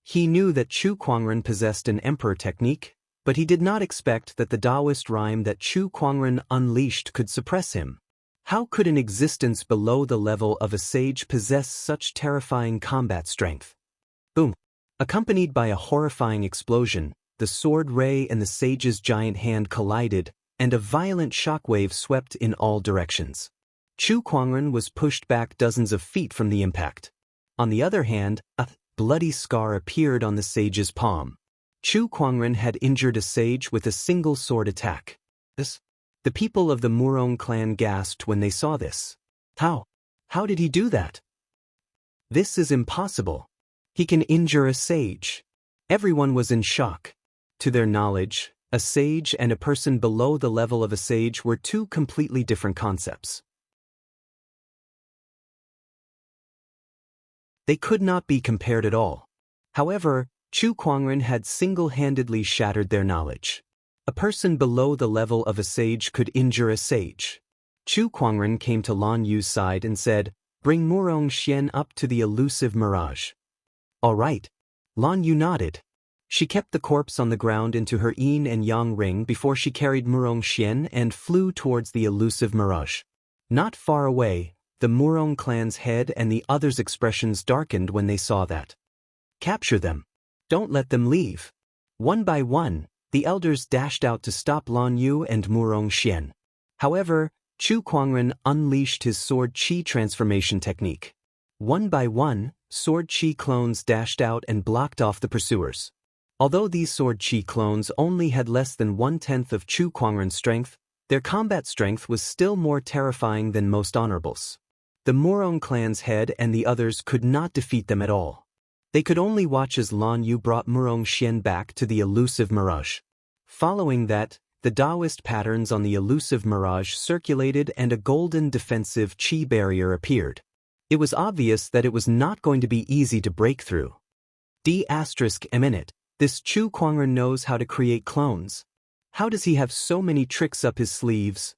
He knew that Chu Kuangren possessed an emperor technique, but he did not expect that the Taoist rhyme that Chu Kuangren unleashed could suppress him. How could an existence below the level of a sage possess such terrifying combat strength? Boom! Accompanied by a horrifying explosion, the sword ray and the sage's giant hand collided, and a violent shockwave swept in all directions. Chu Kuangren was pushed back dozens of feet from the impact. On the other hand, a bloody scar appeared on the sage's palm. Chu Kuangren had injured a sage with a single sword attack. The people of the Murong clan gasped when they saw this. How did he do that? This is impossible. He can injure a sage. Everyone was in shock. To their knowledge, a sage and a person below the level of a sage were two completely different concepts. They could not be compared at all. However, Chu Kuangren had single-handedly shattered their knowledge. A person below the level of a sage could injure a sage. Chu Kuangren came to Lan Yu's side and said, "Bring Murong Xian up to the elusive mirage." "All right." Lan Yu nodded. She kept the corpse on the ground into her yin and yang ring before she carried Murong Xian and flew towards the elusive mirage. Not far away, the Murong clan's head and the others' expressions darkened when they saw that. Capture them. Don't let them leave. One by one, the elders dashed out to stop Lan Yu and Murong Xian. However, Chu Kuangren unleashed his sword chi transformation technique. One by one, sword chi clones dashed out and blocked off the pursuers. Although these sword chi clones only had less than 1/10 of Chu Kuangren's strength, their combat strength was still more terrifying than most honorables. The Murong clan's head and the others could not defeat them at all. They could only watch as Lan Yu brought Murong Xian back to the elusive mirage. Following that, the Taoist patterns on the elusive mirage circulated and a golden defensive chi barrier appeared. It was obvious that it was not going to be easy to break through. This Chu Kuangren knows how to create clones. How does he have so many tricks up his sleeves?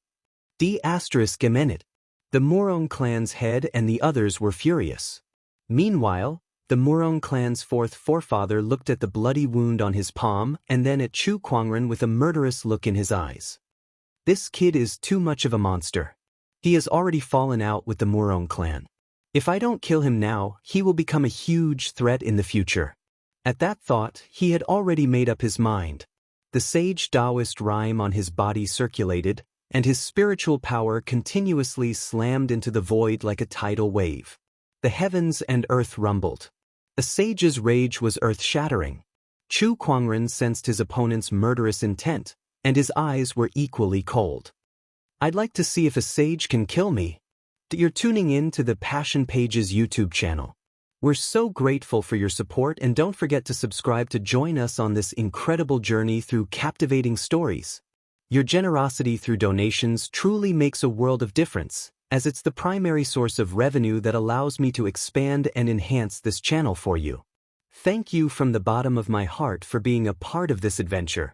The Murong clan's head and the others were furious. Meanwhile, the Murong clan's fourth forefather looked at the bloody wound on his palm and then at Chu Kuangren with a murderous look in his eyes. This kid is too much of a monster. He has already fallen out with the Murong clan. If I don't kill him now, he will become a huge threat in the future. At that thought, he had already made up his mind. The sage Taoist rhyme on his body circulated, and his spiritual power continuously slammed into the void like a tidal wave. The heavens and earth rumbled. The sage's rage was earth-shattering. Chu Kuangren sensed his opponent's murderous intent, and his eyes were equally cold. I'd like to see if a sage can kill me. You're tuning in to the Passion Pages YouTube channel. We're so grateful for your support, and don't forget to subscribe to join us on this incredible journey through captivating stories. Your generosity through donations truly makes a world of difference, as it's the primary source of revenue that allows me to expand and enhance this channel for you. Thank you from the bottom of my heart for being a part of this adventure.